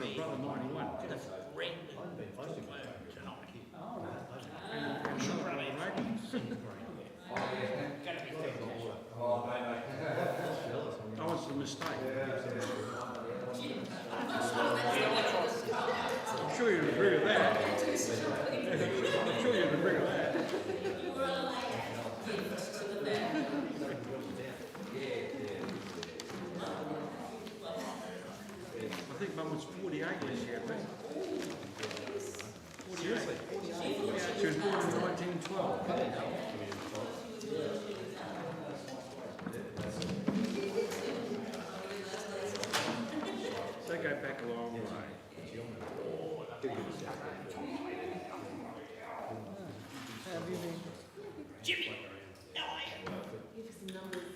a brother 91. That's Brendan tonight. And shot on the radio. That was the mistake. I'm sure you'd agree with that. I'm sure you'd agree with that. I think Mum was 48 this year, I think. 48. She was born in 1912. They go back a long way. How have you been? Jimmy, how are you?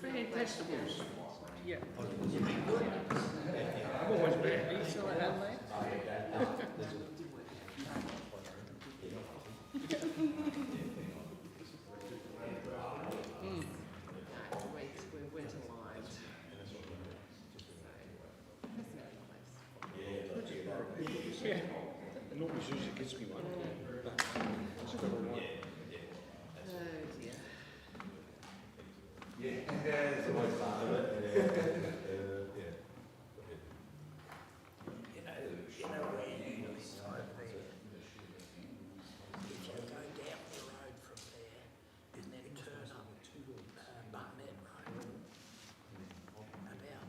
Fantastic. Yeah. I've always been. Are you still at Adelaide? We went aligned. Yeah. Normally Susie gets me one. It's got a one. Oh dear. Yeah, it's always part of it. You know where you live over there. If you go down the road from there and then turn up Barnett Road, about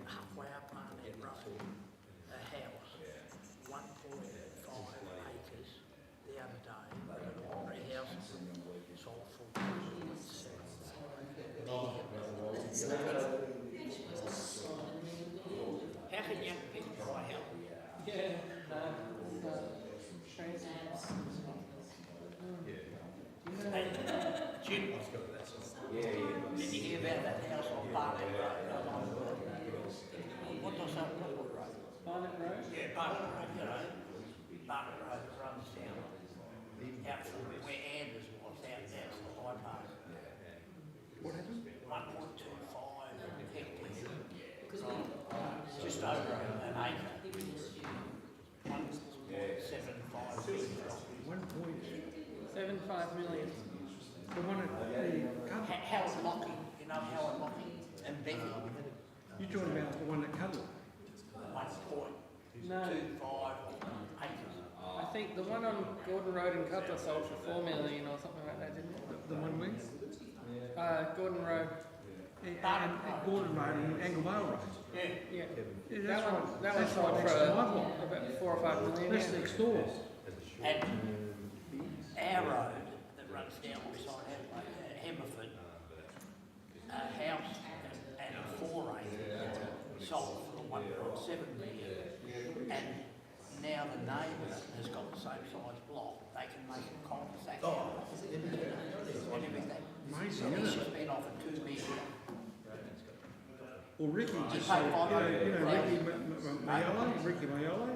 halfway up Barnett Road, a house, 1.5 acres, the other day, three houses sold for 1.7. How can young people buy help? Yeah. Crazy. Jim, did you hear about that house on Barnett Road? What does that look like? Barnett Road? Yeah, Barnett Road, you know. Barnett Road runs down out from where Anders was, out there to the bypass. What happened? 1.25 hectares. Just over an acre. 1.75 billion. 75 million. The one at the Cuddle. Howard Lockie, you know Howard Lockie and Becky? You're talking about the one at Cuddle. No. 1.25 acres. I think the one on Gordon Road in Cutler sold for 4 million or something like that, didn't it? The one with? Gordon Road. And Gordon Road and Anglevale Road. Yeah. Yeah. Yeah, that's That one that's sold right for next to my block. about 4 or 5 million. That's Yeah. next door. And our road that runs down beside Hemmerford, a house and a 4 acre sold for 1.7 million. And now the neighbour has got the same size block, they can make a cul-de-sac out of it. And everything. Amazing, And he's isn't just been offered 2 million. Well, Ricky just pay said, $500,000. Ricky Mayolo,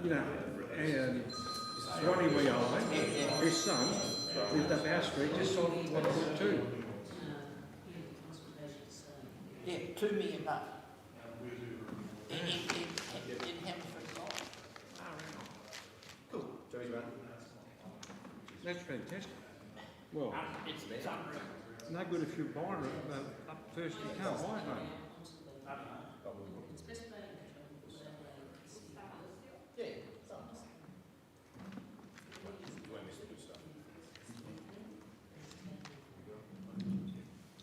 you know, and Ronnie Mayolo, his son, lived up our street, just sold 1.2. Yeah, $2 million. In Hemmerford side. Cool. Joey's around. That's fantastic. Well, It's unreal. no good if you're buying it up first, you can't buy it, mate. Yeah.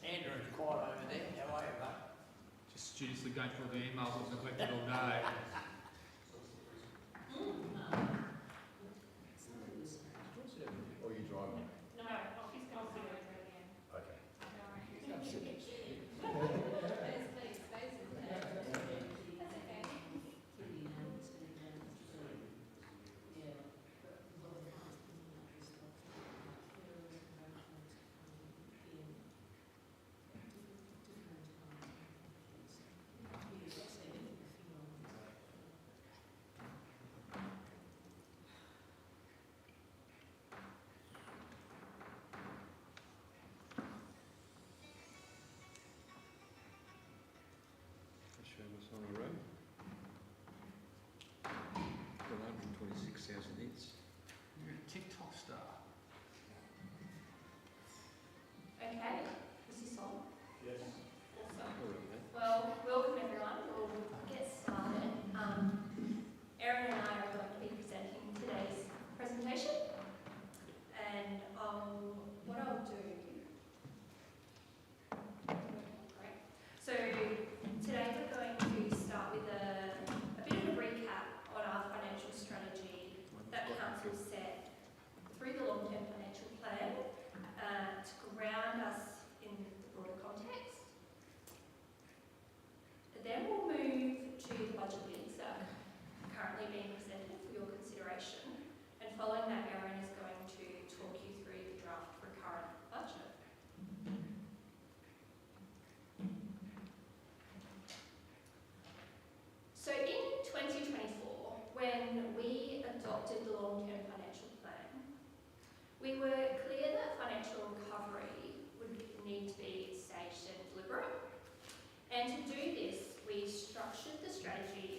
Andrew's quiet over there, how are you, mate? Just studiously going through the emails I've neglected all day. Or you driving? No, office calls are over again. Okay.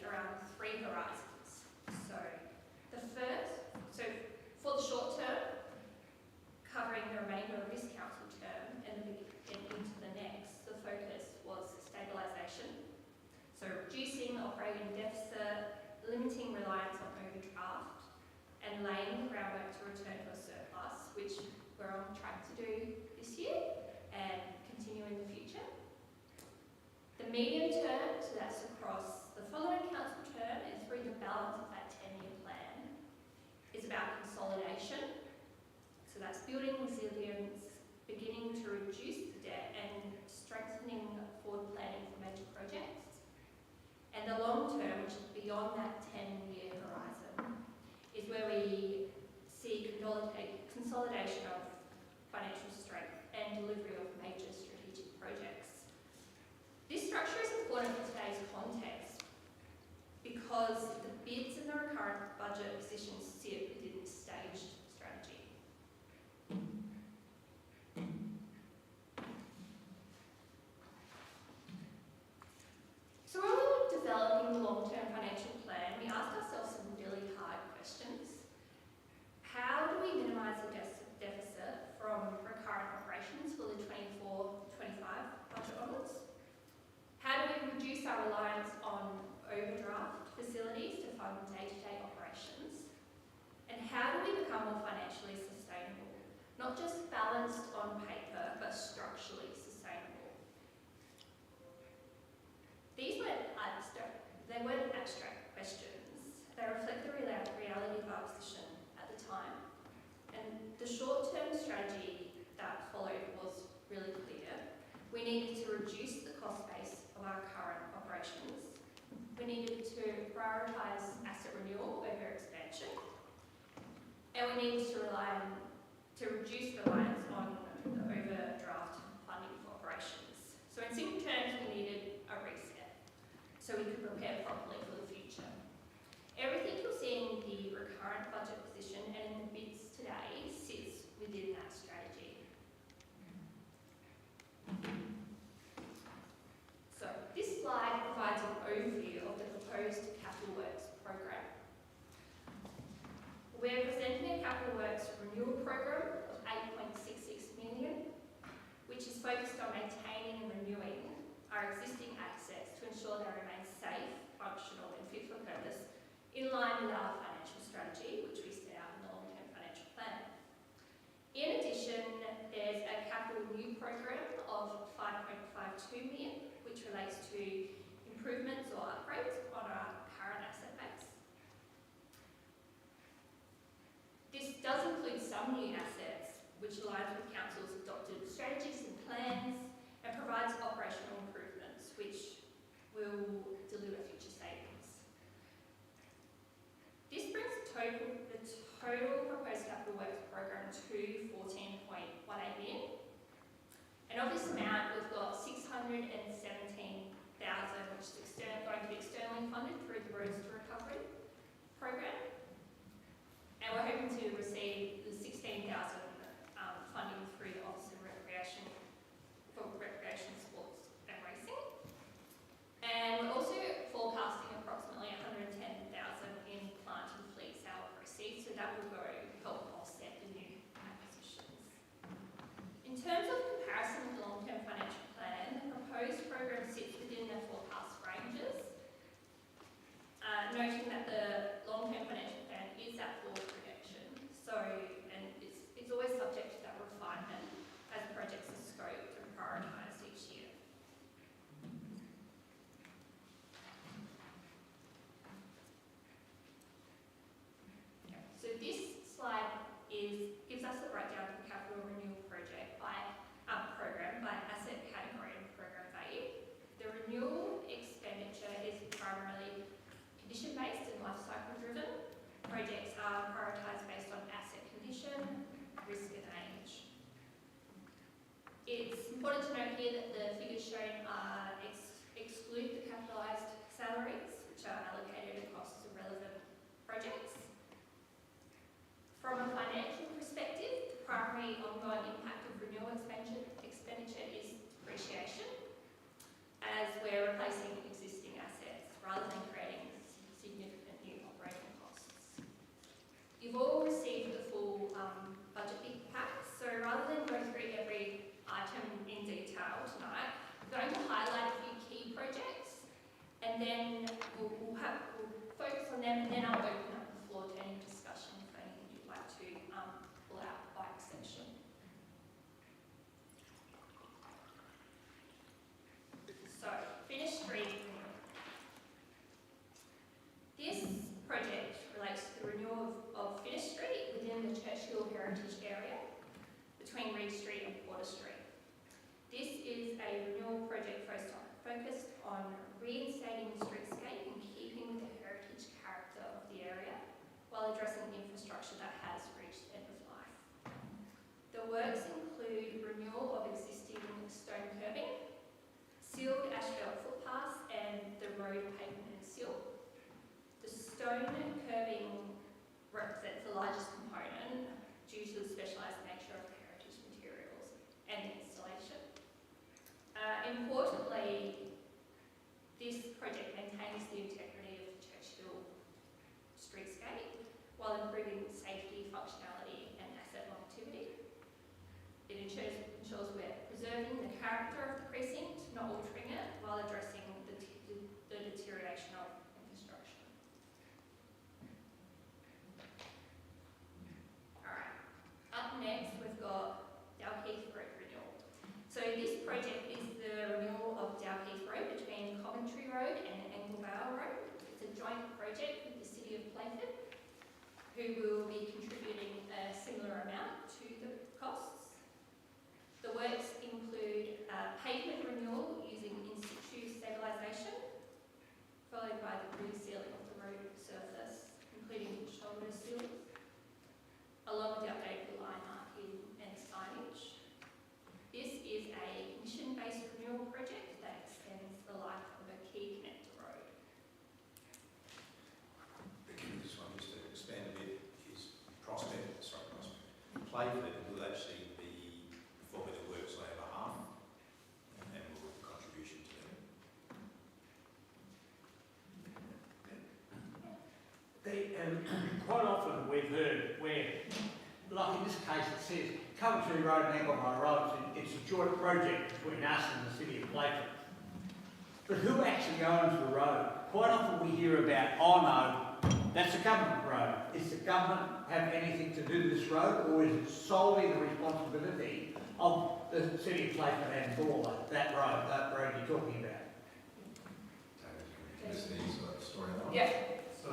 around 3 horizons. So for the short term, covering the remainder of this council term and into the next, the focus was stabilisation. So reducing operating deficit, limiting reliance on overdraft, and laying the groundwork to return to a surplus, which we're on track to do this year and continue in the future. The medium term, so that's across the following council term and through the balance of that 10-year plan, is about consolidation. So that's building resilience, beginning to reduce the debt and strengthening forward planning for major projects. And the long term, which is beyond that 10-year horizon, is where we see consolidation of financial strength and delivery of major strategic projects. This structure is important for today's context because the bids and the recurrent budget positions sit within this staged strategy. So when we were developing the long-term financial plan, we asked ourselves some really hard questions. How do we minimise the deficit from recurrent operations for the 24-25 budget onwards? How do we reduce our reliance on overdraft facilities to fund day-to-day operations? And how do we become more financially sustainable? Not just balanced on paper, but structurally sustainable. These weren't abstract, they weren't abstract questions. They reflect the reality of our position at the time. And the short-term strategy that followed was really clear. We needed to reduce the cost base of our current operations. We needed to prioritise asset renewal over expansion. And we needed to reduce reliance on the overdraft funding for operations. So in simple terms, we needed a reset so we could prepare properly for the future. Everything you'll see in the recurrent budget position and in the bids today sits within that strategy. So this slide provides an overview of the proposed capital works program. We're presenting a capital works renewal program of 8.66 million, which is focused on maintaining and renewing our existing assets to ensure they remain safe, functional and fit for purpose, in line with our financial strategy, which we set out in the long-term financial plan. In addition, there's a capital new program of 5.52 million, which relates to improvements or upgrades on our current asset base. This does include some new assets, which aligns with Council's adopted strategies and plans and provides operational improvements, which will deliver future savings. This brings the total proposed capital works program to 14.18 million. And of this amount, we've got 617,000, which is going to be externally funded through the Roads to Recovery program. And we're hoping to receive the 16,000 funding through the Office of Recreation for recreation, sports and racing. And we're also forecasting approximately 110,000 in plant and fleet sale proceeds, so that will help offset the new acquisitions. In terms of comparison with the long-term financial plan, the proposed program sits within the forecast ranges. then I'll open up the floor to any discussion for anything you'd like to pull out by exception. So, Finnish Street renewal. This project relates to the renewal of Finnish Street within the Churchill Heritage Area between Reed Street and Porter Street. This is a renewal project focused on reinstating the streetscape and keeping with the heritage character of the area while addressing infrastructure that has reached end of life. The works include renewal of existing stone curbing, sealed asphalt footpaths and the road pavement and seal. The stone curbing represents the largest component due to the specialised nature of the heritage materials and the installation. Importantly, this project maintains the integrity of the Churchill streetscape while improving safety, functionality and asset longevity. It ensures we're preserving the character of the precinct, not altering it, while addressing the deterioration of infrastructure. Alright, up next we've got Dalkeith Road renewal. So this project is the renewal of Dalkeith Road between Coventry Road and Anglevale Road. It's a joint project with the City of Playford, who will be contributing a similar amount to the costs. The works include pavement renewal using in situ stabilisation, followed by the re-sealing of the road surface, including shoulder seals, along with the updated line marking and signage. This is a mission-based renewal project that extends the life of a key connector road. This one, just to expand a bit, is Playford will actually be performing the works on our behalf and will have a contribution to them. Quite often we've heard where, like in this case it says, Coventry Road and Anglevale Road, it's a joint project between us and the City of Playford. But who actually owns the road? Quite often we hear about, oh no, that's a government road. Does the government have anything to do with this road, or is it solely the responsibility of the City of Playford and Gawler, that road you're talking about? Yeah. So,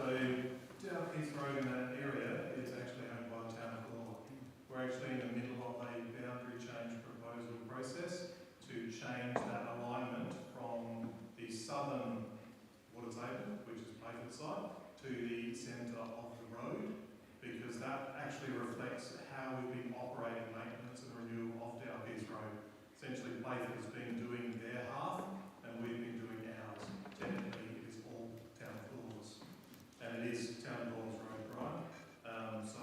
Dalkeith Road in that area is actually owned by the Town of Gawler. We're actually in the middle of a boundary change proposal process to change that alignment from the southern water table, which is Playford side, to the centre of the road, because that actually reflects how we've been operating maintenance and renewal of Dalkeith Road. Essentially, Playford has been doing their half and we've been doing ours. Technically, it is all Town of Gawler's. And it is Town of Gawler's road, right? So,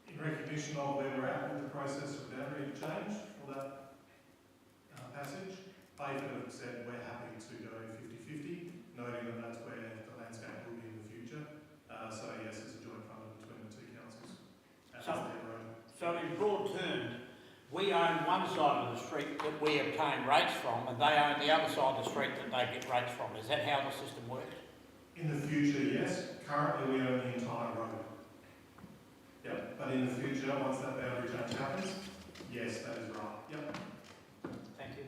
in recognition of where we're at with the process of boundary change for that passage, Playford have said we're happy to go 50-50, noting that that's where the landscape will be in the future. So yes, it's a joint funding between the two councils. So in broad terms, we own one side of the street that we obtain rates from, and they own the other side of the street that they get rates from. Is that how the system works? In the future, yes. Currently, we own the entire road. Yep. But in the future, once that boundary change happens, yes, that is right. Yep. Thank you.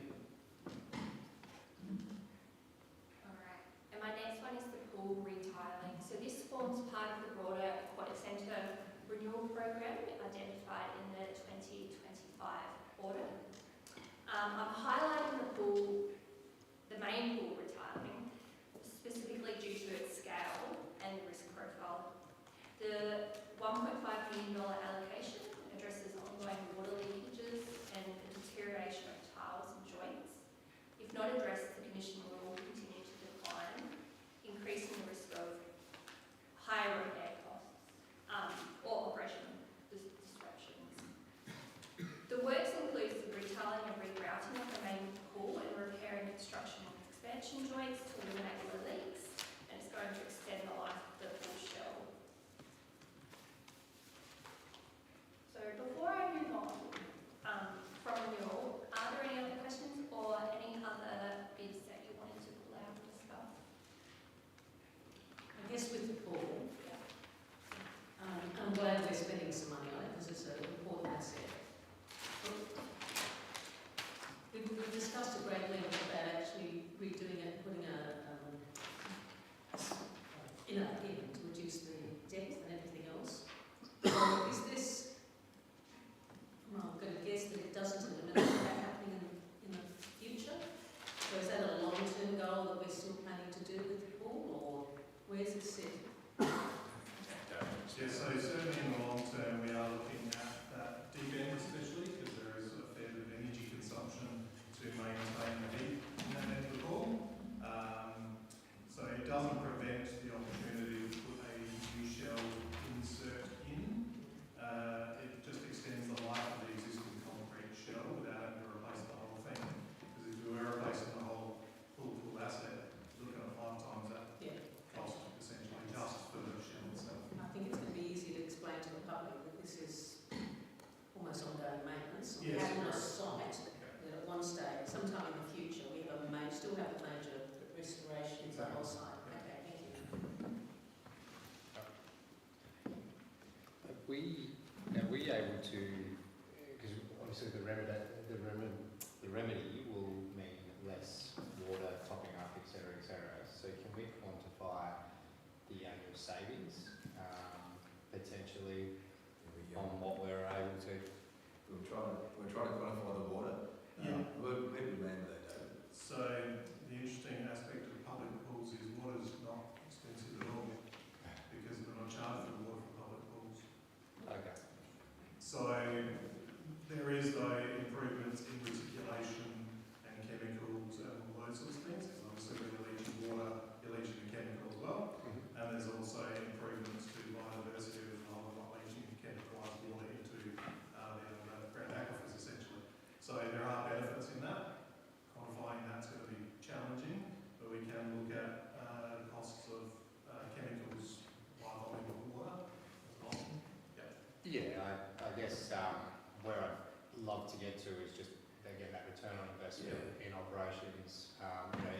Alright, and my next one is the pool retiling. So this forms part of the broader Aquatic Centre renewal program identified in the 2025 order. I'm highlighting the pool, the main pool retiling, specifically due to its scale and risk profile. The $1.5 million allocation addresses ongoing water leakages and again, to reduce the depth and everything else. So is this, well, I'm going to guess that it doesn't eliminate that happening in the future? So is that a long-term goal that we're still planning to do with the pool, or where's it sit? Yeah, so certainly in the long term, we are looking at that deep end especially, because there is a fair bit of energy consumption to maintain the heat in that end of the pool. So it doesn't prevent the opportunity to put a new shell insert in. It just extends the life of the existing concrete shell without having to replace the whole thing. Because if we were replacing the whole pool asset, you're looking at 5 times that cost essentially just for the shell itself. I think it's going to be easy to explain to the public that this is almost ongoing maintenance. We Yes, have on a correct. site that at one stage, sometime in the future, we have still have a major restoration of the whole site. Okay, thank you. Are we able to, because obviously the remedy will mean less water topping up, etc., etc. So can we quantify the annual savings potentially on what we're able to? We're trying to quantify the water. People remember that, David. So the interesting aspect of public pools is water's not expensive at all, because we're not charged for water for public pools. Okay. So there is though improvements in reticulation and chemicals and all those sorts of things. Because obviously when you're leaching water, you're leaching the chemical as well. And there's also improvements to biodiversity as well, not leaching chemicalised water into the ground aquifers essentially. So there are benefits in that. Quantifying that's going to be challenging, but we can look at the costs of chemicals by volume of water as an option. Yeah, I guess where I'd love to get to is just, again, that return on investment in operations,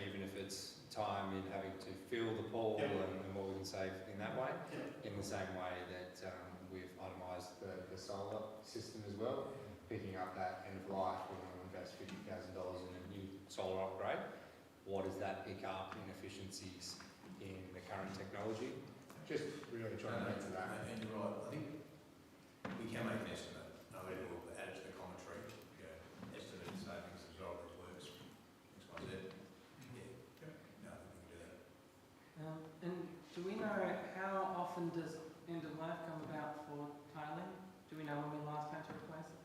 even if it's time in having to fill the pool and what we can save in that way, in the same way that we've itemised the solar system as well, picking up that end of life, we want to invest $50,000 in a new solar upgrade. What does that pick up in efficiencies in the current technology? Just really trying to get to that. And you're right, I think we can make an estimate. I mean, we'll add it to the commentary, estimated savings as well, as works. X, Y, Z. No, we can do that. And do we know how often does end of life come about for tiling? Do we know when we last had to replace it?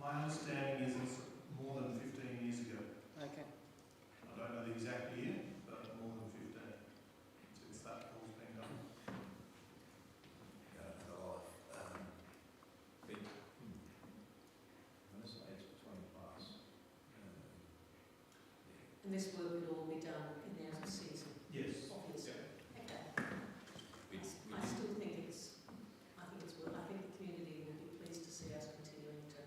My understanding is it's more than 15 years ago. Okay. I don't know the exact year, but more than 15 since that pool's been done. And the life. I'm going to say it's 20 plus. And this work would all be done in the out of season? Yes. Obviously. Okay. We I still think it's worth, I think the community will be pleased to see us continuing to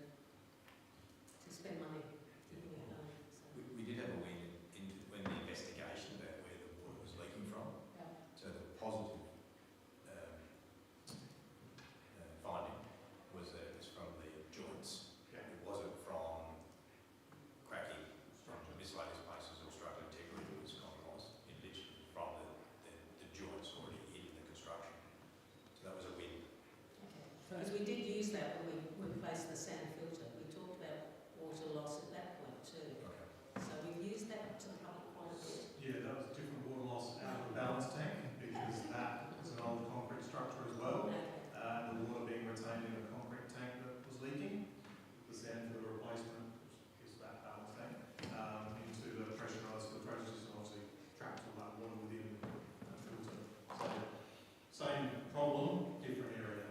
spend money keeping it going. So, We did have a win when the investigation about where the water was leaking from. So the positive finding was that it was from the joints. It wasn't from cracking from miscellaneous places or structural integrity. It was compromised. It literally from the joints already in the construction. So that was a win. Because we did use that when we replaced the sand filter. We talked about water loss at that point too. So we've used that to the public quite a bit. Yeah, that was different water loss out of the balance tank because that was an old concrete structure as well. The water being retained in a concrete tank that was leaking. The sand filter replacement is that balance tank into the pressurised filtration system, obviously traps all that water within the filter. So same problem, different area.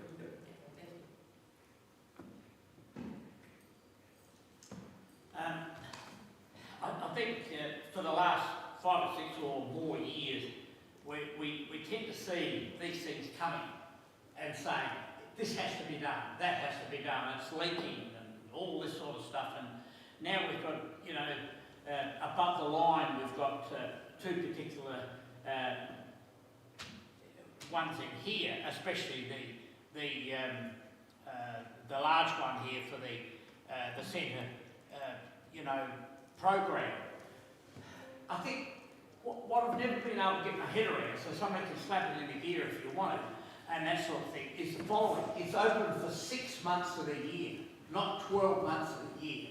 I think for the last 5 or 6 or more years, we tend to see these things coming and saying, this has to be done, that has to be done, it's leaking and all this sort of stuff. And now we've got, above the line, we've got 2 particular ones in here, especially the large one here for the centre, program. I think what I've never been able to get my head around, so somebody can slap it in the ear if you want it, and that sort of thing, is the following. It's open for 6 months of the year, not 12 months of the year.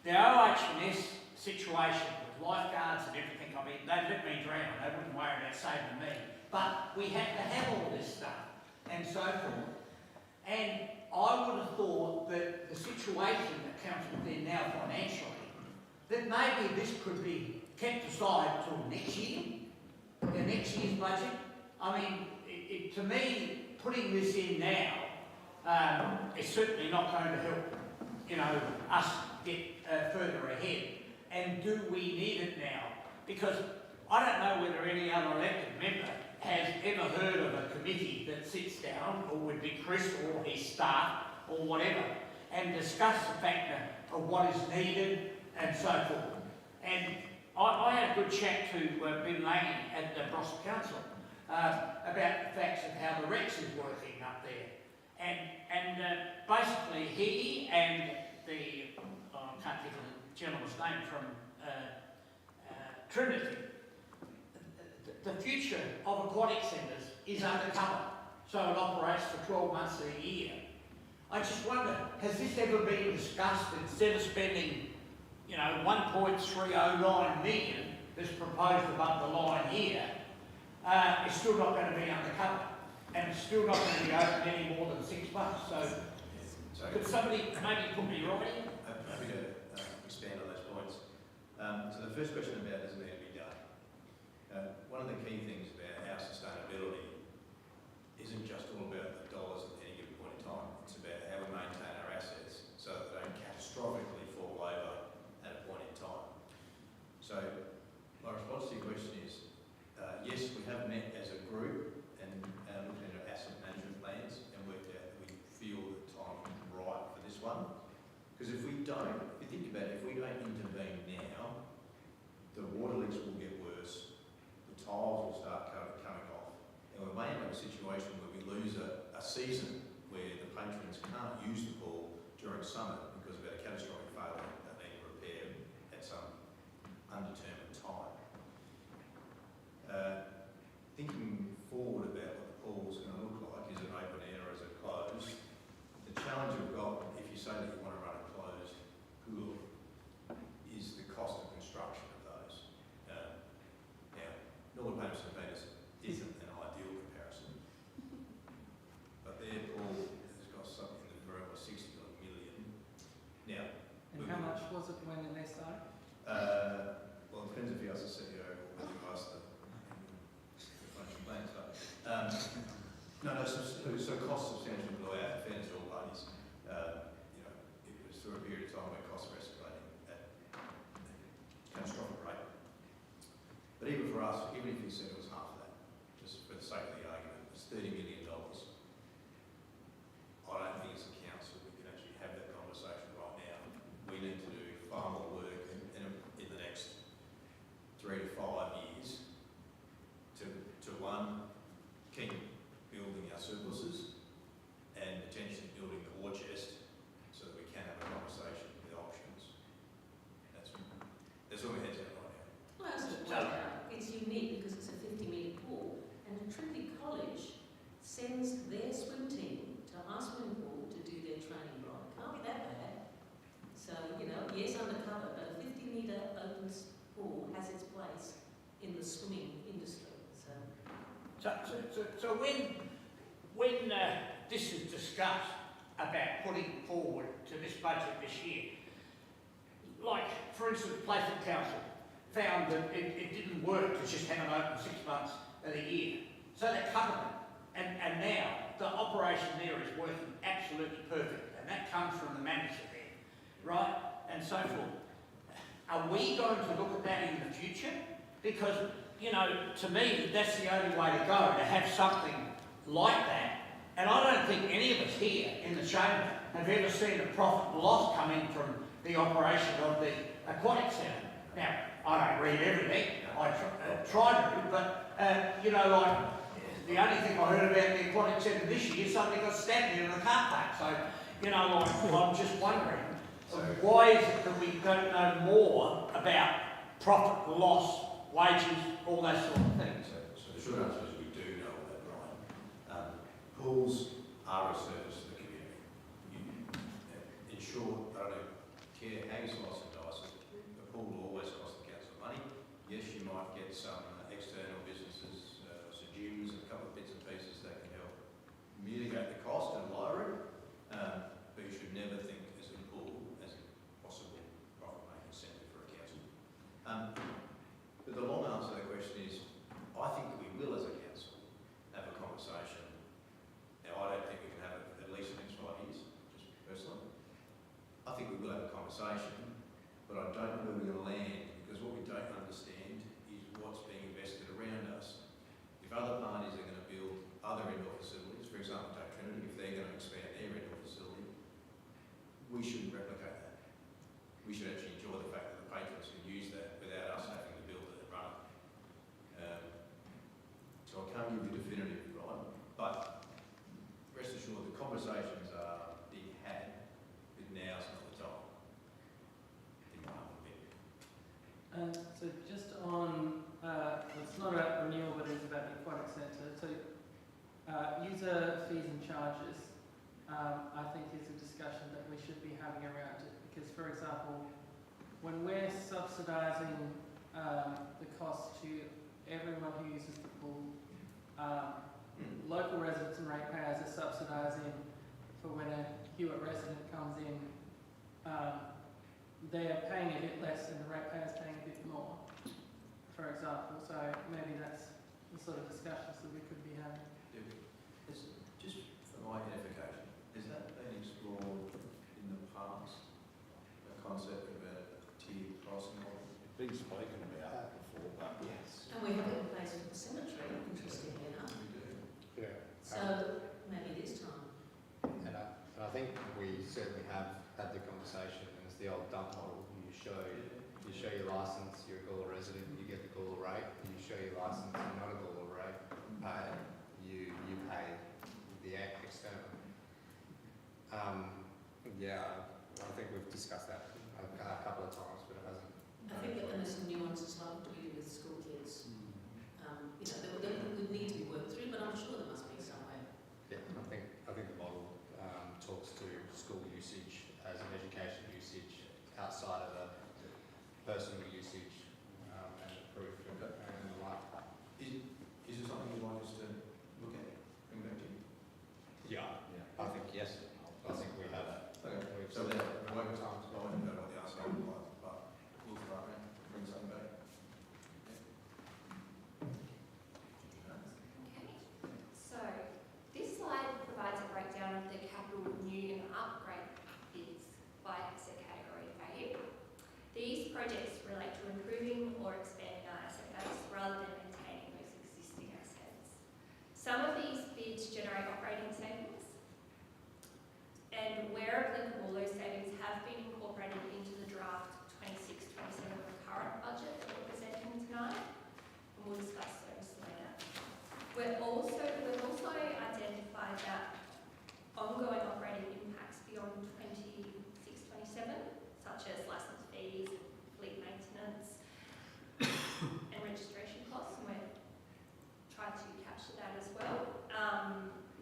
The OH&S situation with lifeguards and everything, I mean, they'd let me drown, they wouldn't worry about saving me. But we had to have all this stuff, and so forth. And I would have thought that the situation that council's in now financially, that maybe this could be kept aside till next year, the next year's budget. I mean, to me, putting this in now is certainly not going to help, you know, us get further ahead. And do we need it now? Because I don't know whether any other elected member has ever heard of a committee that sits down, or would be Chris or his staff or whatever, and discuss the factor of what is needed and so forth. And I had a good chat to Ben Lange at the Barossa Council about the facts of how the Rex is working up there. And basically he and the, I can't think of the gentleman's name from Trinity, the future of aquatic centres is undercover, so it operates for 12 months of the year. I just wonder, has this ever been discussed? Instead of spending, you know, 1.309 million that's proposed above the line here, it's still not going to be undercover, and it's still not going to be open any more than 6 months. So could somebody maybe put me right? I'm happy to expand on those points. So the first question about does it need to be done? One of the key things about our sustainability isn't just all about the dollars at any given point in time. It's about how we maintain our assets so that they don't catastrophically fall over at a point in time. So my response to your question is, yes, we have met as a group and looked into asset management plans and worked out that we feel the time is right for this one. Because if we don't, if you think about it, if we don't intervene now, the water leaks will get worse, the tiles will start coming off, and we may end up in a situation where we lose a season where the patrons can't use the pool during summer because of a catastrophic failure that need repair at some undetermined time. Thinking forward about what the pool's going to look like, is it open air or is it closed? The challenge we've got, if you say that you want to run a closed pool, is the cost of construction of those. Now, Northern Payne St Peters isn't an ideal comparison, but their pool has got something in the realm of 60 million. Now, And how much was it when they started? well, it depends if you ask the CEO or whether you ask the financial plans. So costs substantially below our fairness to all parties. You know, it was through a period of time where costs were escalating at a catastrophic rate. But even for us, even if you said it was half of that, just for the sake of the argument, it's $30 million. I don't think as a council we can actually have that conversation right now. We need to do far more work in the next 3 to 5 years to one, keep building our surpluses and potentially building the war chest so that we can have a conversation with options. That's where we're heading right now. Well, as it worked out, it's unique because it's a 50-metre pool, and Trinity College sends their swim team to our swimming pool to do their training ride. Can't be that bad. So, you know, yes, undercover, but a 50-metre open pool has its place in the swimming industry. So when this is discussed about putting forward to this budget this year, like, for instance, Playford Council found that it didn't work to just have it open 6 months of the year. So they covered it. And now the operation there is working absolutely perfect. And that comes from the manager there, right? And so forth. Are we going to look at that in the future? Because, you know, to me, that's the only way to go, to have something like that. And I don't think any of us here in the chamber have ever seen a profit and loss coming from the operation of the aquatic centre. Now, I don't read everything, I try to, but, you know, like, the only thing I heard about the aquatic centre this year is somebody got stabbed in a car park. So, you know, like, I'm just wondering, why is it that we don't know more about profit, loss, wages, all that sort of thing. So the short answer is we do know that, Brian. Pools are a service to the community. In short, I don't care how you slice and dice it, a pool will always cost the council money. Yes, you might get some external businesses, some gyms, and a couple of bits and pieces that can help mitigate the cost and lower it, but you should never think as a pool as a possible profit-making centre for a council. But the long answer to the question is, I think that we will as a council have a conversation. Now, I don't think we can have it at least the next 5 years, just personally. I think we will have a conversation, but I don't know where we're going to land, because what we don't understand is what's being invested around us. If other parties are going to build other indoor facilities, for example, take Trinity, if they're going to expand their indoor facility, we shouldn't replicate that. We should actually enjoy the fact that the patrons can use that without us having to build it and run it. So I can't give you definitive, right? But rest assured, the conversations are being had, but now's not the time, in my humble opinion. So just on, it's not about renewal, but it is about the aquatic centre. So user fees and charges, I think is a discussion that we should be having around it. Because, for example, when we're subsidising the cost to everyone who uses the pool, local residents and ratepayers are subsidising for when a Hewitt resident comes in, they are paying a bit less and the ratepayers paying a bit more, for example. So maybe that's the sort of discussions that we could be having. Just for my edification, has that been explored in the past, the concept of a tiered pricing model? It's been spoken about before, but yes. And we have it in place for the cemetery, interestingly enough. We do. Yeah. So maybe this time. And I think we certainly have had the conversation, and it's the old dump model. You show your licence, you're a Gawler resident, you get the Gawler rate. You show your licence, you're not a Gawler rate, you pay the external. Yeah, I think we've discussed that a couple of times, but it hasn't. I think that there's some nuances like we do with school kids. You know, they would need to be worked through, but I'm sure there must be somewhere. Yeah, I think the model talks to school usage as an education usage outside of the personal usage and the proof and the like. Is there something you'd like us to look at, bring back to you? Yeah, I think yes. I think we have. Okay, We've so said then, that a number of times. I don't know what the answer is, but we'll try and bring something back. Okay, so this slide provides a breakdown of the capital new and upgrade bids by asset category value. These projects relate to improving or expanding our asset base rather than maintaining those existing assets. Some of these bids generate operating savings, and where applicable, those savings have been incorporated into the draft 26-27 current budget that we're presenting tonight, and we'll discuss those later. We've also identified that ongoing operating impacts beyond 26-27, such as licence fees, fleet maintenance, and registration costs, and we're trying to capture that as well.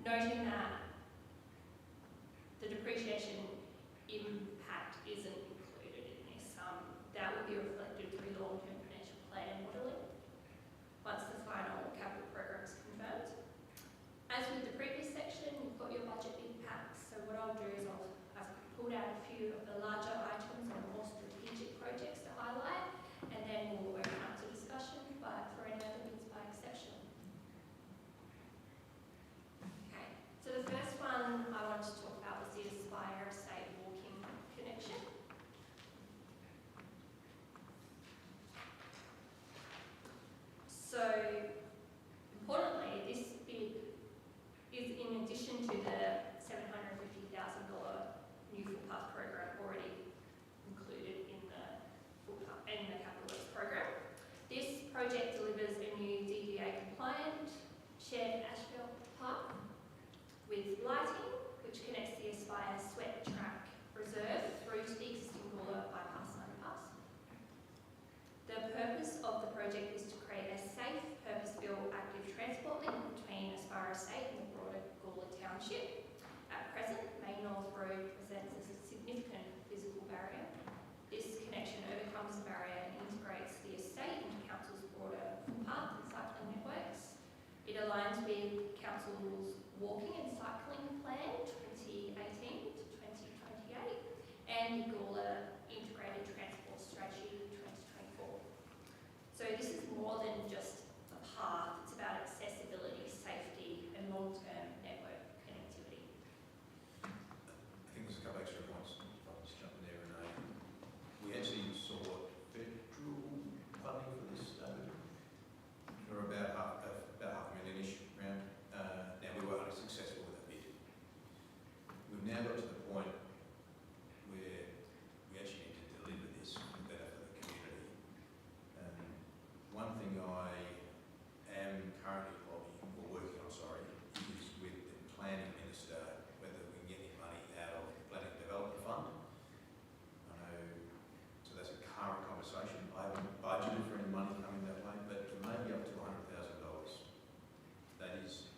Noting that the depreciation impact isn't included in this. That will be reflected through the long-term financial plan modelling once the final capital program is confirmed. As with the previous section, you've got your budget impacts. So what I'll do is I've pulled out a few of the larger items and more strategic projects to highlight, and then we'll open up to discussion for any other bids by exception. Okay, so the first one I wanted to talk about was the Aspire Estate walking connection. So, importantly, this bid is in addition to the $750,000 new footpath program already Township. At present, Main North Road presents as a significant physical barrier. This connection overcomes the barrier and integrates the estate into Council's broader footpath and cycling networks. It aligns with Council's walking and cycling plan 2018 to 2028 and the Gawler Integrated Transport Strategy 2024. So this is more than just a path, it's about accessibility, safety and long-term network connectivity. I think there's a couple extra points. I'll just jump in there, Renee. We actually sought federal funding for this, for about $500,000-ish round. Now we were unsuccessful with that bid. We've now got to the point where we actually need to deliver this better for the community. One thing I am currently lobbying, or working on, sorry, is with the planning minister whether we can get any money out of the Planning Development Fund. I know, so that's a current conversation. I haven't budgeted for any money coming that way, but it may be up to $100,000. That is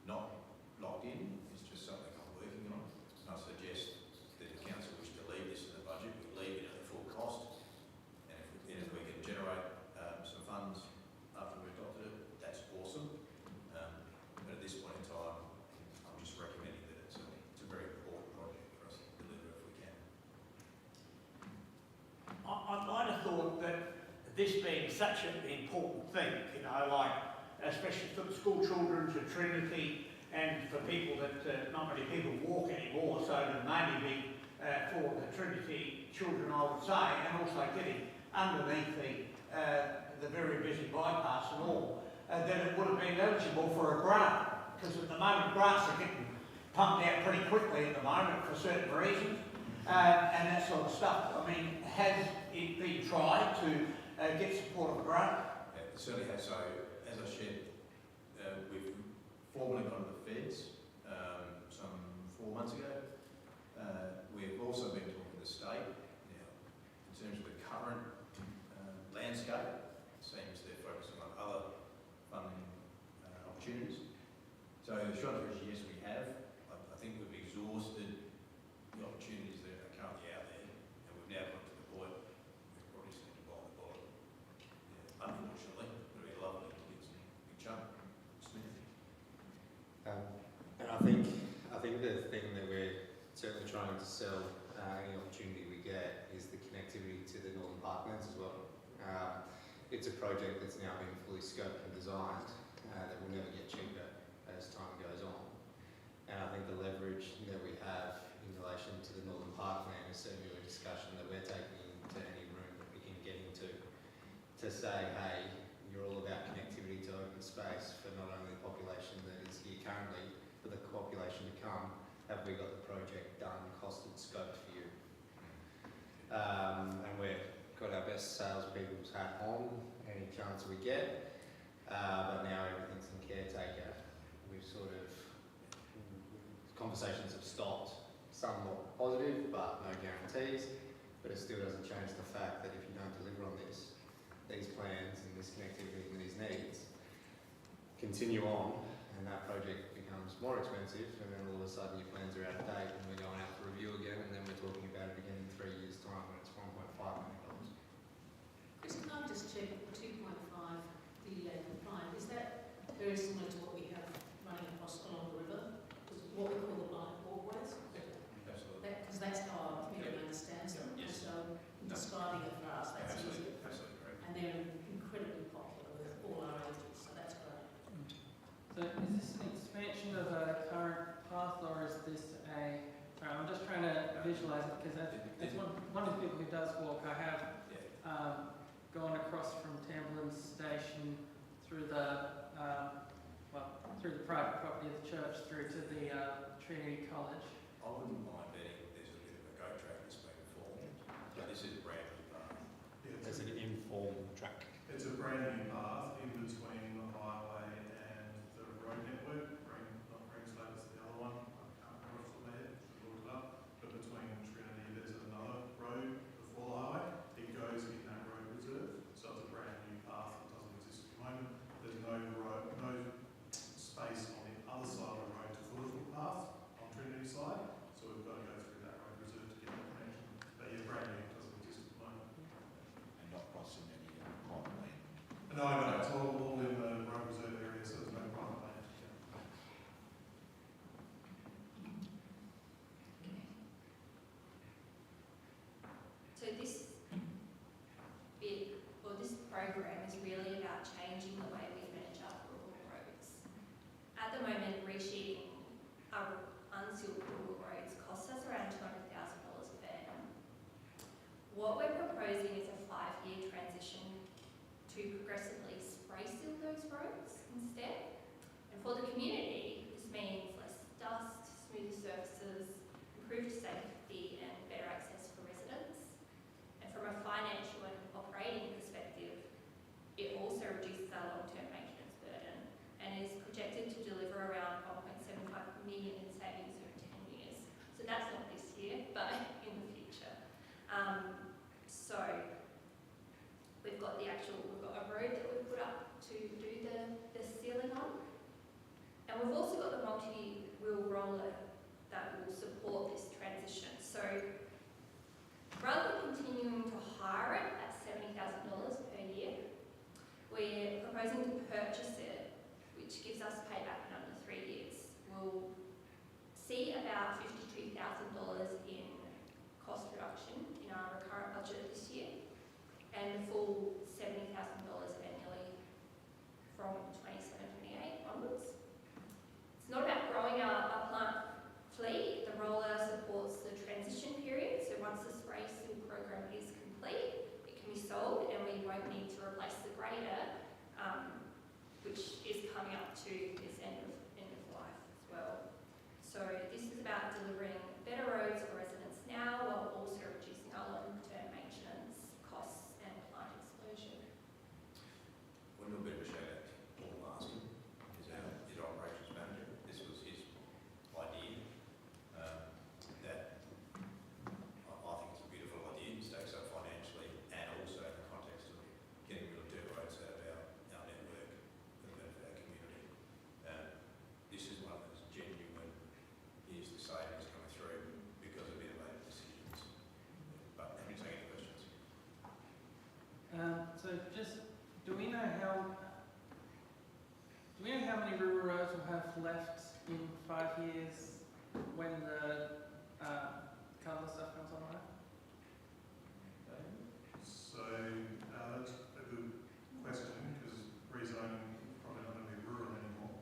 not locked in, it's just something I'm working on. I suggest that the council wish to leave this in the budget, we leave it at the full cost, and if we can generate some funds after we've adopted it, that's awesome. But at this point in time, I'm just recommending that it's a very important project for us to deliver if we can. I might have thought that this being such an important thing, you know, like, especially for the school children, to Trinity, and for people that, not many people walk anymore, so it may be for the Trinity children, I would say, and also getting underneath the very busy bypass and all, that it would have been eligible for a grant, because at the moment grants are getting pumped out pretty quickly at the moment for certain reasons, and that sort of stuff. I mean, has it been tried to get support of a grant? It certainly has. So, as I shared, we've formally gone to the feds some 4 months ago. We've also been talking to the state. Now, in terms of the current landscape, it seems they're focusing on other funding opportunities. So the short answer is yes, we have. I think we've exhausted the opportunities that are currently out there, and we've now got to the point we've probably just need to bite the bullet. Yeah, unfortunately, it would be lovely to get some big chunk. And I think the thing that we're certainly trying to sell any opportunity we get is the connectivity to the Northern Parklands as well. It's a project that's now been fully scoped and designed that will never get cheaper as time goes on. And I think the leverage that we have in relation to the Northern Parkland is certainly a discussion that we're taking into any room that we can get into, to say, hey, you're all about connectivity to open space for not only the population that is here currently, but the population to come. Have we got the project done, costed, scoped for you? And we've got our best salespeople's hat on any chance we get, but now everything's in caretaker. We've sort of, conversations have stopped, somewhat positive, but no guarantees, but it still doesn't change the fact that if you don't deliver on this, these plans and this connectivity and these needs continue on, and that project becomes more expensive, and then all of a sudden your plans are out of date and we're going out for review again, and then we're talking about it again in 3 years' time when it's $1.5 million. Chris, can I just check the 2.5 DDA compliant? Is that very similar to what we have running across along the river? Because what we call the blind walkways? Absolutely. Because that's how our community understands them. Yes. So describing it for us, that's easy. Absolutely correct. And they're incredibly popular with all our ages, so that's great. So is this an expansion of a current path, or is this a, sorry, I'm just trying to visualise it, because as one of the people who does walk, I have gone across from Tamblin Station through the, through the private property of the church through to the Trinity College. I wouldn't mind betting there's a bit of a go track that's been formed, but this is a brand new path. There's an informal track. It's a brand new path in between the highway and the road network. Not Greenslade, it's the other one. I can't remember off the top of my head, should look it up. But between Trinity, there's another road before the highway. It goes in that road reserve. So it's a brand new path that doesn't exist at the moment. There's no space on the other side of the road to full path. For the community, this means less dust, smoother surfaces, improved safety and better access for residents. And from a financial and operating perspective, it also reduces our long-term maintenance burden and is projected to deliver around 1.75 million in savings over 10 years. So that's not this year, but in the future. So we've got a road that we've put up to do the sealing on. And we've also got the multi-wheel roller that will support this transition. So rather than continuing to hire it at $70,000 per year, we're proposing to purchase it, which gives us payback in under 3 years. We'll see about $52,000 in cost reduction in our recurrent budget this year, and the full $70,000 annually from 27-28 onwards. It's not about growing our plant fleet. The roller supports the transition period, so once the spray seal program is complete, it can be sold and we won't need to replace the grader, which is coming up to its end of life as well. So this is about delivering better roads for residents now while also reducing our long-term maintenance costs and plant exposure. We'll do a bit of a shout out to Paul Marston, his operations manager. This was his idea. That I think it's a beautiful idea. It stacks up financially and also in the context of getting rid of dirt roads out of our network for the benefit of our community. This is one of those genuine, here's the savings coming through because of innovative decisions. But let me take any questions. So just, do we know how many rural roads will have left in 5 years when the colour stuff comes online? So that's a good question because rezoning is probably not going to be rural anymore.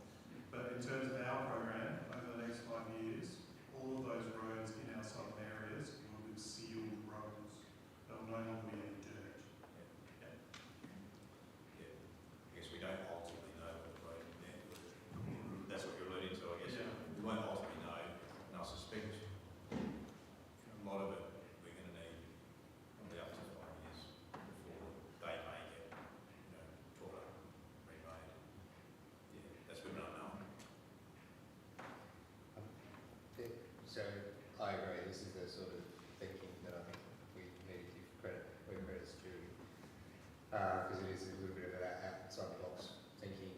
But in terms of our program, over the next 5 years, all of those roads in our southern areas will be sealed roads. They'll no longer be in dirt. I guess we don't ultimately know what the road network. That's what you're alluding to, I guess. Yeah. We won't ultimately know, and I suspect a lot of it we're going to need probably up to 5 years before they may get, tore up, remade. Yeah, that's what we don't know. So I agree, this is the sort of thinking that I think we need to give credit where credit's due. Because it is a little bit of that outside the box thinking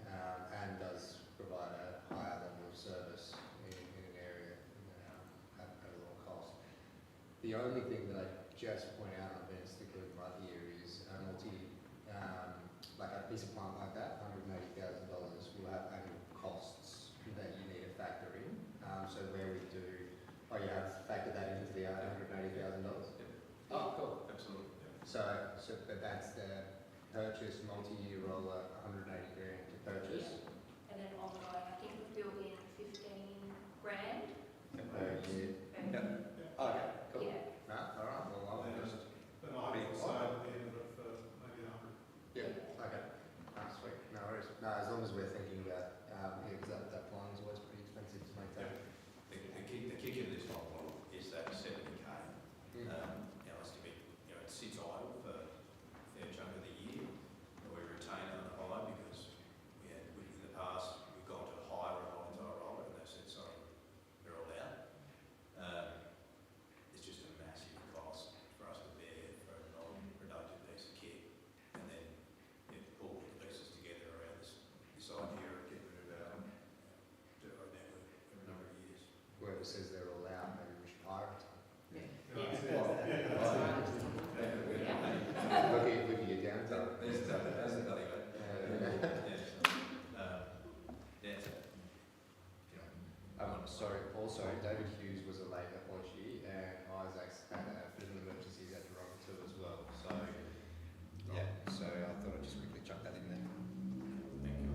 and does provide a higher level of service in an area at a lower cost. The only thing that I just point out on this, particularly right here, is a like a piece of plant like that, $180,000 will have annual costs that you need to factor in. So where we do, you have factored that into the $180,000? Oh, cool. Absolutely. So, but that's the purchase, multi-year roller, 180 grand to purchase. Yeah. And then ongoing, I think we've built in 15 grand. Per year. Yeah. Okay, cool. Yeah. All right, well, I'll just. Then I have to say at the end of it for maybe 100. Yeah, okay. Sweet. No worries. No, as long as we're thinking about, because that plant is always pretty expensive to maintain. The kick in this whole model is that 70K. It's to be, it sits idle for a fair chunk of the year, but we retain it on the high because in the past we've gone to hire a whole entire roller and they said, sorry, they're all out. It's just a massive cost for us to bear for a non-productive piece of kit, and then pull the pieces together around this idea of getting rid of our dirt road network over a number of years. Where it says they're all out, maybe we should hire it. Look at your downtime. There's the belly button. Sorry, also David Hughes was a late apology and Isaac's had a bit of an emergency he's had to run to as well. So, so I thought I'd just quickly chuck that in there. Thank you.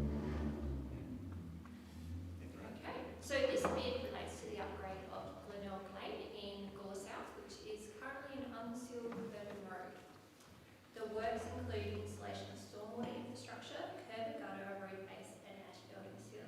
Okay, so this bid relates to the upgrade of Glenelg Lane in Gore South, which is currently an unsealed urban road. The works include installation of stormwater infrastructure, curb and gutter, road base and ash building seal,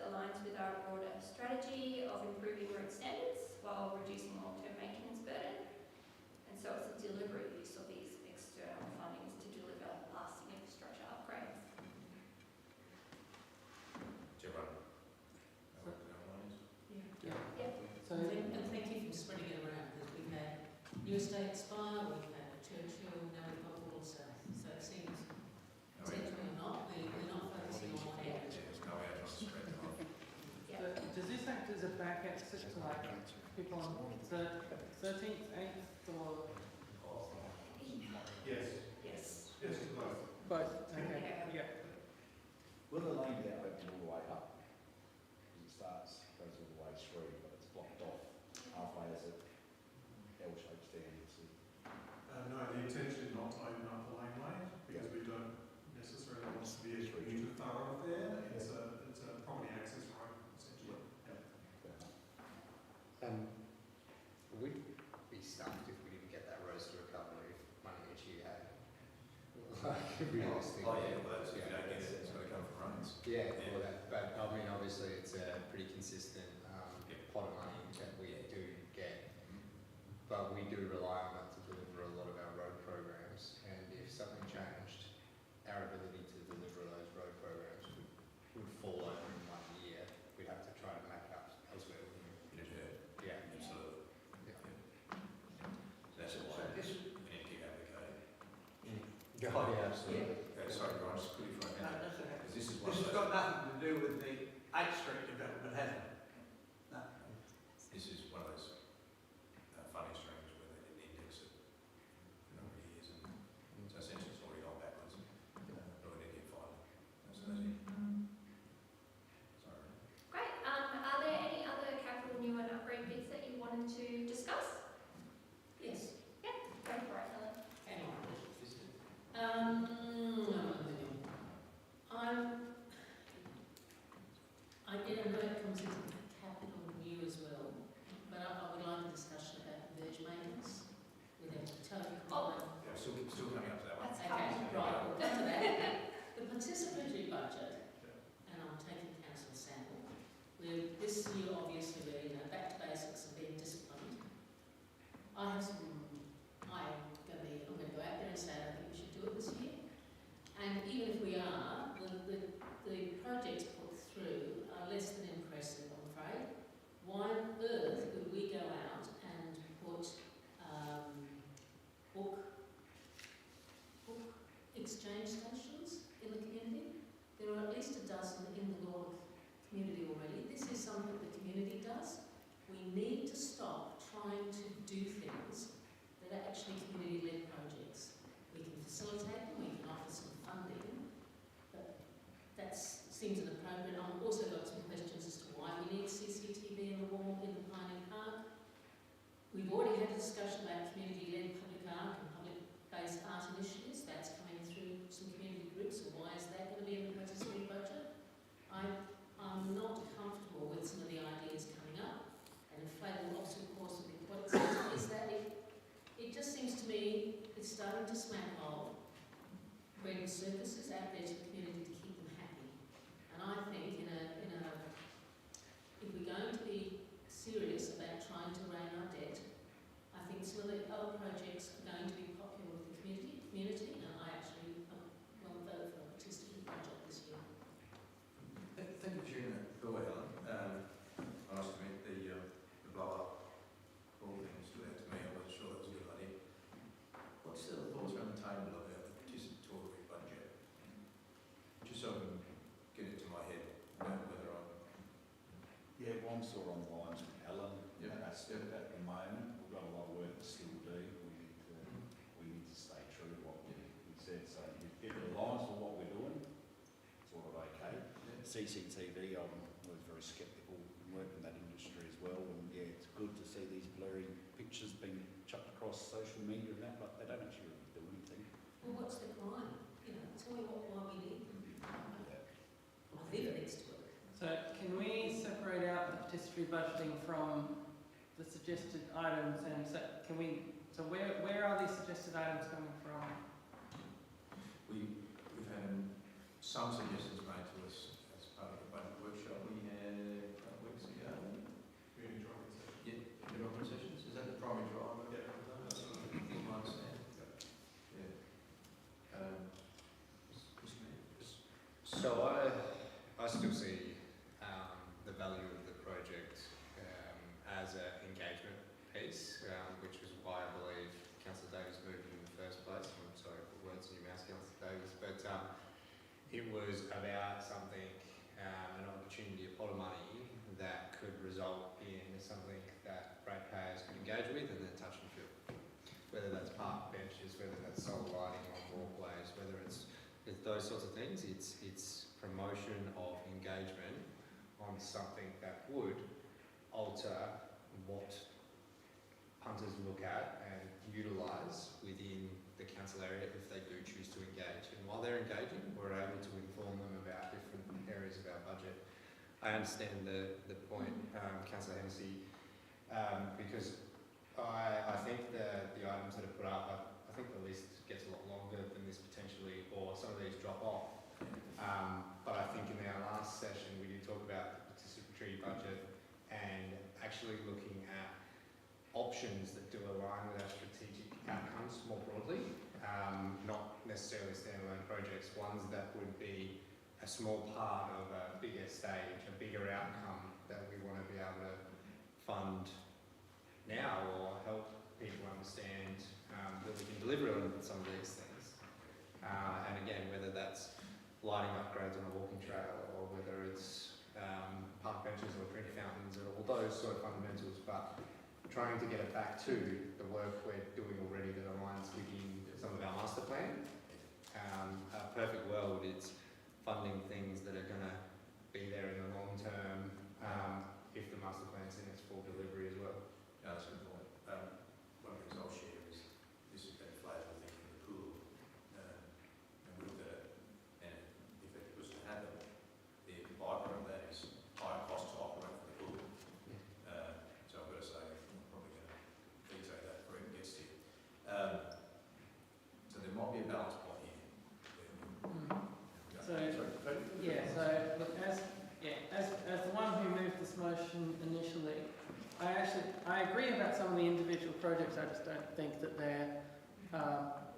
aligns with our broader strategy of improving road standards while reducing long-term maintenance burden. And so it's a deliberate use of these external fundings to deliver lasting infrastructure upgrades. Do you run? Know what the other one is? So, And thank you for spreading it around, because we've had New Estate Spire, we've had Churchill, now we've got Hall South. So it seems, intentionally or not, we're not focusing on one area. Yeah, there's no way out of spread them off. does this act as a back exit to like people on the 13th, 8th, or Yes, Yes. yes to both. both? Okay, yeah. Will the lane be open all the way up? Because it starts, goes all the way through, but it's blocked off halfway as it L-shapes down, you see. No, the intention is not to open up the laneway, because we don't necessarily want to be a commuter thoroughfare. It's a property access road, essentially. We'd be stuffed if we didn't get that roaster recovery if money which you had. Like, realistically. Oh, yeah, well, that's, if you don't get it, it's got to come from roads. Yeah, well, but I mean, obviously, it's a pretty consistent pot of money that we do get, but we do rely on that to deliver a lot of our road programs. And if something changed, our ability to deliver those road programs would fall over in 1 year. We'd have to try to make it up elsewhere. Yeah, Absolutely. yeah. That's So why this, we need to keep advocating. Oh, yeah, absolutely. Okay, sorry, Brian, just quickly for a no, minute. that's okay. Because this is one This of has those, got nothing to do with the 8th Street development, has it? No. this is one of those funding streams where they didn't index it for a number of years, and so essentially it's already gone backwards. But we need to get fined. So that's it. Sorry. Great. Are there any other capital new and upgrade bits that you wanted to discuss? Yes. Yeah, go for it, Helen. Hang on. I know it comes into capital new as well, but I would like a discussion about merge maintenance with a totally combined. Yeah, still coming up to that one. That's Okay, fine. right, we'll come to that. The participatory budget, and I'm taking council sample, this year obviously we're, back to basics and being disciplined. I'm going to go out there and say I think we should do it this year. And even if we are, the projects put through are less than impressive, I'm afraid. Why on earth would we go out and put book exchange stations in the community? There are at least a dozen in the North community already. This is something the community does. We need to stop trying to do things that are actually community-led projects. We can facilitate them, we can offer some funding, but that seems inappropriate. I've also got some questions as to why we need CCTV in the wall in the Pioneer Park. We've already had a discussion about community-led public art and public-based art initiatives. That's coming through some community groups, so why is that going to be in the participatory budget? I'm not comfortable with some of the ideas coming up, and inflatable obstacle course would be quite exciting. Is that it just seems to me it's starting to smack of bringing services out there to the community to keep them happy. And I think if we're going to be serious about trying to rein our debt, I think some of the other projects are going to be popular with the community, and I actually will vote for a participatory budget this year. Thank you for sharing that. Go away, Helen. I must admit, the blow-up all thing stood out to me. I wasn't sure that was a good idea. What's the thoughts around the table about the participatory budget? Just so I can get it to my head about whether I'm... Yeah, well, I'm still on the lines with Alan. Yep. That's at the moment, we've got a lot of work to still do. We need to stay true to what we said. So if it aligns with what we're doing, sort of okay. CCTV, I was very sceptical, worked in that industry as well, and yeah, it's good to see these blurry pictures being chucked across social media and that, but they don't actually really do anything. Well, what's the crime? Tell me why we need them. I live next to it. So can we separate out the participatory budgeting from the suggested items, and so where are these suggested items coming from? We've had some suggestions made to us as part of the budget workshop. We had it was about something, an opportunity, a pot of money that could result in something that ratepayers could engage with and then touch and feel. Whether that's park benches, whether that's solar lighting on walkways, whether it's those sorts of things, it's promotion of engagement on something that would alter what punters look at and utilise within the council area if they do choose to engage. And while they're engaging, we're able to inform them about different areas of our budget. I understand the point, Councillor Hennessy, because I think the items that are put up, I think the list gets a lot longer than this potentially, or some of these drop off. But I think in our last session we did talk about the participatory budget and actually looking at options that do align with our strategic outcomes more broadly, not necessarily standalone projects, ones that would be a small part of a bigger stage, a bigger outcome that we want to be able to fund now or help people understand that we can deliver on some of these things. And again, whether that's lighting upgrades on a walking trail or whether it's park benches or print fountains or all those sort of fundamentals, but trying to get it back to the work we're doing already that aligns within some of our master plan. A perfect world, it's funding things that are going to be there in the long term if the master plan's in its full delivery as well. Yeah, that's a good point. One of the things I'll share is this has been flavour, I think, in the pool. And we looked at it, and if it was to happen, the byproduct of that is higher cost to operate for the pool. So I've got to say, I'm probably going to veto that before it gets here. So there might be a balance point here. So, yeah, so look, as the one who moved this motion initially, I agree about some of the individual projects. I just don't think that they're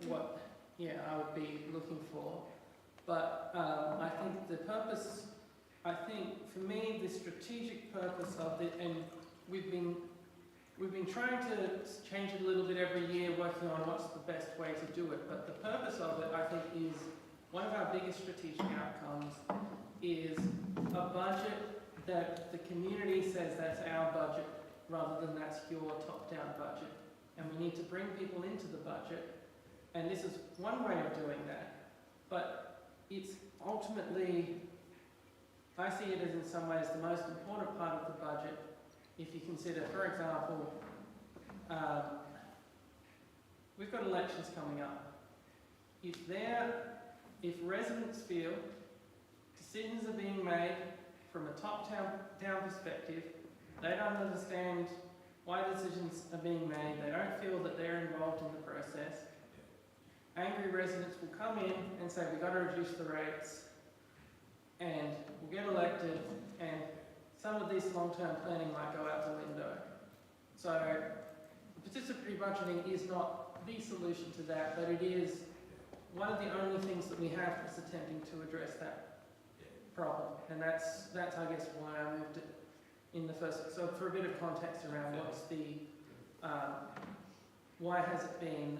what I would be looking for. But I think the purpose, for me, the strategic purpose of it, and we've been trying to change it a little bit every year, working on what's the best way to do it. But the purpose of it, I think, is one of our biggest strategic outcomes is a budget that the community says that's our budget rather than that's your top-down budget. And we need to bring people into the budget, and this is one way of doing that. But it's ultimately, I see it as in some ways the most important part of the budget. If you consider, for example, we've got elections coming up. If residents feel decisions are being made from a top-down perspective, they don't understand why decisions are being made, they don't feel that they're involved in the process, angry residents will come in and say, we've got to reduce the rates, and we'll get elected, and some of this long-term planning might go out the window. So participatory budgeting is not the solution to that, but it is one of the only things that we have that's attempting to address that problem. And that's I guess why I moved it in the first. So for a bit of context around what's the why has it been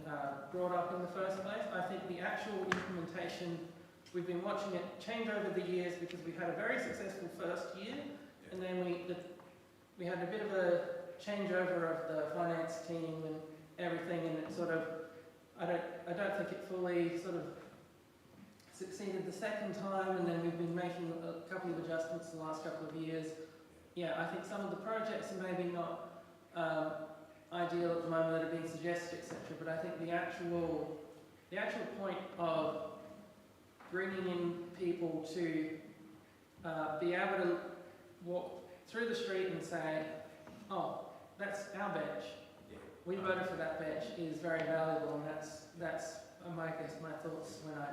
brought up in the first place? I think the actual implementation, we've been watching it change over the years because we've had a very successful first year, and then we had a bit of a changeover of the finance team and everything, and it sort of, I don't think it fully sort of succeeded the second time, and then we've been making a couple of adjustments the last couple of years. Yeah, I think some of the projects are maybe not ideal at the moment that are being suggested, etc. But I think the actual point of bringing in people to be able to walk through the street and say, oh, that's our bench. We voted for that bench is very valuable, and that's my thoughts when I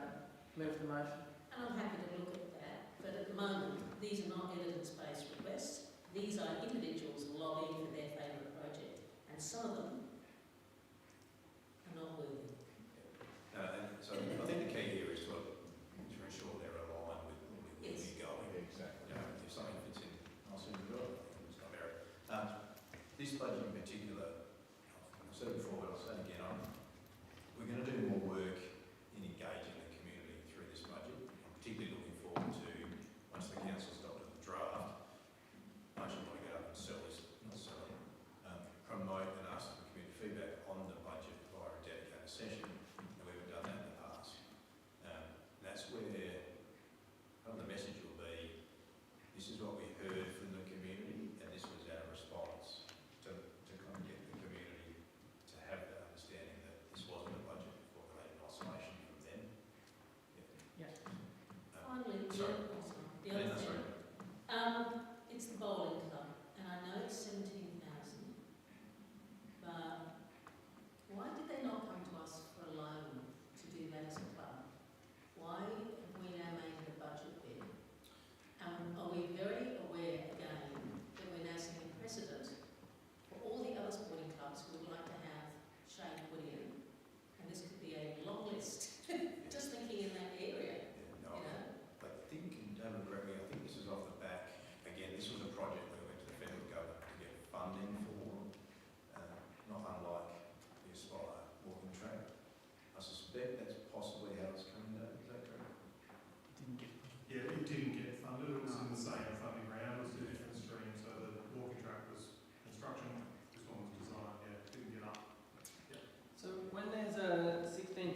moved the motion. And I'm happy to look at that, but at the moment, these are not evidence-based requests. These are individuals lobbying for their favourite project, and some of them are not worthy. So I think the key here is to ensure they're aligned with where you're going. Exactly. If something fits in, I'll send it over. It's not very. This budget in particular, I've said it before, but I'll say it again, we're going to do more work in engaging the community through this budget. I'm particularly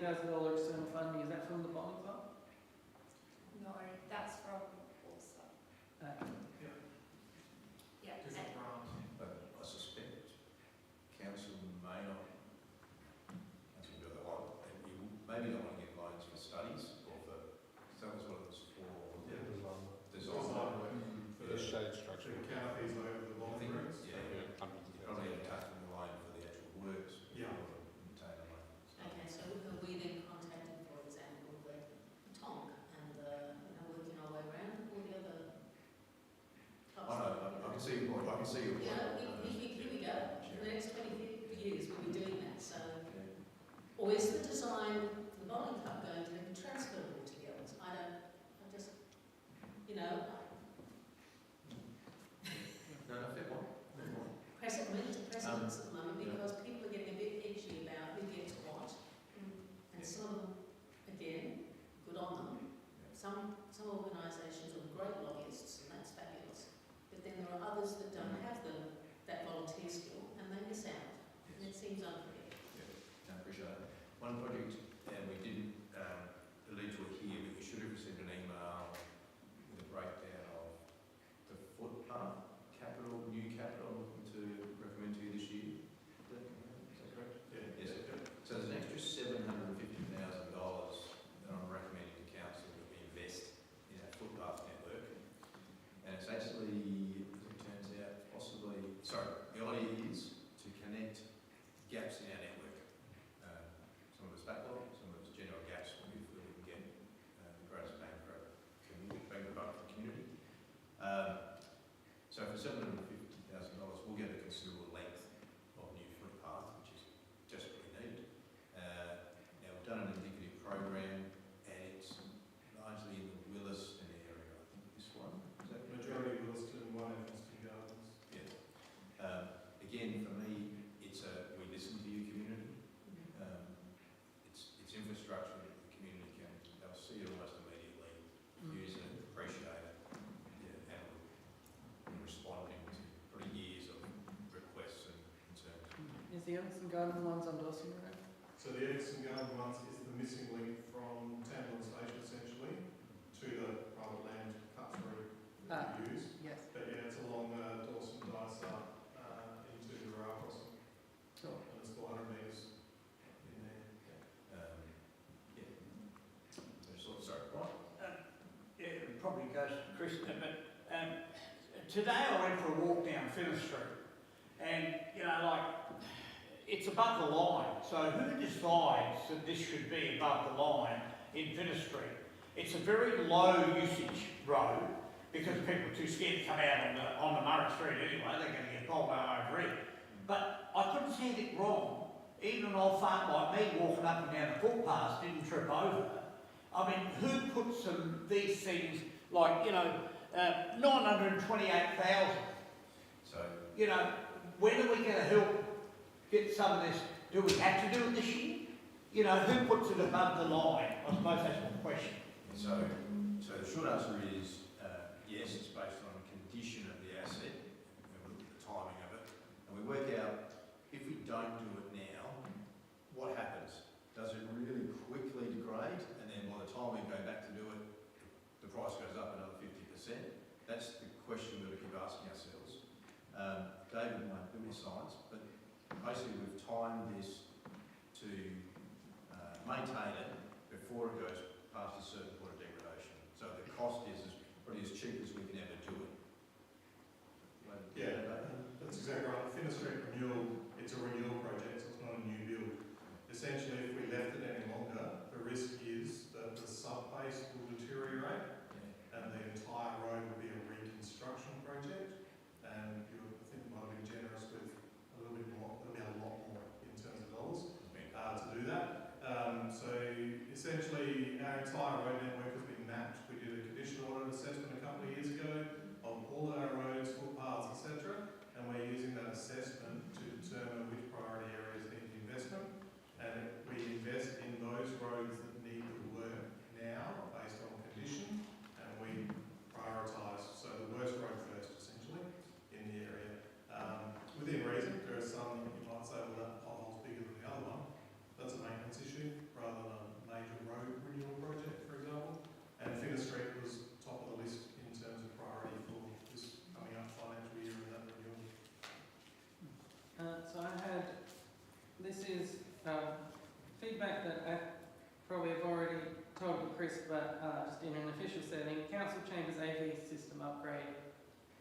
$50,000 external funding, is that from the bonding fund? No, that's from also. Yeah, Different grant. But I suspect council may not, as you do the one, and you maybe not want to get loans for studies or for, so that was what it was for. Yeah. Design. For the shade for structure. the canopies over the I long think, rooms. yeah, Hundreds of probably taking the line for the actual works. Yeah. Maintain the line. Okay, so are we then contacting, for example, the Tonk and the, working our way around all the other types I know, I can see your point, I can see your point. Here we go. For the next 20 years we'll be doing that, so. Or is the design for the bowling club going to be transferable to the others? I just, No, fair point, fair point. precedence at the moment, because people are getting a bit itchy about who gets what. And some of them, again, good on them. Some organisations are great lobbyists, and that's fabulous. But then there are others that don't have that volunteer skill, and they miss out. And it seems unfair. Yeah, I appreciate it. One project, and we didn't allude to it here, but you should have received an email with a breakdown of the footpath capital, new capital, I'm looking to recommend to you this year. Is that correct? Yeah. Yes. So there's an extra $750,000 that I'm recommending to council that we invest in our footpath network. And it's actually, as it turns out, the idea is to connect gaps in our network. Some of it's backlog, some of it's general gaps where we feel we can get the greatest bang for our community, bang for buck for the community. So for $750,000, we'll get a considerable length of new footpath, which is desperately needed. Now we've done an indicative program, and it's largely in the Williston area. I think this one is that Majority Williston, one Evanston Gardens. Again, for me, it's we listen to your community. It's infrastructure that the community they'll see it almost immediately, use it, appreciate it, and we're responding to pretty years of requests and concerns. Is the Evanston Garden ones on Dawson Road? So the Evanston Garden ones is the missing link from Tamworth Station essentially to the private land cut through that we use. Yes. But yeah, it's along Dawson Dyser into the rail crossing. Sure. And it's 400 metres in there. Sorry, right? It probably goes to Kristen, but today I went for a walk down Finner Street, and it's above the line. So who decides that this should be above the line in Finner Street? It's a very low usage road because people are too scared to come out on the Murray Street anyway. They're going to get bowled over it. But I couldn't see anything wrong. Even an old fart like me walking up and down the footpath didn't trip over. I mean, who puts these things like, 928,000? So, When are we going to help get some of this? Do we have to do it this year? Who puts it above the line? I suppose that's my question. so the short answer is yes, it's based on the condition of the asset, and we look at the timing of it, and we work out if we don't do it now, what happens? Does it really quickly degrade, and then by the time we go back to do it, the price goes up another 50%? That's the question we've got to keep asking ourselves. David might do his science, but basically we've timed this to maintain it before it goes past a certain point of degradation. So the cost is probably as cheap as we can ever do it. Yeah, that's exactly right. The Finner Street renewal, it's a renewal project, so it's not a new build. Essentially, if we left it any longer, the risk is that the sub-base will deteriorate and the entire road will be a reconstruction project. And I think you might have been generous with a little bit more, there'll be a lot more in terms of dollars to do that. So essentially, our entire road network has been mapped. We did a conditional audit assessment a couple of years ago of all our roads, footpaths, etc. And we're using that assessment to determine which priority areas need investment. And we invest in those roads that need the work now based on condition, and we prioritise. So the worst road first, essentially, in the area. Within reason, there are some you might say, well, that pothole's bigger than the other one. That's a maintenance issue rather than a this is feedback that I probably have already told you, Chris, but just in an official setting. Council Chambers AV system upgrade.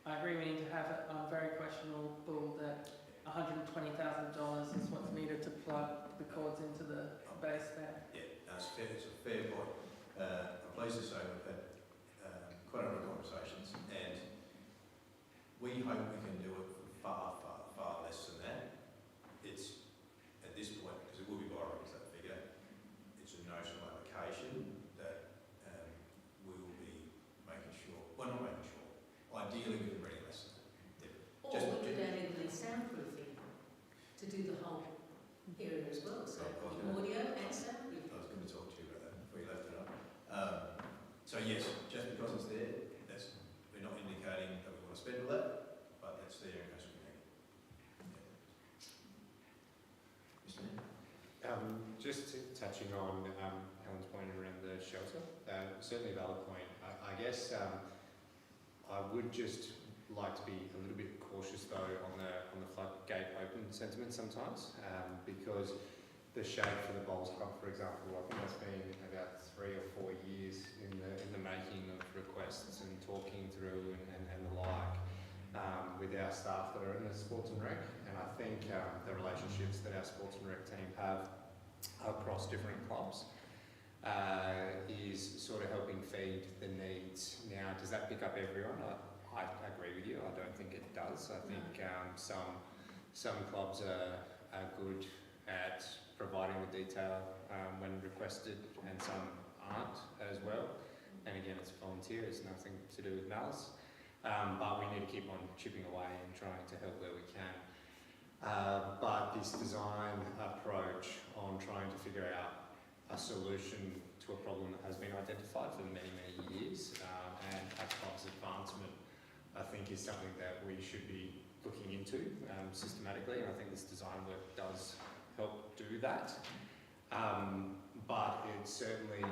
I agree we need to have it. I'm very questionable that $120,000 is what's needed to plug the cords into the base there. Yeah, that's fair, it's a fair point. I'm pleased to say we've had quite a number of conversations, and we hope we can do it for far less than that. It's, at this point, because it will be borrowing that figure, it's a notional allocation that we will be making sure, well, not making sure, ideally we can bring less than that. Or we could add in the soundproofing to do the whole area as well, so audio and soundproofing. I was going to talk to you about that before you left it up. So yes, just because it's there, we're not indicating that we want to spend all that, but it's there in case we need it. Mr. Mayor? Just touching on Helen's point around the shelter, certainly a valid point. I guess I would just like to be a little bit cautious though on the floodgate open sentiment sometimes, because the shade for the Bowls Club, for example, I think that's been about 3 or 4 years in the making of requests and talking through and the like with our staff that are in the sports and rec. And I think the relationships that our sports and rec team have across different clubs is sort of helping feed the needs. Now, does that pick up everyone? I agree with you. I don't think it does. I think some clubs are good at providing the detail when requested, and some aren't as well. And again, it's volunteer, it's nothing to do with malice. But we need to keep on chipping away and trying to help where we can. But this design approach on trying to figure out a solution to a problem that has been identified for many, many years, and our club's advancement, I think is something that we should be looking into systematically, and I think this design work does help do that. But it's certainly,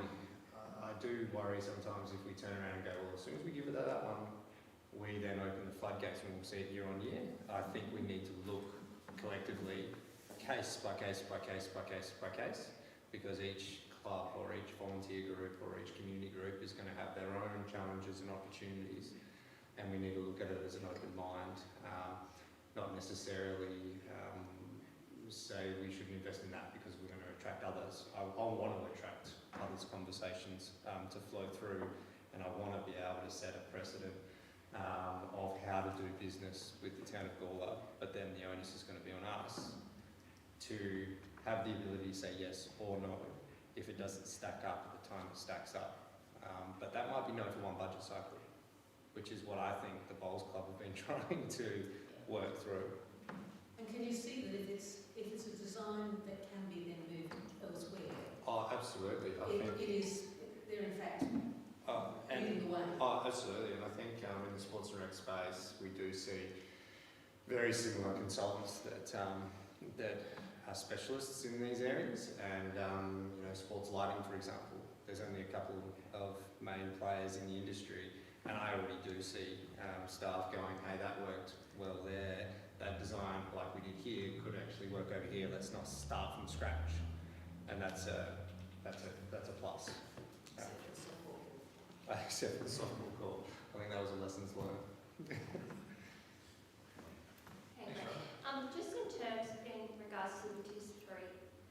I do worry sometimes if we turn around and go, well, as soon as we give it that one, we then open the floodgates and we'll see it year on year. I think we need to look collectively, case by case by case by case by case, because each club or each volunteer group or each community group is going to have their own challenges and opportunities, and we need to look at it as an open mind, not necessarily say we should invest in that because we're going to attract others. I want to attract others' conversations to flow through, and I want to be able to set a precedent of how to do business with the town of Gawler, but then the onus is going to be on us to have the ability to say yes or no if it doesn't stack up at the time it stacks up. But that might be no for one budget cycle, which is what I think the Bowls Club have been trying to work through. And can you see that if it's a design that can be then moved elsewhere? Oh, absolutely. They're in fact moving away. Oh, absolutely. And I think in the sports and rec space, we do see very similar consultants that are specialists in these areas. And sports lighting, for example, there's only a couple of main players in the industry, and I already do see staff going, hey, that worked well there. That design, like we did here, could actually work over here. Let's not start from scratch, and that's a plus. Except for the softball court. I think that was a lessons learned. Just in terms, in regards to the District 3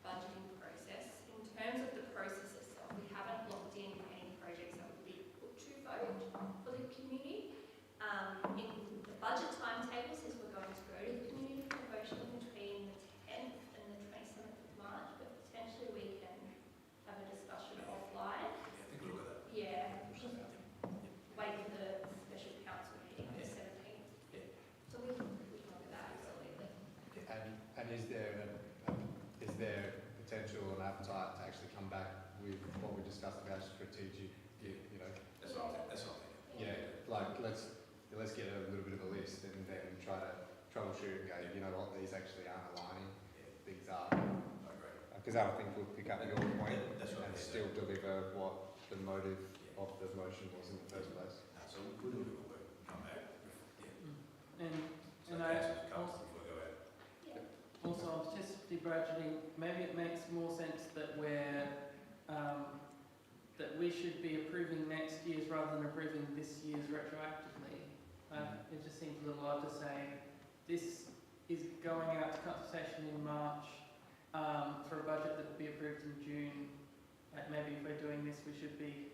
budgeting process, in terms of the process itself, we haven't locked in any projects that would be put to vote for the community. In the budget timetable says we're going to go to the community for voting between the 10th and the 27th of March, but potentially we can have a discussion offline. Yeah, I think we'll look at that. Yeah, wait for the special council meeting on the 17th. Yeah. So we can look at that, absolutely. And is there potential and appetite to actually come back with what we discussed about strategic, That's not yeah, like let's get a little bit of a list and then try to troubleshoot and go, you know what, these actually aren't aligning. These are. I agree. Because I think we'll pick up your point That's right. and still deliver what the motive of the motion was in the first place. So we'll come back. Yeah. And I Council before we go out. also on participatory budgeting, maybe it makes more sense that that we should be approving next year's rather than approving this year's retroactively. It just seems a little odd to say this is going out to consultation in March for a budget that will be approved in June. Like maybe if we're doing this, we should be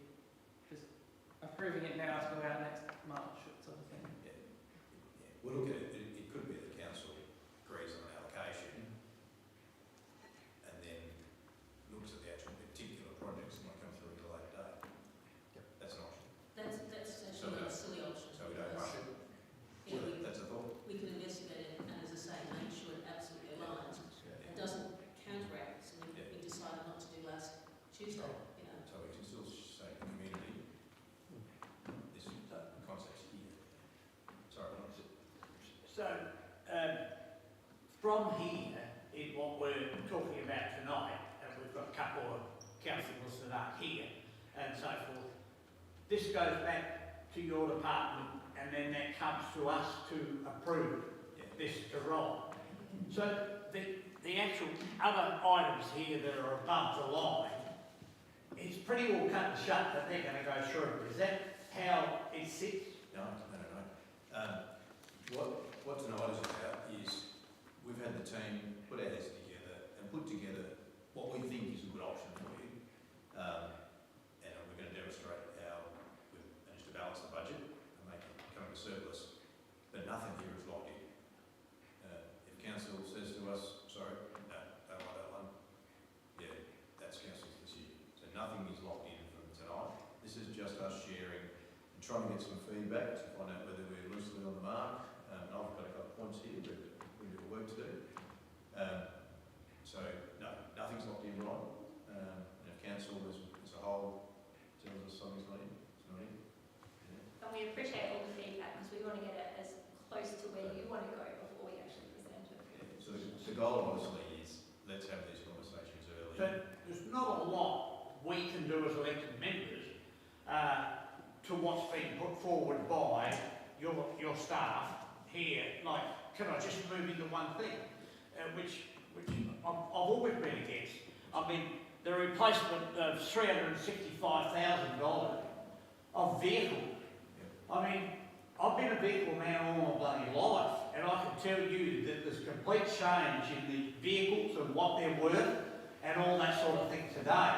just approving it now to go out next March, sort of thing. Yeah. We'll look at it. It could be the council agrees on an allocation and then looks at the actual particular projects and might come through at a later date. That's an option. That's actually a silly option. So we don't rush it. Yeah, That's a thought. we can investigate it and, as I say, make sure it absolutely aligns. It doesn't counteract something we decided not to do last Tuesday, you know. So we can still say the community, this concept's here. Sorry, Ron. So, from here, in what we're talking about tonight, and we've got a couple of councillors that are here and so forth, this goes back to your department and then that comes to us to approve this to roll. So the actual other items here that are above the line, it's pretty well cut and shut that they're going to go through. Is that how it sits? No. What tonight is about is we've had the team put our heads together and put together what we think is a good option for you. And we're going to demonstrate how we've managed to balance the budget and make it come to surplus. But nothing here is locked in. If council says to us, sorry, no, don't like that one, yeah, that's council's decision. So nothing is locked in from tonight. This is just us sharing and trying to get some feedback to find out whether we're loosely on the mark. And I've got a couple of points here, but we've got work to do. So no, nothing's locked in, right? And if council as a whole tells us something's not in, it's not in. Yeah. And we appreciate all the feedback because we want to get it as close to where you want to go before we actually present it. Yeah. So the goal obviously is let's have these conversations early. So there's not a lot we can do as elected members to what's been put forward by your staff here. Like, can I just move into one thing, which I've always been against. I mean, the replacement of $365,000 of vehicle. I mean, I've been a vehicle man all my bloody life, and I can tell you that there's complete change in the vehicles and what they're worth and all that sort of thing today.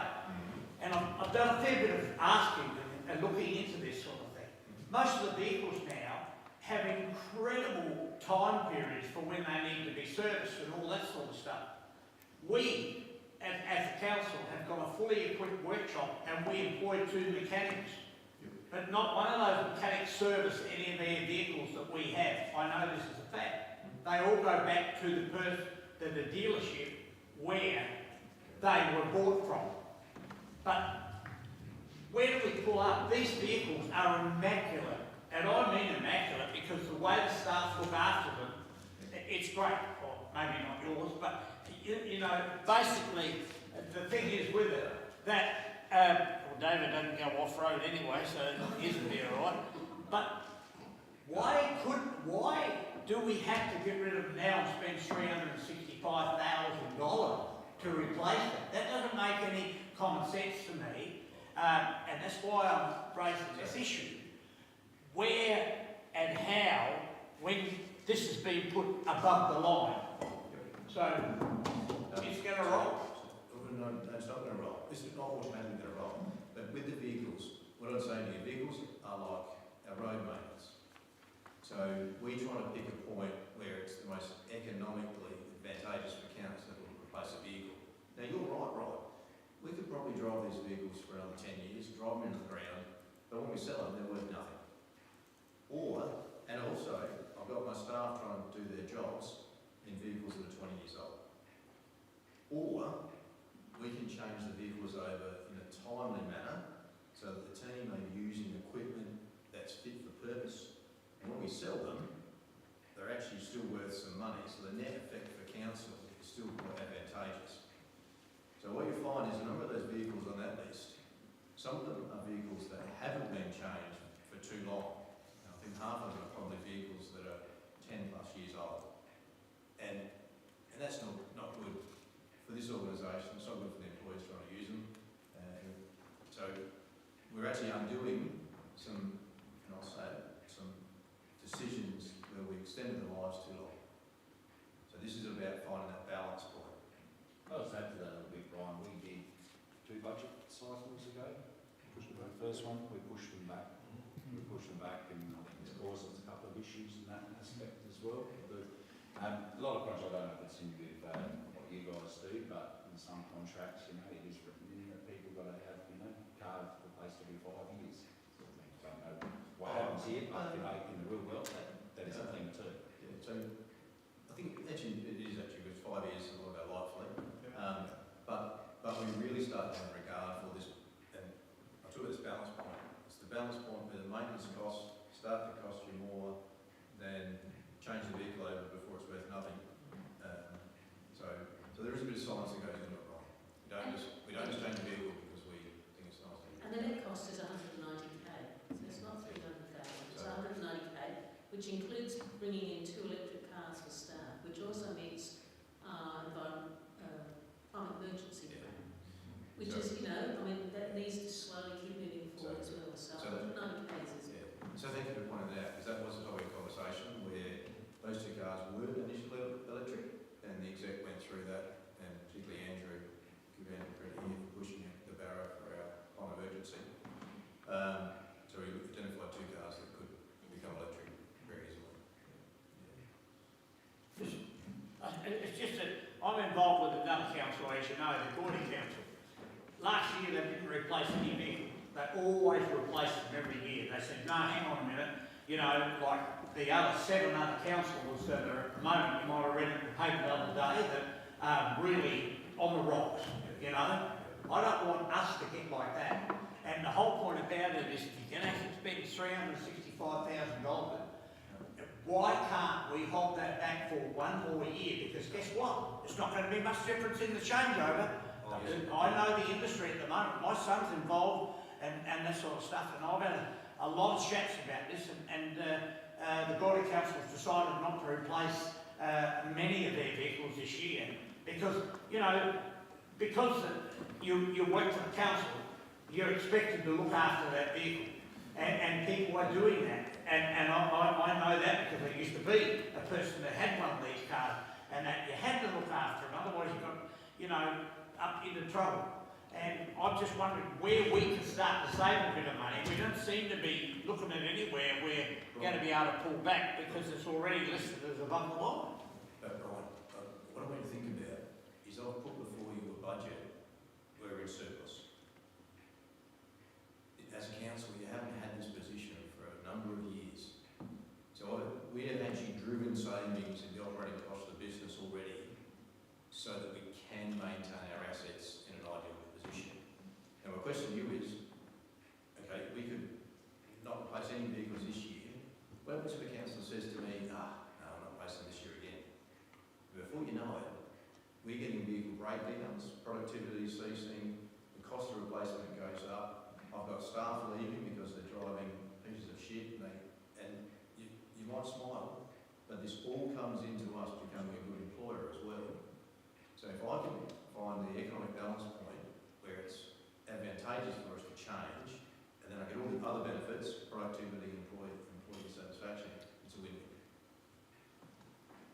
And I've done a fair bit of asking and looking into this sort of thing. Most of the vehicles now have incredible time periods for when they need to be serviced and all that sort of stuff. We, as the council, have got a fully equipped workshop and we employ 2 mechanics. But not one of those mechanics service any of their vehicles that we have. I know this is a fact. They all go back to the dealership where they were bought from. But where do we pull up? These vehicles are immaculate. And I mean immaculate because the way the staff look after them, it's great. Well, maybe not yours, but you know, basically, the thing is with it that, well, David doesn't go off-road anyway, so he isn't there, right? But why do we have to get rid of them now and spend $365,000 to replace it? That doesn't make any common sense to me, and that's why I'm raising this issue. Where and how, when this has been put above the line. So, it's going to roll. No, it's not going to roll. It's not automatically going to roll. But with the vehicles, what I'm saying to you, vehicles are like our road maintenance. So we try to pick a point where it's the most economically advantageous for council to replace a vehicle. Now you're right. We could probably drive these vehicles for another 10 years, drive them into the ground, but when we sell them, they're worth nothing. And also, I've got my staff trying to do their jobs in vehicles that are 20 years old. Or we can change the vehicles over in a timely manner so that the team are using equipment that's fit for purpose. And when we sell them, they're actually still worth some money. So the net effect for council is still quite advantageous. So what you find is a number of those vehicles on that list, some of them are vehicles that haven't been changed for too long. I think half of them are probably vehicles that are 10 plus years old. And that's not organisation, it's not good for the employees trying to use them. So we're actually undoing some, and I'll say it, some decisions where we extended the lives too long. So this is about finding that balance point. I'll just add to that a little bit, Brian. We did 2 budget cycles ago. The first one, we pushed them back. We pushed them back, and I think it's caused us a couple of issues in that aspect as well. But, a lot of contracts, I don't know if it's in with what you guys do, but in some contracts, you know, it is written in that people got to have, you know, card replaced every 5 years. Sort of thing. I don't know what happens here, but you know, in the real world, that is a thing too. Yeah, so I think actually it is actually with 5 years a lot about life fleet. But we really start to have regard for this, and I talk about this balance point. It's the balance point where the maintenance costs start to cost you more than change the vehicle over before it's worth nothing. So there is a bit of science that goes into it, Ron. We don't just change the vehicle because we think it's nice. And the net cost is 190k, so it's not 300,000, it's 190k, which includes bringing in 2 electric cars for staff, which also meets climate emergency plan, which is, you know, I mean, that needs to slowly keep moving forward as well, so 190k is. Yeah. So thank you for pointing that out, because that was a topic of conversation where those 2 cars were initially electric, and the exec went through that, and particularly Andrew, give Andrew credit here for pushing the barrow for our climate emergency. So we identified 2 cars that could become electric very easily. It's just that I'm involved with another council, as you know, the Gordy Council. Last year they didn't replace any vehicles. They always replace them every year. They said, no, hang on a minute, you know, like the other 7 other councils that are at the moment, you might have read it in the paper the other day, that are really on the rocks, you know. I don't want us to get like that. And the whole point about it is if you can actually spend $365,000, why can't we hold that back for 1 more year? Because guess what? It's not going to be much difference in the changeover. Oh, yes. I know the industry at the moment. My son's involved and that sort of stuff, and I've had a lot of chats about this, and the Gordy Council has decided not to replace many of their vehicles this year because, you know, because you work for the council, you're expected to look after that vehicle, and people are doing that. And I know that because I used to be a person that had one of these cars, and that you had to look after them, otherwise you got, you know, up into trouble. And I'm just wondering where we can start to save a bit of money. We don't seem to be looking at anywhere we're going to be able to pull back because it's already listed as above the line. But Brian, what I want you to think about is I've put before you a budget where we're in surplus. As a council, you haven't had this position for a number of years. So we have actually driven savings in the operating cost of the business already so that we can maintain our assets in an ideal position. Now my question to you is, okay, we could not replace any vehicles this year. What happens if a councillor says to me, no, I'm not replacing this year again? Before you know it, we're getting vehicle breakdowns, productivity is ceasing, the cost of replacement goes up. I've got staff leaving because they're driving pieces of shit, and you might smile, but this all comes into us becoming a good employer as well. So if I can find the economic balance point where it's advantageous for us to change, and then I get all the other benefits, productivity, employee satisfaction, it's a win-win.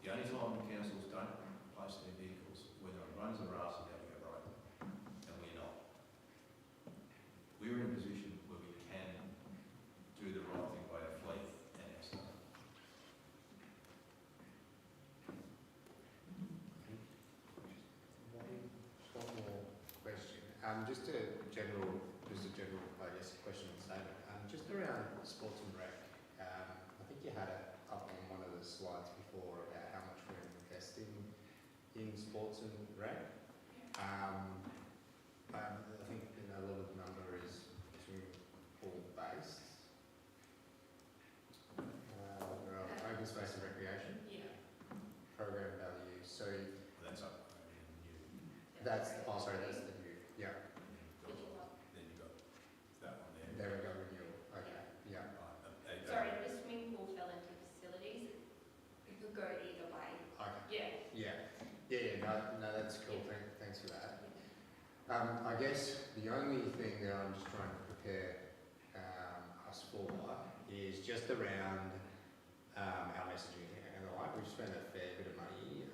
The only time councils don't replace their vehicles, whether it runs their arse and they go broke, and we're not. We're in a position where we can do the right thing by our fleet and our staff. One more question. Just a general, I guess, question and statement. Just around sports and rec. I think you had it up on one of the slides before about how much we're investing in sports and rec. I think a lot of the number is pool-based. Open space and recreation. Yeah. Program value. So That's up. that's the new. Yeah. Then you've got that one there. There we go. Renewal. Okay. Yeah. Right. Sorry, the swimming pool fell into facilities. It could go either way. Okay. Yeah. Yeah. No, that's cool. Thanks for that. I guess the only thing that I'm just trying to prepare us for is just around our messaging and the like. We've spent a fair bit of money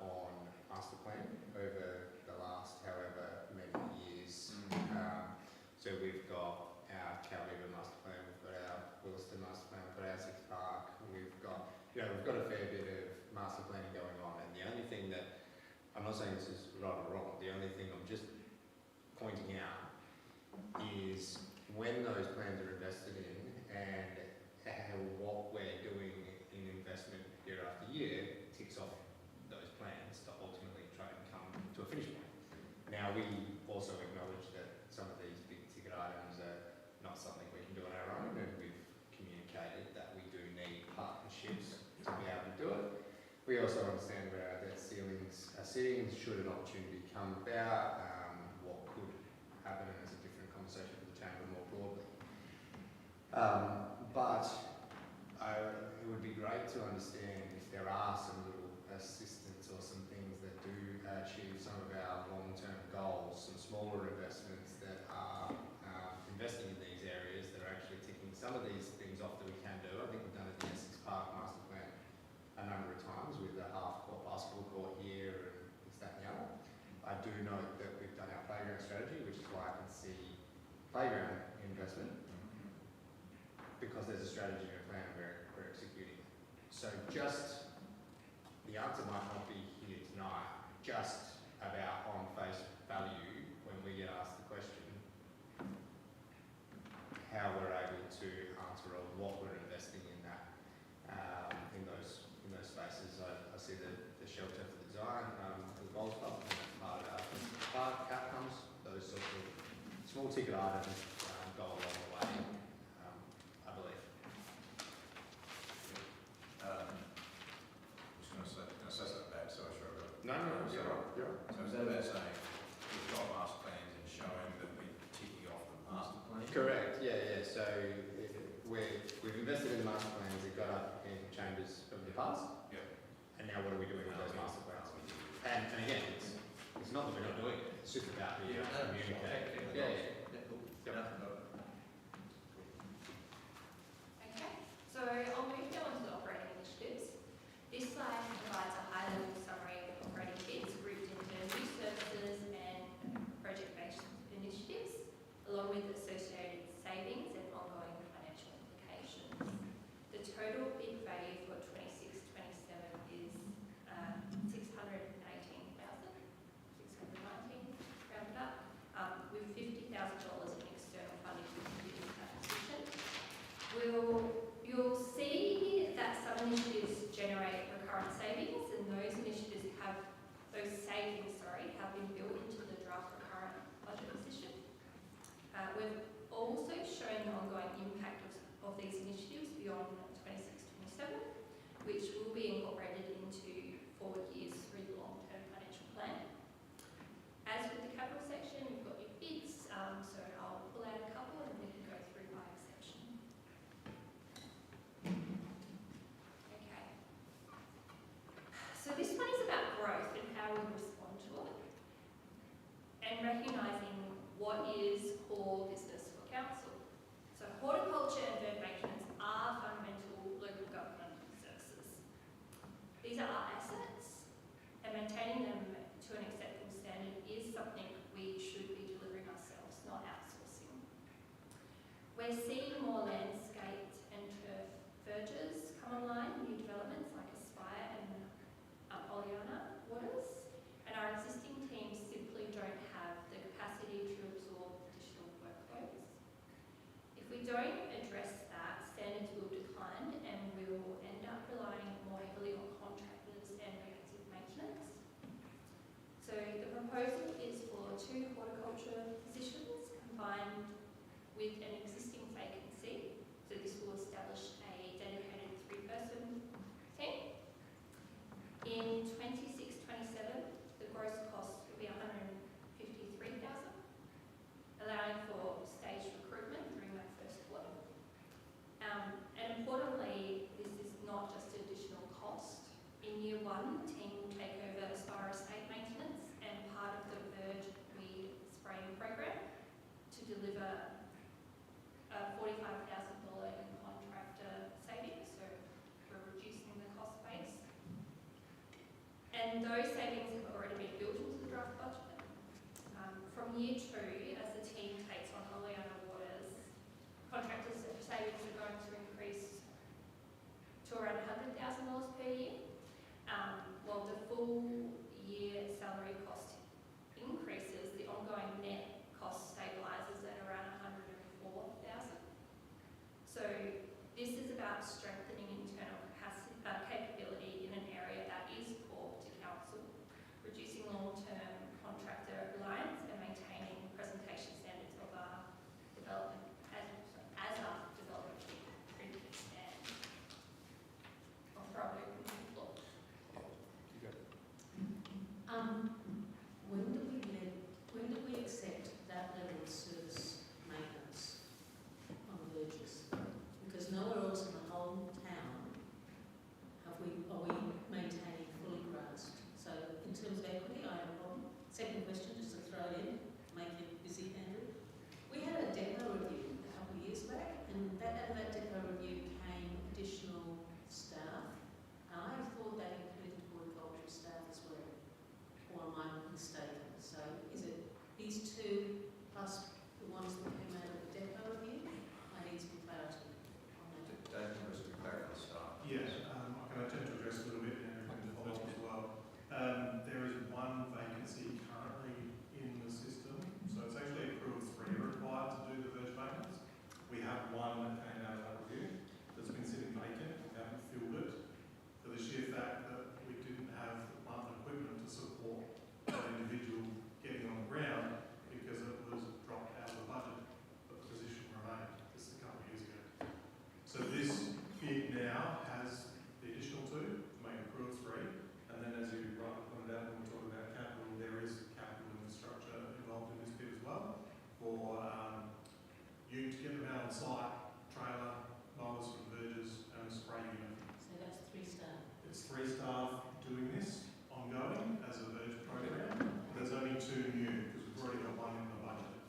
on master plan over the last however many years. So we've got our Calviva master plan, we've got our Williston master plan, we've got our Sixth Park, we've got a fair bit of master planning going on. And the only thing that, I'm not saying this is right or wrong, the only thing I'm just pointing out is when those plans are invested in and what we're doing in investment year after year ticks off those plans to ultimately try and come to a finish point. Now we also acknowledge that some of these big ticket items are not something we can do on our own, and we've communicated that we do need partnerships to be able to do it. We also understand where our debt ceilings are sitting, should an opportunity come about, what could happen, and it's a different conversation with the Chamber more broadly. But it would be great to understand if there are some little assistance or some things that do achieve some of our long-term goals, some smaller investments that are investing in these areas that are actually ticking some of these things off that we can do. I think we've done it in the Essex Park Master Plan a number of times with the half-court basketball court here and this, that and the other. I do note that we've done our playground strategy, which is why I can see playground investment, because there's a strategy and a plan and we're executing. So just, the answer might not be here tonight, just about on face value when we get asked the question, how we're able to answer or what we're investing in that, in those spaces. I see the shelter for the design, for the bowls club, and that's part of our park outcomes. Those sorts of small ticket items go a long way, I believe. Just going to say something back, so I sure got it. No, you're right. So is that about saying we've got master plans and showing that we're ticking off the master plan? Correct, yeah. So we've invested in the master plans that got up in chambers of the past. Yep. And now what are we doing with those master plans? And again, it's not that we're not doing it, it's just about being able to communicate. Yeah. Okay, so I'll move now on to the operating initiatives. This slide provides a high-level summary of operating bits grouped into new services and project-based initiatives, along with associated savings and ongoing financial implications. The total bid value for 26-27 is $618,619 rounded up, with $50,000 in external funding contributed to that position. You'll see that some initiatives generate recurrent savings, and those initiatives have been built into the draft recurrent budget position. We've also shown the ongoing impact of these initiatives beyond 26-27, which will be incorporated into forward years through the long-term financial plan. As with the capital section, you've got your bids, so I'll pull out a couple and we can go through by exception. Okay. So this one is about growth and how we respond to it, and recognising what is core business for council. So horticulture and bird maintenance are fundamental local government services. These are our assets, and maintaining them to an acceptable standard is something we should be delivering ourselves, not outsourcing. We're seeing more landscaped and turf verges come online, new developments like Aspire and Oleana Waters, and our existing teams simply don't have the capacity to absorb additional workloads. If we don't address that, standards will decline and we'll end up relying more heavily on contractors and reactive maintenance. So the proposal is for 2 horticulture positions combined with an existing vacancy. So this will establish a dedicated 3-person team. In 26-27, the gross cost will be $153,000, allowing for staged recruitment during that first quarter. And those savings have already been built into the draft budget. From year 2, as the team takes on Oleana Waters, contractors' savings are going to increase to around $100,000 per year, while the full year salary cost increases, the ongoing net cost stabilises at around $104,000. So this is about strengthening internal capability in an area that is core to council, reducing long-term contractor reliance and maintaining presentation standards of our development as our development previously and of probably law. When do we accept that level of service maintenance on the verges? Because nowhere else in the whole town are we maintaining fully grassed. So in terms of equity, I have a problem. Second question, just to throw it in, make it busy, Andrew. We had a depot review a couple of years back, and out of that depot review came additional staff. And I thought that included horticultural staff as well. Or am I mistaken? So is it these two plus the ones that came out of the depot review? I need some clarity on that. Dave, just to clarify the start. Yes, I can attempt to address a little bit and everything to follow up as well. There is one vacancy currently in the system, so it's actually a crew of 3 required to do the verge maintenance. We have one that came out of that review that's been sitting vacant, we haven't filled it, for the sheer fact that we didn't have the plant and equipment to support that individual getting on the ground because it was dropped out of the budget, but the position remained. This is a couple of years ago. So this bid now has the additional 2 to make a crew of 3, and then as you rightly pointed out when we talk about capital, there is capital infrastructure involved in this bid as well for you to get them out on site, trailer, mowers for the verges, and a spray unit. So that's 3 staff. It's 3 staff doing this ongoing as a verge program. There's only 2 new because we've already got 1 in the budget.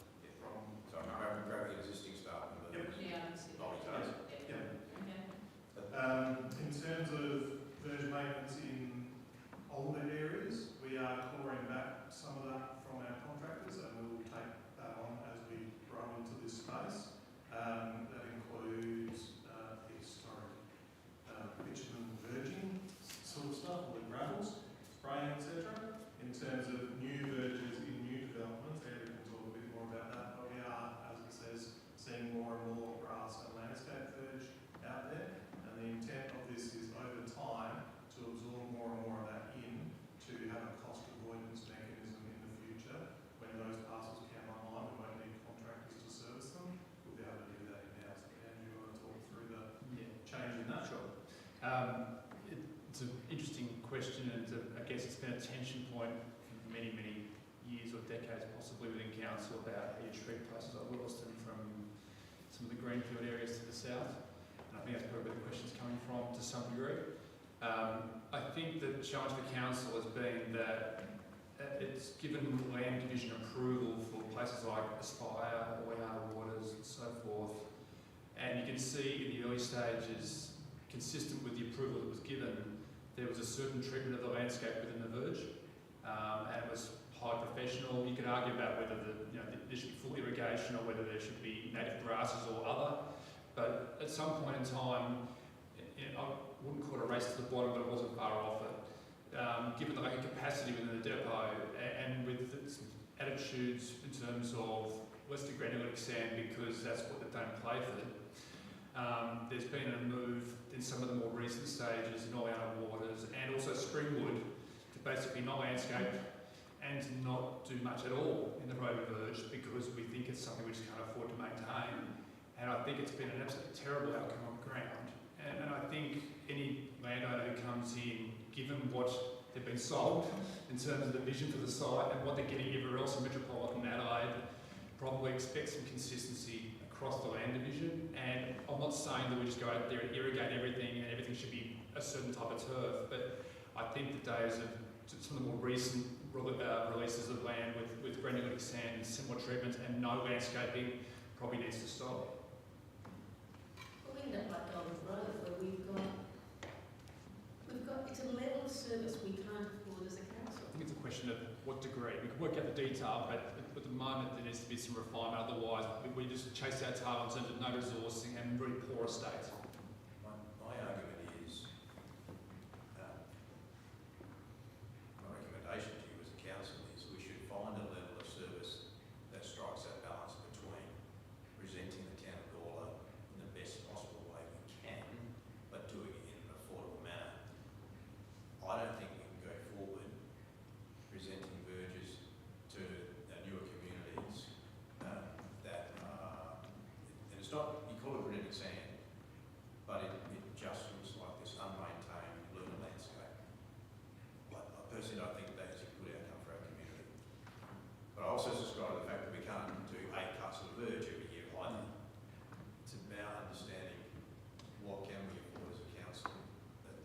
So I'm grabbing existing staff and the Yeah, I can see that. multi-task. Yeah. Okay. In terms of verge maintenance in older areas, we are clawing back some of that from our contractors and we'll take that on as we grow into this space. That includes historic bitumen verging sort of stuff, or the gravels, spraying, etc. In terms of new verges in new developments, Andrew can talk a bit more about that, but we are, as it says, seeing more and more grass and landscape verge out there. And the intent of this is over time to absorb more and more of that in to have a cost avoidance mechanism in the future. When those parcels come online, we won't need contractors to service them. We'll be able to do that in-house. Andrew, you want to talk through the change in that? Sure. It's an interesting question, and I guess it's been a tension point for many, many years or decades, possibly within council, about how you treat places like Williston from some of the greenfield areas to the south. And I think that's probably where the question's coming from to some degree. I think the challenge for council has been that it's given land division approval for places like Aspire, Oleana Waters, and so forth. And you can see in the early stages, consistent with the approval that was given, there was a certain treatment of the landscape within the verge, and it was highly professional. You could argue about whether there should be full irrigation or whether there should be native grasses or other. But at some point in time, I wouldn't call it a race to the bottom, but it wasn't far off it. Given the lack of capacity within the depot and with its attitudes in terms of let's do granularic sand because that's what they've done in Playford. There's been a move in some of the more recent stages in Oleana Waters and also Springwood to basically not landscape and to not do much at all in the road verge because we think it's something we just can't afford to maintain. And I think it's been an absolutely terrible outcome on the ground. And I think any landowner who comes in, given what they've been sold in terms of the vision for the site and what they're getting everywhere else in metropolitan Adelaide, probably expects some consistency across the land division. And I'm not saying that we just go out there and irrigate everything and everything should be a certain type of turf, but I think the days of some of the more recent releases of land with granulated sand and similar treatments and no landscaping probably needs to stop. We end up like Golden Grove, where we've got, it's a level of service we can't afford as a question of what degree. We can work out the detail, but at the moment there needs to be some refinement. Otherwise, we just chase our tail in terms of no resourcing and very poor estates. My argument is, my recommendation to you as a council is we should find a level of service that strikes that balance between presenting the town of Gawler in the best possible way we can, but doing it in an affordable manner. I don't think we can go forward presenting verges to the newer communities that are, and it's not, you call it Greenwich sand, but it just looks like this unmaintained lunar landscape. I personally don't think that is a good outcome for our community. But I also subscribe to the fact that we can't do 8 cuts of the verge every year either. It's about understanding what can we afford as a council that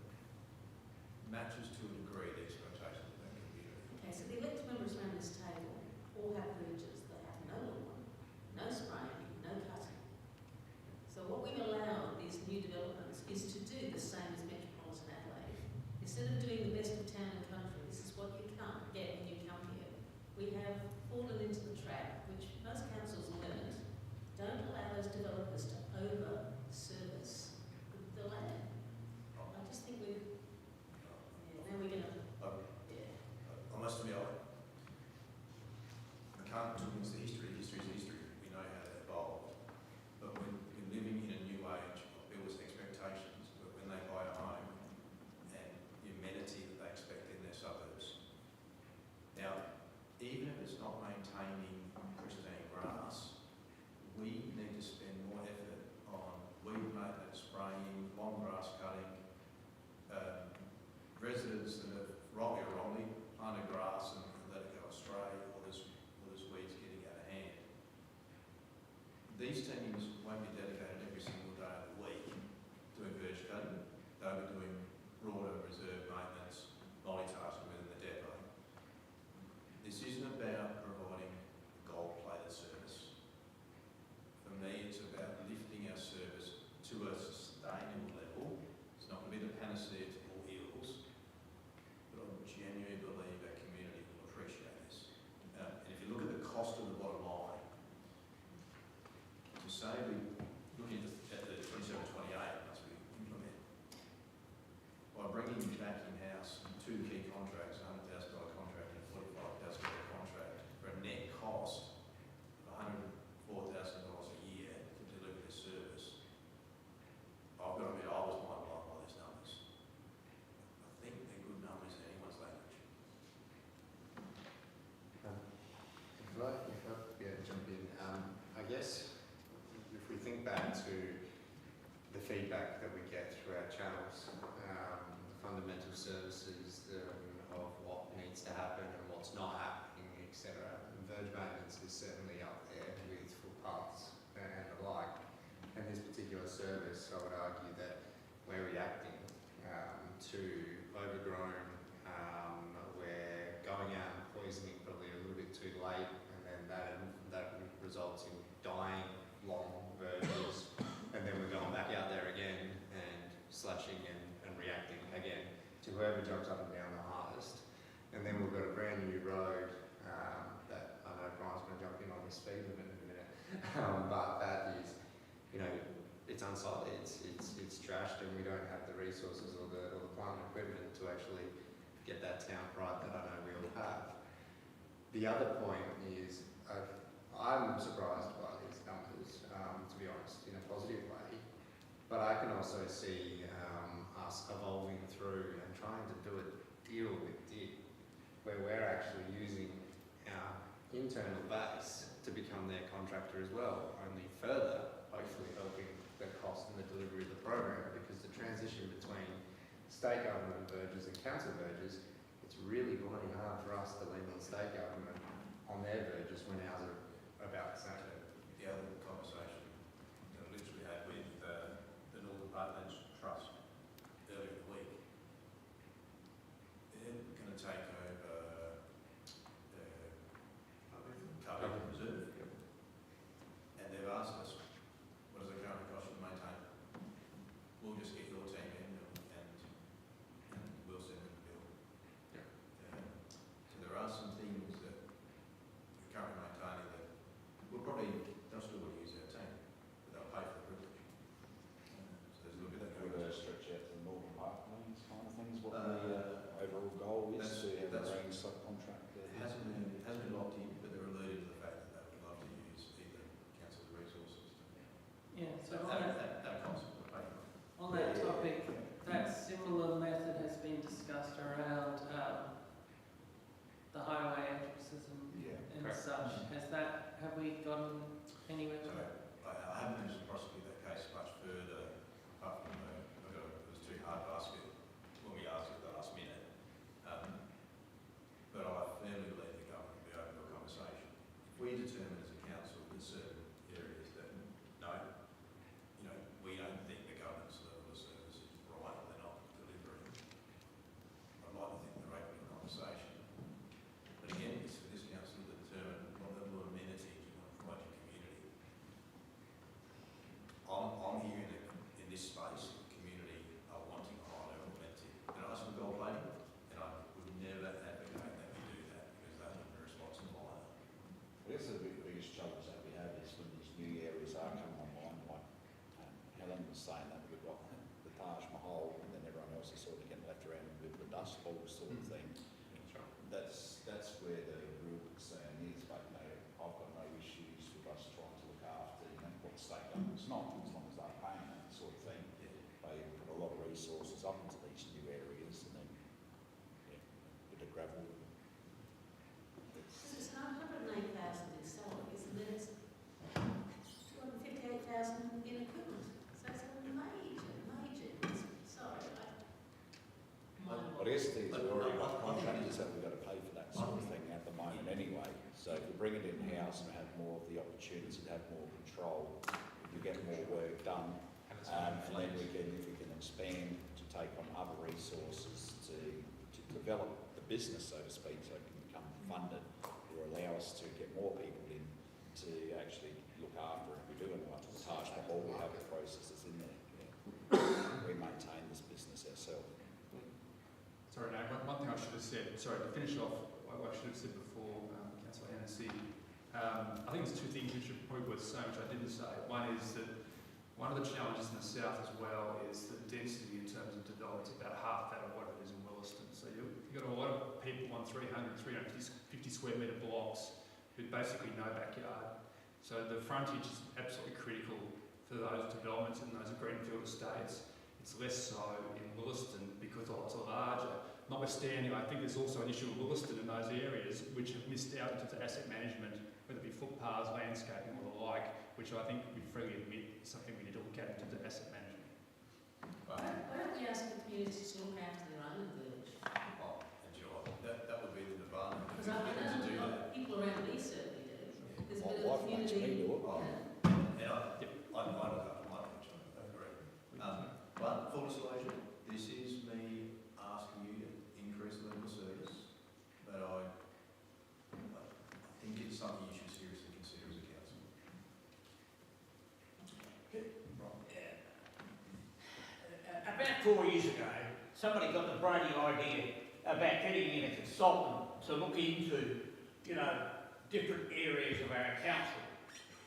matches to a degree the expectations of our community. Okay, so the elected members around this table all have verges. They have no lawn, no spraying, no cutting. So what we've allowed these new developments is to do the same as Metropolitan Adelaide. Instead of doing the best of town and country, this is what you can't get when you come here. We have fallen into the trap, which most councils learned. Don't allow those developers to over-service the land. I just think we've, now we're going to, I must admit, I can't talk against the history. History is history. We know how that evolved. But we're living in a new age of people's expectations, but when they buy a home and the amenity that they expect in their suburbs. Now, even if it's not maintaining pristine grass, we need to spend more effort on weed maintenance, spraying, long grass cutting, residents that have rightly or wrongly planted grass and let it go astray, or there's weeds getting out of hand. These teams won't be dedicated every single day of the week doing verge cutting. They'll be doing broader reserve maintenance, multitasking within the depot. This isn't about providing gold-plated service. For me, it's about lifting our service to a sustainable level. It's not going to be the panacea to all ills, but I genuinely believe our community will appreciate this. And if you look at the cost of the bottom line, to say we looking at the 27-28 once we implement, by bringing back in-house 2 key contracts, a $100,000 contract and a $45,000 contract for a net cost of $104,000 a year to deliver this service, I've got to admit I was mind blown by these numbers. I think they're good numbers in anyone's language. Jump in. I guess if we think back to the feedback that we get through our channels, the fundamental services of what needs to happen and what's not happening, etc. Verge maintenance is certainly up there with footpaths and the like. And this particular service, I would argue that we're reacting to overgrown, we're going out and poisoning probably a little bit too late, and then that results in dying long verges, and then we're going back out there again and slashing and reacting again to whoever jumps up and down the hardest. And then we've got a brand new road that I know Brian's going to jump in on the speed limit in a minute, but that is, you know, it's unsightly, it's trashed, and we don't have the resources or the plant and equipment to actually get that town pride that I know we all have. The other point is, I'm surprised by these numbers, to be honest, in a positive way, but I can also see us evolving through and trying to do a deal with DIP, where we're actually using our internal base to become their contractor as well, only further, hopefully helping the cost and the delivery of the program, because the transition between state government verges and council verges, it's really bloody hard for us to lean on state government on their verges when ours are about the same. The other conversation that I literally had with the Northern Parklands Trust earlier in the week, they're going to take over Covey Reserve, and they've asked us, what does it currently cost you to maintain it? We'll just get your team in and we'll send them the bill. Yeah. So there are have we gotten anywhere with So that? I haven't managed to prosecute that case much further, apart from it was too hard to ask it when we asked it at the last minute. But I firmly believe the government will be open to a conversation. If we determine as a council in certain areas that no, we don't think the government's level of service is right, or they're not delivering, I'd like to think they're open to a conversation. But again, it's for this council to determine what level of amenities you want to provide your community. I'm here in this space, the community are wanting a high level of amenity. And I ask for gold plating, and I would never advocate that we do that because that would be irresponsible either. I guess the biggest challenge that we have is when these new areas are coming online, like Helen was saying that we've got the Taj Mahal and then everyone else is sort of getting left around with the dust bowl sort of thing. That's where the real concern is, but I've got no issues with us trying to look after what the state government's not, as long as they're paying that sort of thing. They put a lot of resources up into these new areas and then a bit of gravel. Because it's 108,000 in salaries, and then it's 258,000 in equipment. So it's a major investment. Sorry, But I guess these are already got contractors that we've got to pay for that sort of thing at the moment anyway. So if we bring it in-house and have more of the opportunity to have more control, we can get more work done. And then we can, if we can expand to take on other resources to develop the business, so to speak, so it can become funded or allow us to get more people in to actually look after it. We do it like the Taj Mahal, we have the processes in there. We maintain this business ourselves. Sorry, no, one thing I should have said, sorry, to finish off, what I should have said before, Councillor Hennessy, I think there's two things which are probably worth saying, which I didn't say. One is that one of the challenges in the south as well is the density in terms of development is about half that of what it is in Williston. So you've got a lot of people on 350 square metre blocks with basically no backyard. So the frontage is absolutely critical for those developments in those greenfield estates. It's less so in Williston because lots are larger. Notwithstanding, I think there's also an issue with Williston in those areas which have missed out in terms of asset management, whether it be footpaths, landscaping or the like, which I think we freely admit is something we need to look at in terms of asset management. why don't we ask the communities to look after their own village? Oh, and that would be the demand. Because I to do know that. people around me certainly do. There's a My bit of wife makes me community. do it. And I look after my picture, I agree. But full disclosure, this is me asking you to increase the level of service, but I think it's something you should seriously consider as a council. About 4 years ago, somebody got the Brady idea about getting in a consultant to look into, different areas of our council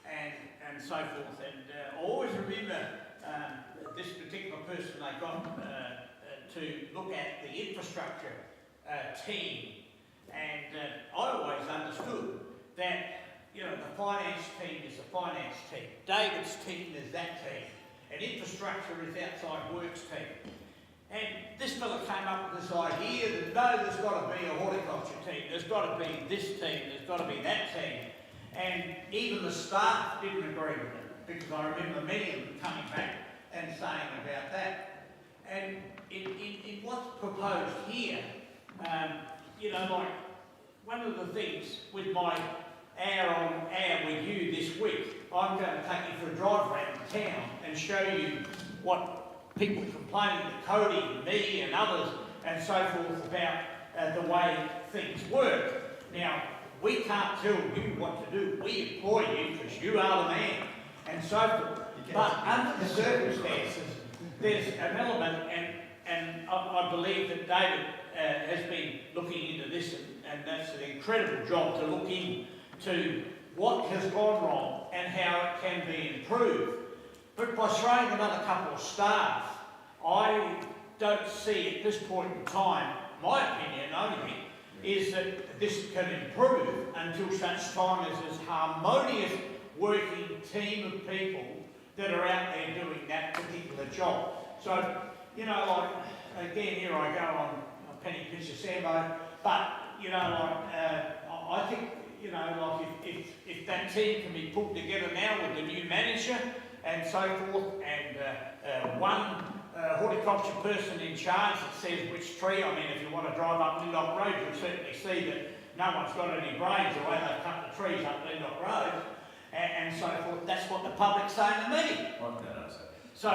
and so forth. And I always remember this particular person they got to look at the infrastructure team. And I always understood that, the finance team is the finance team. David's team is that team. And infrastructure is outside works team. And this fella came up with this idea that no, there's got to be a horticulture team, there's got to be this team, there's got to be that team. And even the staff didn't agree with it, because I remember many of them coming back and saying about that. And in what's proposed here, like one of the things with my hour on hour with you this week, I'm going to take you for a drive around the town and show you what people complaining to Cody and me and others and so forth about the way things work. Now, we can't tell you what to do. We employ you because you are the man and so forth. But under the circumstances, there's an element, and I believe that David has been looking into this, and that's an incredible job to look into what has gone wrong and how it can be improved. But by throwing another couple of staff, I don't see at this point in time, my opinion only, is that this can improve until such time as there's a harmonious working team of people that are out there doing that particular job. So, again, here I go on a penny pinch of Sambo, but, I think you know, like if that team can be pulled together now with the new manager and so forth, and one horticulture person in charge that says which tree, I mean, if you want to drive up Lindlock Road, you'll certainly see that no one's got any brains the way they've cut the trees up Lindlock Road, and so forth. That's what the public's saying to me. So,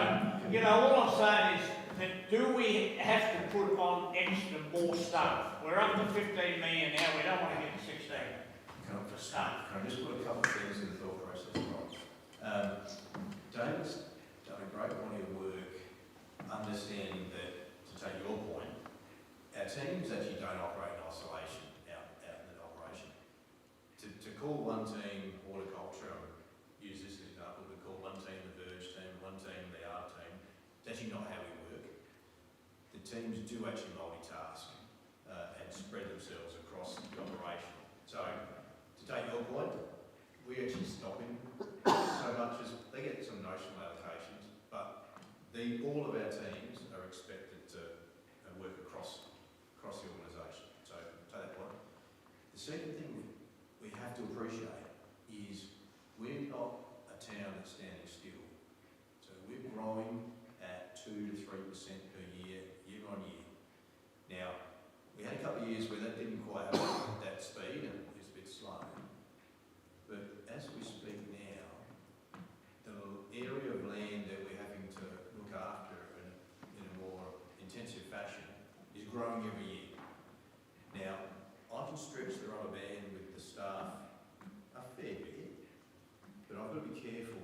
you know, all I'm saying is that do we have to put on extra more staff? We're up to 15 million now, we don't want to get to 16 for staff. Can I just put a couple of things in the thought process, Rob? David's done a great body of work understanding that, to take your point, our teams actually don't operate in isolation out in the operation. To call one team horticulture, I'll use this as an example, we call one team the Verge team, one team the art team, it's actually not how we work. The teams do actually multitask and spread themselves across the operation. So, to take your point, we actually stop him so much as they get some notional allocations, but all of our teams are expected to work across the organisation. So, take that point. The second thing we have to appreciate is we're not a town that's standing still. So we're growing at 2 to 3% per year, year on year. Now, we had a couple of years where that didn't quite have that speed and it was a bit slow. But as we speak now, the area of land that we're having to look after in a more intensive fashion is growing every year. Now, I can stretch the rubber band with the staff a fair bit, but I've got to be careful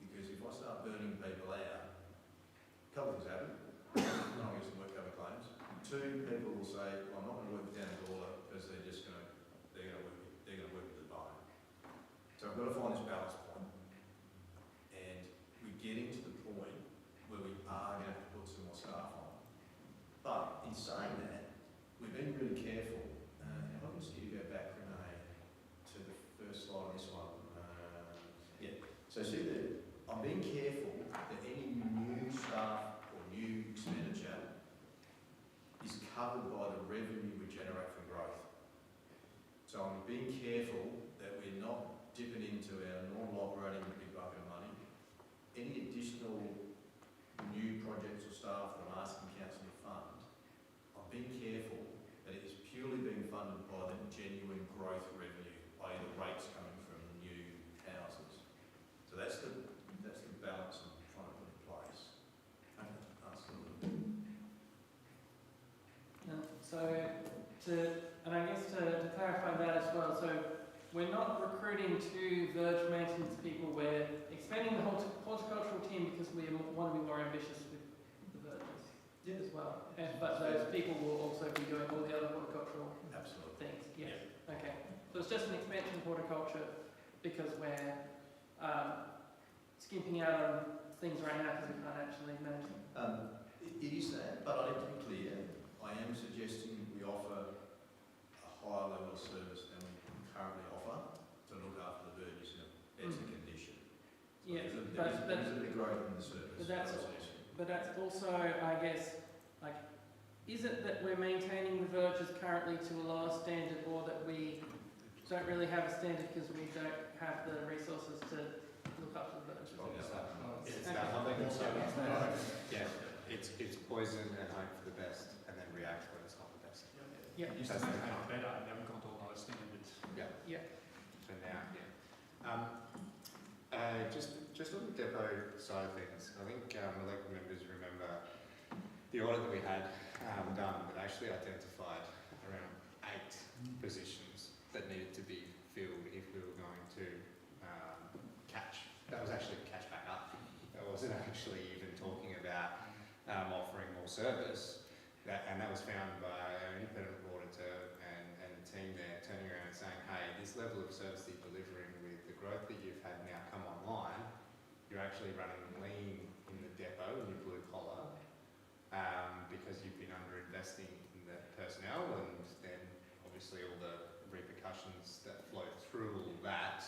because if I start burning people out, a couple of things happen. One, I'll get some work cover claims. Two, people will say, well, I'm not going to work with Dan Gawler because they're going to work with the vine. So I've got to find this balance point. And we're getting to the point where we are going to have to put some more staff on. But in saying that, we've been really careful. And if I can see you go back, Renee, to the first slide on this one. Yeah. So see that I'm being careful that any new staff or new expenditure is covered by the revenue we generate from growth. So I'm being careful that we're not dipping into our normal operating big bucket of money. Any additional new projects or staff that I'm asking council to fund, I'm being careful that it is purely being funded by the genuine growth revenue, i.e. the rates coming from new houses. So that's the balance I'm trying to put in place. And I guess to clarify that as well, so we're not recruiting two Verge maintenance people, we're expanding the horticultural team because we want to be more ambitious with the Verges as well. But those people will also be doing all the other horticultural things. Yes. Yeah. Okay. So it's just an expansion of horticulture because we're skimping out on things right now because we can't actually manage them. It is that, but I need to be clear, I am suggesting we offer a higher level of service than we currently offer to look after the Verges in a better condition. So Yeah, there's a bit of growth in the service. But that's also, I guess, like, is it that we're maintaining the Verges currently to a lower standard, or that we don't really have a standard because we don't have the resources to look up to the Verges? It's poison and hope for the best, and then react when it's not the best. Yeah. Used to maintain it better, and now we've got all those standards. Yeah. Yeah. For now, yeah. Just on the depot side of things, I think elected members remember the audit that we had done that actually identified around 8 positions that needed to be filled if we were going to catch. That was actually catch back up. That wasn't actually even talking about offering more service. And that was found by an independent auditor and the team there turning around and saying, hey, this level of service that you're delivering with the growth that you've had now come online, you're actually running lean in the depot, in your blue collar, because you've been under-investing in the personnel, and then obviously all the repercussions that flow through all that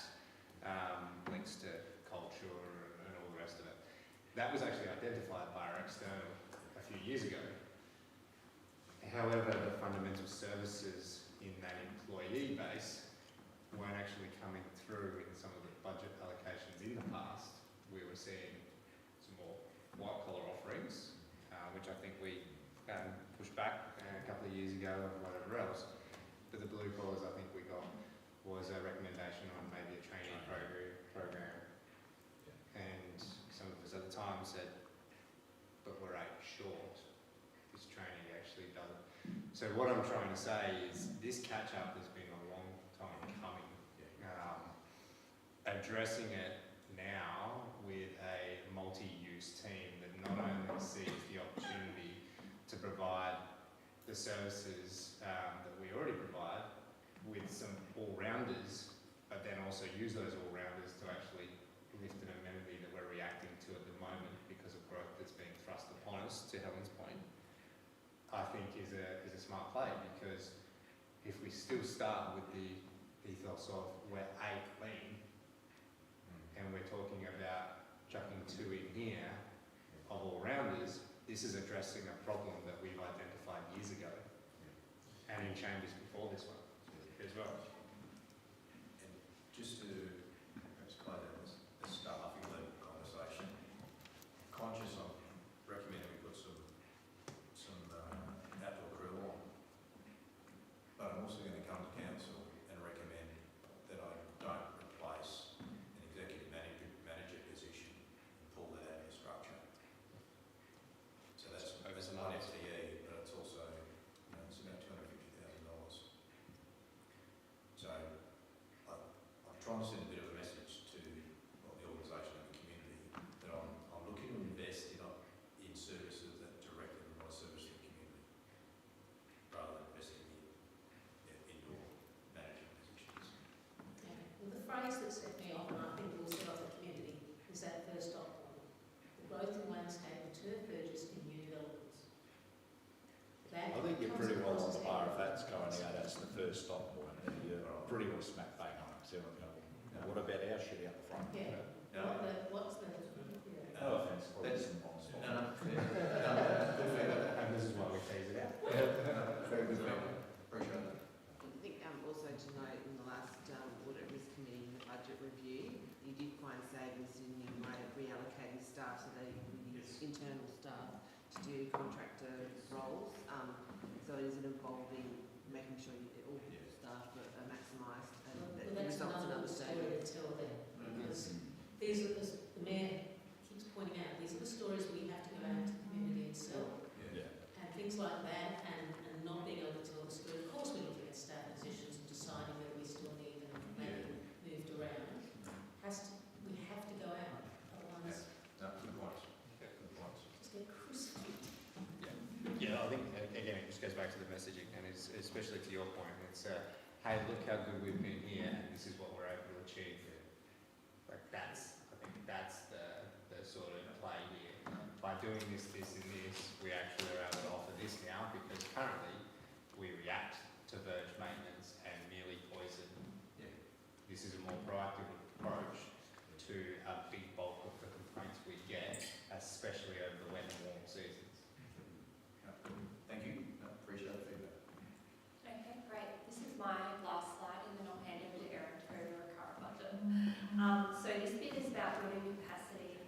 links to culture and all the rest of it. That was actually identified by our external a few years ago. However, the fundamental services in that employee base weren't actually coming through in some of the budget allocations in the past. We were seeing some more white collar offerings, which I think we pushed back a couple of years ago and whatever else. But the blue collars I think we got was a recommendation on maybe a training program. And some of us at the time said, but we're 8 short. This training actually doesn't. So what I'm trying to say is this catch up has been a long time coming. Addressing it now with a multi-use team that not only sees the opportunity to provide the services that we already provide with some all-rounders, but then also use those all-rounders to actually lift an amenity that we're reacting to at the moment because of growth that's being thrust upon us, to Helen's point, I think is a smart play, because if we still start with the ethos of we're 8 clean, and we're talking about chucking 2 in here of all-rounders, this is addressing a problem that we've identified years ago, and in chambers before this one as well. And just to perhaps play that as a staffing level conversation, conscious of recommending we put some outdoor crew on, but I'm also going to come to council and recommend that I don't replace an executive manager position and pull that out of the structure. So that's one FTE, but it's also, it's about $250,000. So I'm trying to send a bit of a message to the organisation and the community that I'm looking to invest in services that directly provide service to the community, rather than investing in indoor management positions. Okay. Well, the phrase that set me off, and I think will set off the community, is that first dot point. The growth in landscape and turf purchase in new developments. That I think you're comes pretty well across on as par if evidence. that's going out, that's the first stop point, and you're pretty well smack bang on it. So, now what about our shit out the front? Yeah. What's the No offence, That's- And this is why we phase it out. Very good, appreciate that. I think also to note in the last Audit Risk Committee in the budget review, you did find savings in your way of reallocating staff so that you can use internal staff to do contractor roles. So it is an evolving, making sure all staff are maximised and Well, that that's results in another other story to savings. tell them, because these are, as the Mayor keeps pointing out, these are the stories we have to go out to the community and sell. Yeah. And things like that, and not being able to tell the story. Of course, we're looking at staff positions and deciding whether we still need them, maybe moved around. We have to go out, otherwise No, good points. Good points. just get crucified. Yeah, I think, again, it just goes back to the messaging, and it's, especially to your point, it's, hey, look how good we've been here, and this is what we're able to achieve. Like I think that's the sort of play here. By doing this, and this, we actually are able to offer this now, because currently we react to verge maintenance and merely poison. Yeah. This is a more proactive approach to a big bulk of the complaints we get, especially over the wet and warm seasons. Thank you. Appreciate the feedback. Okay, great. This is my last slide, and then I'll hand over to Erin to go over our current budget. So this bit is about building capacity and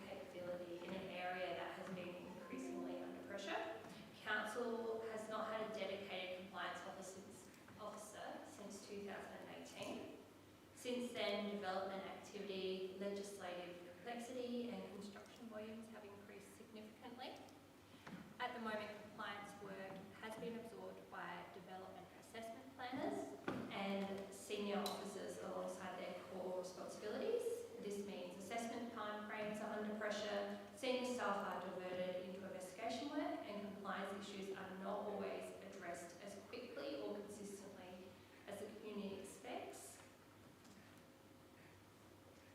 capability in an area that has been increasingly under pressure. Council has not had a dedicated compliance officer since 2018. Since then, development activity, legislative complexity and construction volumes have increased significantly. At the moment, compliance work has been absorbed by development assessment planners and senior officers alongside their core responsibilities. This means assessment timeframes are under pressure, senior staff are diverted into investigation work, and compliance issues are not always addressed as quickly or consistently as the community expects.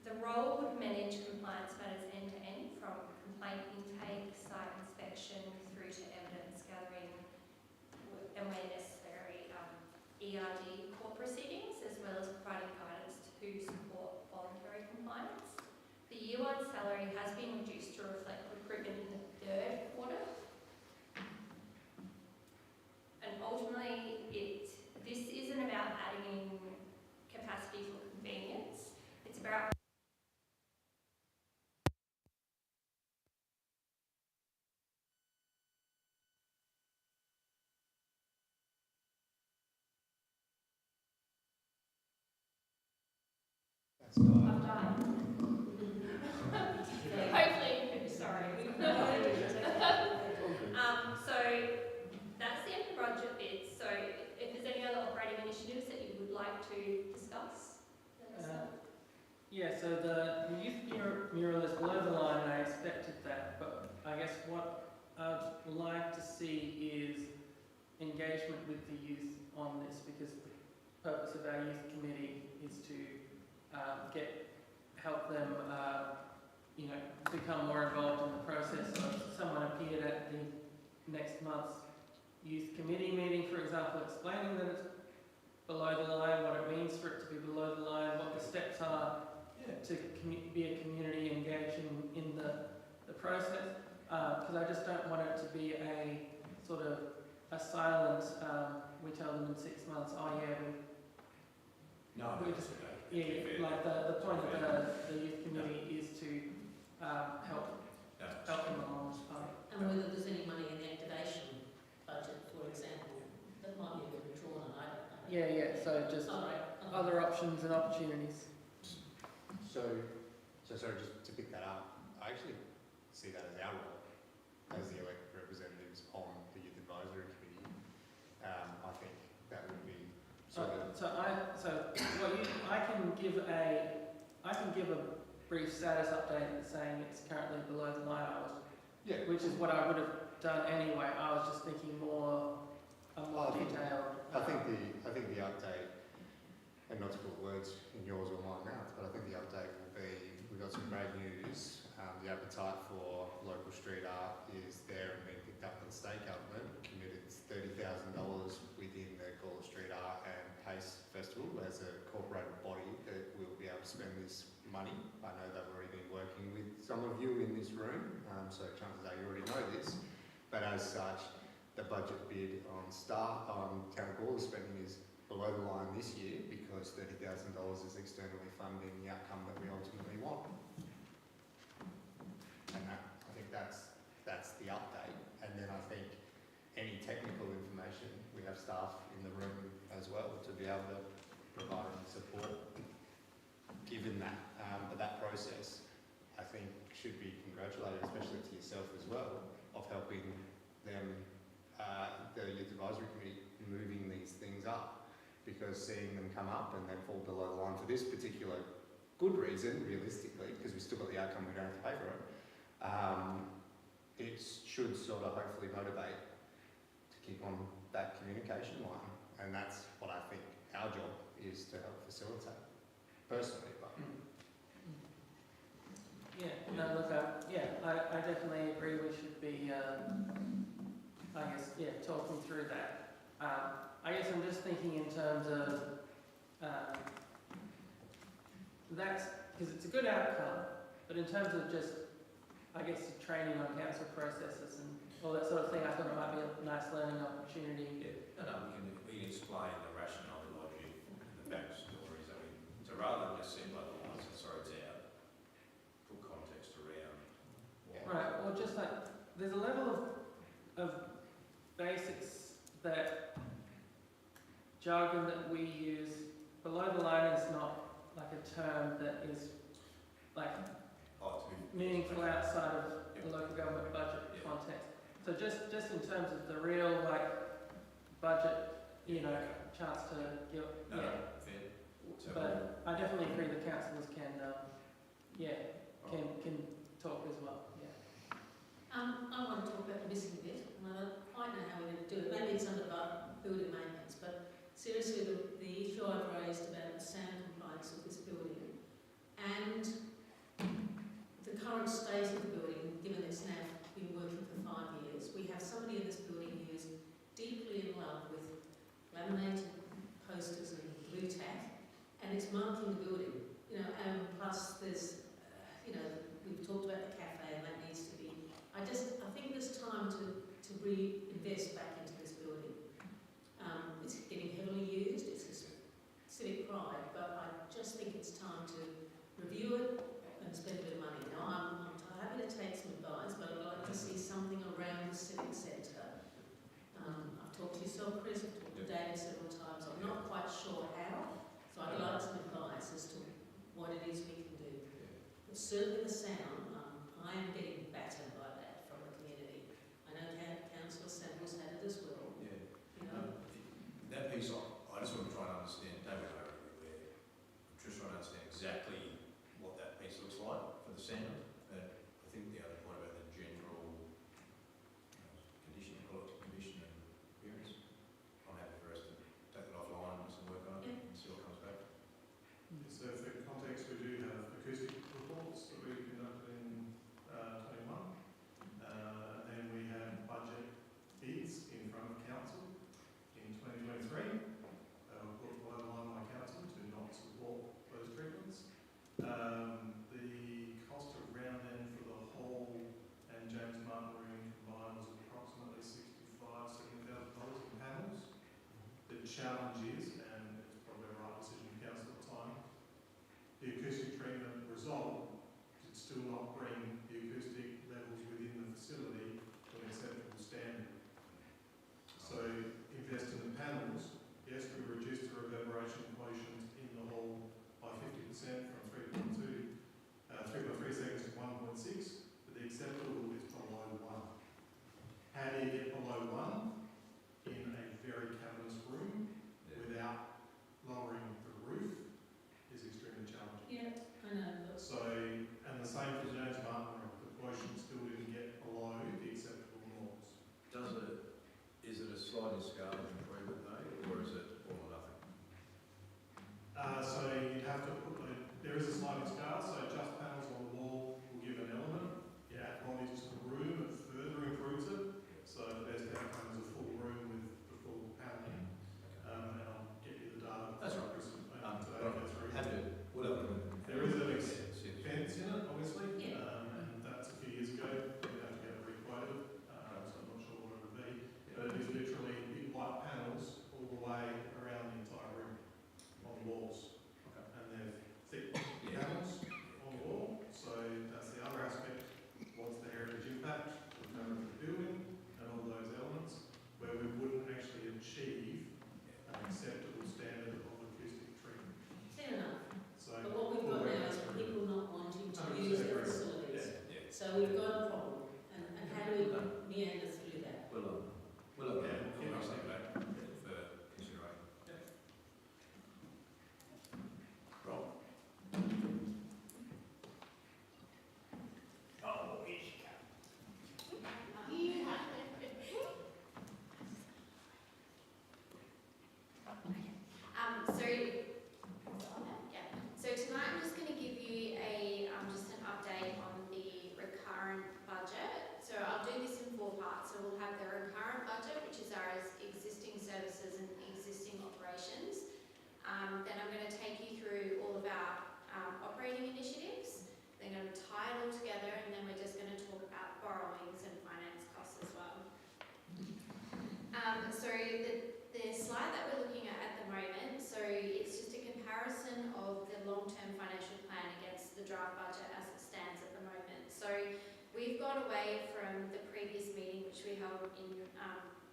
The role would manage compliance matters end to end, from complaint intake, site inspection, through to evidence gathering, and where necessary, ERD court proceedings, as well as providing guidance to support voluntary compliance. The year one salary has been reduced to reflect recruitment in the third quarter. And ultimately, this isn't about adding in capacity I've died. Hopefully, sorry. So that's the end of the budget bit. So if there's any other operating initiatives that you would like to discuss, let us know. Yeah, so the youth mural is below the line, and I expected that, but I guess what I'd like to see is engagement with the youth on this, because the purpose of our youth committee is to help them become more involved in the process. So someone appeared at the next month's youth committee meeting, for example, explaining that it's below the line, what it means for it to be below the line, what the steps are to be a community engaging in the process, because I just don't want it to be a sort of a silent, we tell them in 6 months, oh yeah, we just, like the point of the youth committee is to help them along this path. And whether there's any money in the activation budget, for example, that might be withdrawn, and I don't know. Yeah, so just other options and opportunities. So sorry, just to pick that up, I actually see that as our role as the elected representatives on the Youth Advisory Committee. I think that would be I can give a brief status update saying it's currently below the line. Which is what I would have done anyway. I was just thinking more detailed. I think the update, and not to put words in yours or my mouth, but I think the update will be, we've got some great news. The appetite for local street art is there and being picked up by the state government. Committed $30,000 within the Gawler Street Art and Pace Festival as a corporated body that will be able to spend this money. I know they've already been working with some of you in this room, so chances are you already know this. But as such, the budget bid on Town of Gawler spending is below the line this year because $30,000 is externally funding the outcome that we ultimately want. And I think that's the update. And then I think any technical information, we have staff in the room as well to be able to provide any support given that. But that process, I think, should be congratulated, especially to yourself as well, of helping them, the Youth Advisory Committee, moving these things up, because seeing them come up and then fall below the line for this particular good reason, realistically, because we've still got the outcome, we don't have to pay for it, it should sort of hopefully motivate to keep on that communication line. And that's what I think our job is to help facilitate, personally. But I definitely agree we should be, talking through that. I guess I'm just thinking in terms of, that's, because it's a good outcome, but in terms of just, I guess, the training on council processes and all that sort of thing, I thought it might be a nice learning opportunity. We can explain the rationale, the logic, the backstories. So rather than just send by the lines and throw it out, put context around. Right, or just like, there's a level of basics that jargon that we use. Below the line is not like a term that is like meaningful outside of the local government budget context. So just in terms of the real budget, chance to give. Fair. But I definitely agree the councillors can talk as well. I want to talk about the missing bit, and I don't quite know how we're going to do it. Maybe it's under building maintenance, but seriously, the issue I've raised about the sound compliance of this building and the current state of the building, given it's now been working for 5 years, we have somebody in this building who is deeply in love with laminated posters and blue tack, and it's marking the building. And plus there's, we've talked about the cafe, and that needs to be. I think there's time to reinvest back into this building. It's getting heavily used. It's a civic pride, but I just think it's time to review it and spend a bit of money. Now, I'm happy to take some advice, but I'd like to see something around the civic centre But certainly the sound, I am getting battered by that from the community. I know Councillor Samuels had it as well, Yeah. you know. That piece, I just want to try and understand, David, everywhere. I'm just trying to understand exactly what that piece looks like for the sound. I think the other point about the general condition, quality condition and appearance, I'm happy for us to take that offline and do some work on it and see what comes back. So for context, we do have acoustic reports that we conducted in 21. And then we have budget bids in front of council in 2023. Put one line by council to not support those treatments. The cost of round end for the hall and James Martin room combined was approximately $65,000–$70,000 in panels. The challenge is, and it's probably a right decision of council at the time, the acoustic treatment result did still not bring the acoustic levels within the facility to an acceptable standard. So invest in the panels, yes, we reduced the reverberation quotient in the hall by 50% from 3.3 seconds to 1.6, but the acceptable is below 1. How do you get below 1 in a very cavernous room without lowering the roof is extremely challenging. Yeah, I know, but So, and the same for James Martin room, the quotient still didn't get below the acceptable norms. Is it a sliding scale of improvement though, or is it all or nothing? So you'd have to put there is a sliding scale, so just panels on the wall will give an element. You add bodies to the room, it further improves it. So the best outcome is a full room with the full paneling. And I'll get you the data. That's right. Today, We'll have a look. There is an See it. fence in it, obviously, Yeah. and that's a few years ago. We'd have to get it requoted, so I'm not sure what it would be. But it is literally big white panels all the way around the entire room on the walls. Okay. And they're thick Yeah. panels on the wall, so that's the other aspect. What's the heritage impact of the building and all those elements, where we wouldn't actually achieve an acceptable standard of acoustic treatment. fair enough. So But what we've got now is people not wanting to use the facilities. Yeah. So we've got a problem, and how do we meander through that? We'll look at it. We'll take that for consideration. Rob? Oh, here's your cup. So tonight I'm just going to give you just an update on the recurrent budget. So I'll do this in 4 parts. So we'll have the recurrent budget, which is our existing services and existing operations. Then I'm going to take you through all of our operating initiatives. Then I'm going to tie it all together, and then we're just going to talk about borrowings and finance costs as well. So the slide that we're looking at the moment, so it's just a comparison of the long-term financial plan against the draft budget as it stands at the moment. So we've got away from the previous meeting, which we held in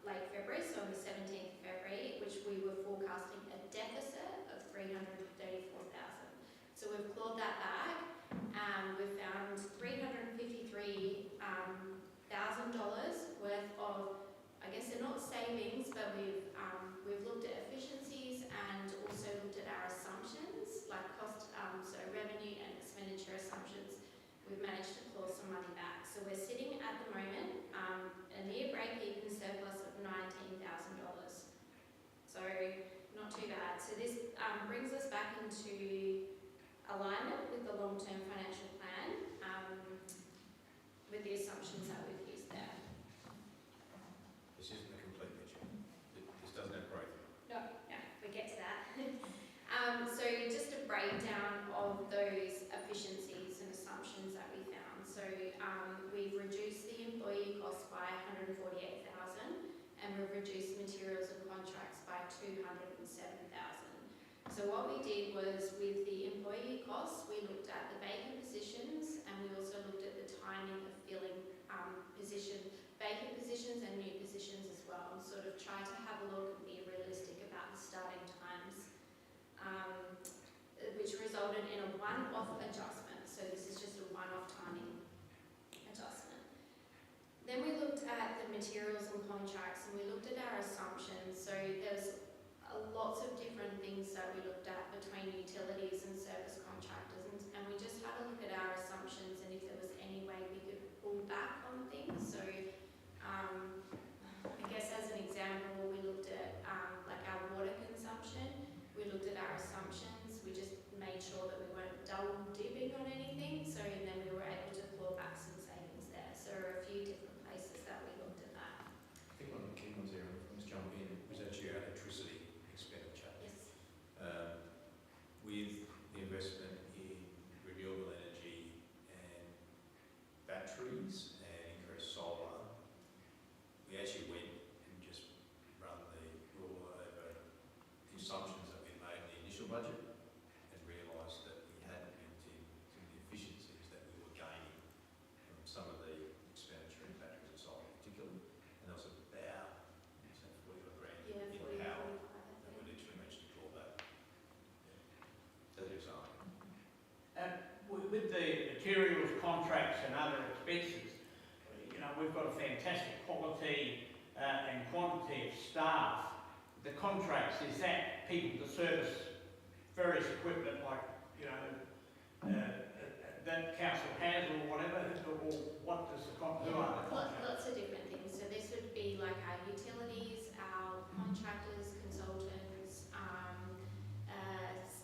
late February, so on the 17th of February, which we were forecasting a deficit of $334,000. So we've clawed that back. We've found $353,000 worth of, I guess they're not savings, but we've looked at efficiencies and also looked at our assumptions, like cost, so revenue and expenditure assumptions. We've managed to claw some money back. So we're sitting at the moment a near break-even surplus of $19,000. So not too bad. So this brings us back into alignment with the long-term financial plan with the assumptions that we've used there. This isn't a complete picture. This doesn't have growth. No, we get to that. So just a breakdown of those efficiencies and assumptions that we found. So we've reduced the employee costs by $148,000, and we've reduced materials and contracts by $207,000. So what we did was, with the employee costs, we looked at the vacant positions, and we also looked at the timing of filling vacant positions and new positions as well, and sort of try to have a look and be realistic about the starting times, which resulted in a one-off adjustment. So this is just materials and contracts, and we looked at our assumptions. So there's lots of different things that we looked at between utilities and service contractors, and we just had a look at our assumptions and if there was any way we could pull back on things. So I guess as an example, we looked at like our water consumption. We looked at our assumptions. We just made sure that we weren't double dipping on anything. So and then we were able to claw back some savings there. So there are a few different places that we looked at that. I think one of the key ones there, let's jump in, was actually our electricity expenditure. Yes. With the investment in renewable energy and batteries and increased solar, we actually went and just run the rule over the assumptions that we made in the initial budget and realised that we hadn't built in some of the efficiencies that we were gaining from some of the expenditure in batteries and solar in particular. And there was about $40 grand in power that we literally managed to draw back. That's an example. With the materials, contracts and other expenses, you know, we've got a fantastic quality and quantity of staff. The contracts, is that people to service various equipment like, you know, that council has or whatever, or what does the who are the contracts? Lots of different things. So this would be like our utilities, our contractors, consultants,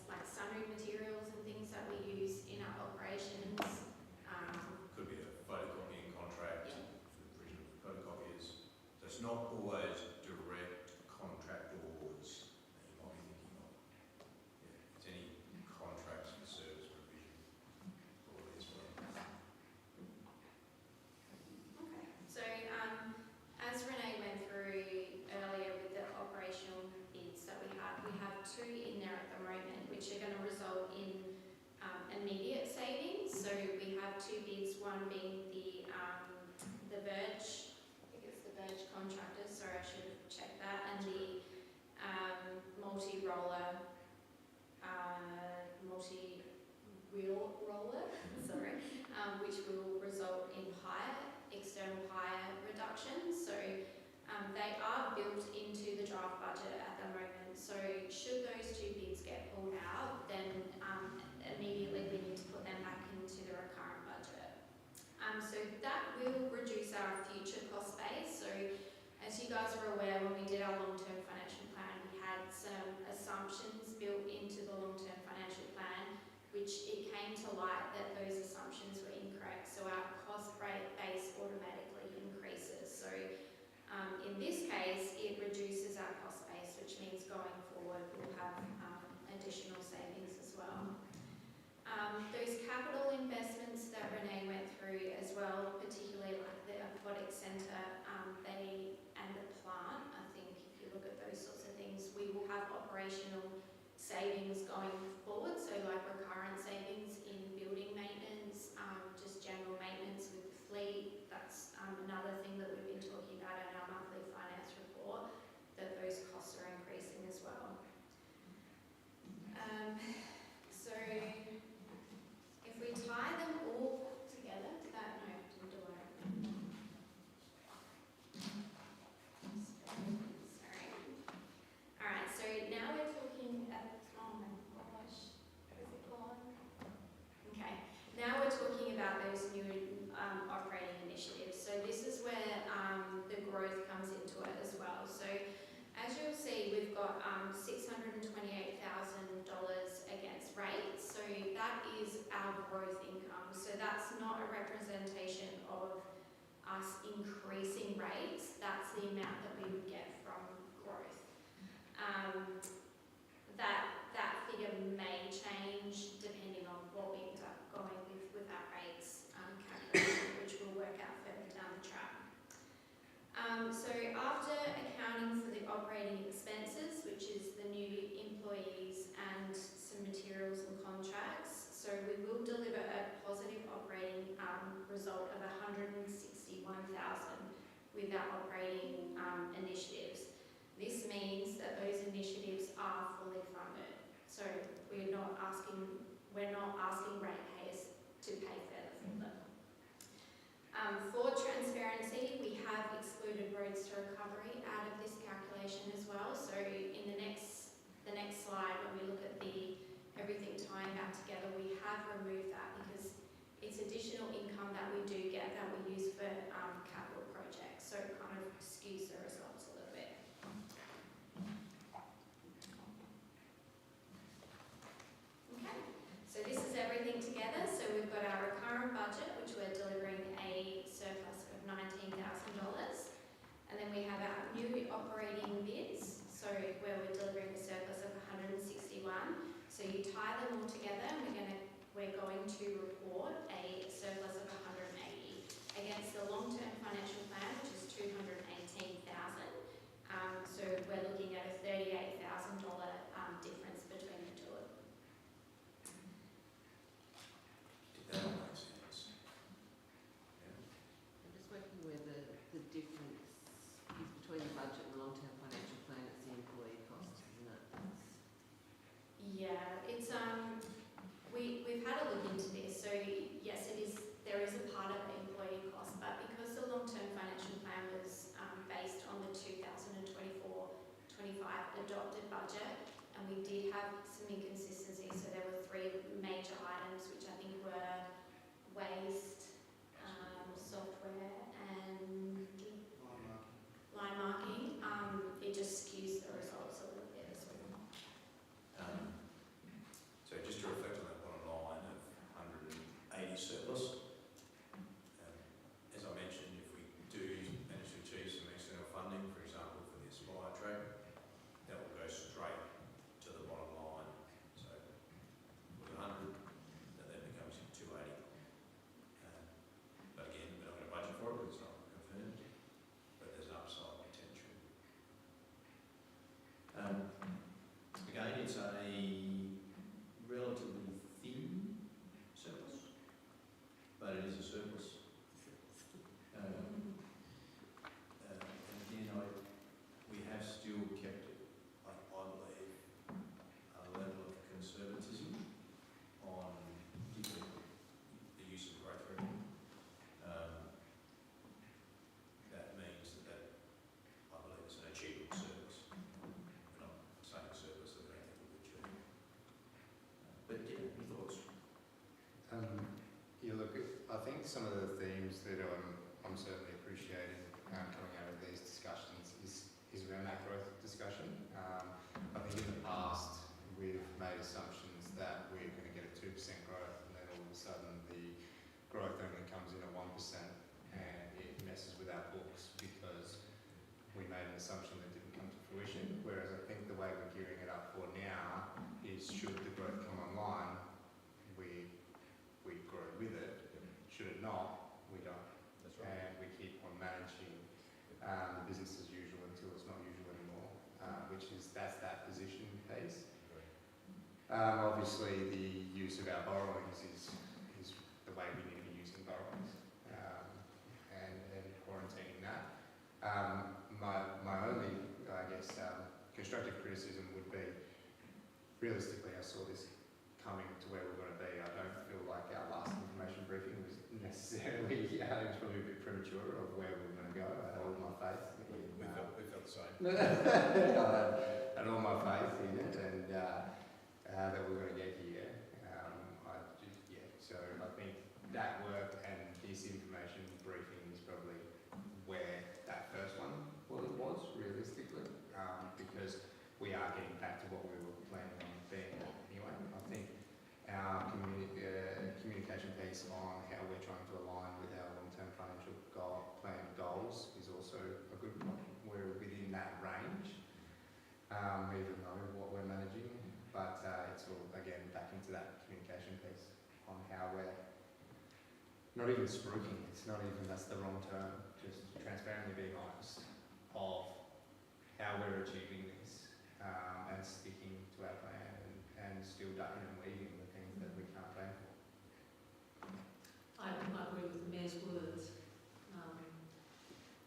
like sundry materials and things that we use in our operations. Could be a photocopying contract for the provision of photocopiers. So it's not always direct contract awards that you might be thinking of. Yeah, it's any contracts for service provision or as well. Okay. So as Renee went through earlier with the operational bids that we have two in there at the moment, which are going to result in immediate savings. So we have two bids, one being the Verge, I think it's the Verge contractors, sorry I should have checked that, and the multi-wheel roller, sorry, which will result in external hire reductions. So they are built into the draft budget at the moment. So should those two bids get pulled out, then immediately we need to put them back into the recurrent budget. So that will reduce our future cost base. So as you guys are aware, when we did our long-term financial plan, we had some assumptions built into the long-term financial plan, which it came to light that those assumptions were incorrect. So our cost base automatically increases. So in this case, it reduces our cost base, which means going forward we'll have additional savings as well. Those capital investments that Renee went through as well, particularly like the aquatic centre, and the plant, I think if you look at those sorts of things, we will have operational savings going forward. So like recurrent savings in building maintenance, just general maintenance with the fleet. That's another thing that we've been talking about in our monthly finance report, that those costs are increasing as well. So if we tie them all together, sorry. Alright, so now we're talking oh my gosh, where is it gone? Okay, now we're talking about those new operating initiatives. So this is where the growth comes into it as well. So as you'll see, we've got $628,000 against rates. So that is our growth income. So that's not a representation of us increasing rates. That's the amount that we would get from growth. That figure may change depending on what we end up going with our rates calculation, which we'll work out further down the track. So after accounting for the operating expenses, which is the new employees and some materials and contracts, so we will deliver a positive operating result of $161,000 with our operating initiatives. This means that those initiatives are fully funded. So we're not asking so it kind of skews the results a little bit. Okay, so this is everything together. So we've got our recurrent budget, which we're delivering a surplus of $19,000. And then we have our new operating bids, so where we're delivering a surplus of 161. So you tie them all together, and we're going to report a surplus of 180 against the long-term financial plan, which is 218,000. So we're looking at a $38,000 difference between the two of them. Did that all make sense? I'm just working where the difference is between the budget and the long-term financial plan. It's the employee costs, isn't it? Yeah, it's we've had a look into this. So yes, there is a part of the employee cost, but because the long-term financial plan was based on the 2024-25 adopted budget, and we did have some inconsistencies. So there were 3 major items, which I think were waste, software, and line marking. It just skews the results a little bit as well. So just to reflect on that bottom line of 180 surplus, as I mentioned, if we do manage to achieve some external funding, for example, for the Aspire track, that will go straight to the bottom line. So with 100, that then becomes 280. But again, we're not going to budget for it, it's not confirmed, but there's upside potential. Again, it's a relatively thin surplus, but it is a surplus. And again, we have still kept it, I believe, a level of conservatism on particularly the use of growth revenue. That means that I believe it's an achievable surplus. We're not saying surplus that we don't think we'll achieve. But yeah, your thoughts? Yeah, look, I think some of the themes that I'm certainly appreciating coming out of these discussions is around that growth discussion. I think in the past we've made assumptions that we're going to get a 2% growth, and then all of a sudden the growth only comes in at 1%, and it messes with our books because we made an assumption that didn't come to fruition. Whereas I think the way we're gearing it up for now is, should the growth come online, we grow with it. Should it not, we don't. That's right. And we keep on managing the business as usual until it's not usual anymore, that's that position piece. Obviously, the use of our borrowings is the way we need to be using borrowings, and quarantining that. My only, I guess, constructive criticism would be, realistically, I saw this coming to where we're going to be. I don't feel like our last information briefing was necessarily, it was probably a bit premature of where we're going to go. I had all my faith. We felt the same. I had all my faith in it, and that we're going to get here. So I think that work and this information briefing is probably where that first one was realistically, because we are getting back to what we were planning on being anyway. I think our communication piece on how we're trying to align with our long-term financial plan goals is also a good one. We're within that range, even though what we're managing, but it's all, again, back into that communication piece on how we're not even spruiking, it's not even, that's the wrong term, just transparently being honest of how we're achieving this, and sticking to our plan, and still ducking and weaving the things that we can't plan for. I agree with the Mayor's words,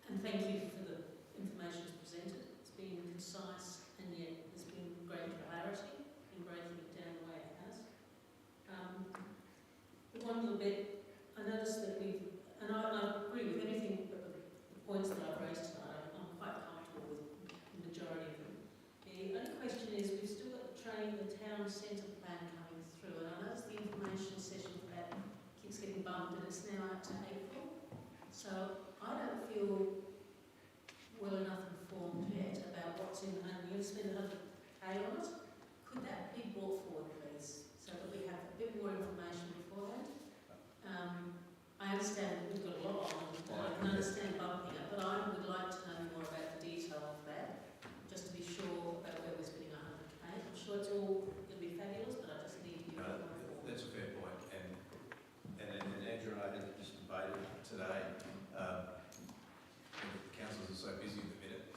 and thank you for the information presented. It's been concise, and yet there's been great clarity in breaking it down the way it has. One little bit, I noticed that and I agree with anything but the points that I've raised tonight. I'm quite comfortable with the majority of them. The only question is, we've still got the town centre plan coming through, and I noticed the information session for that keeps getting bumped, and it's now out to April. So I don't feel date on it. Could that be brought forward, please, so that we have a bit more information beforehand? I understand that we've got a lot on, and I can understand bumping it, but I would like to know more about the detail of that, just to be sure about where we're spending 100K. I'm sure it's all going to be fabulous, but I just need you to know. That's a fair point, and Andrew and I had this debate today. The councils are so busy at the minute.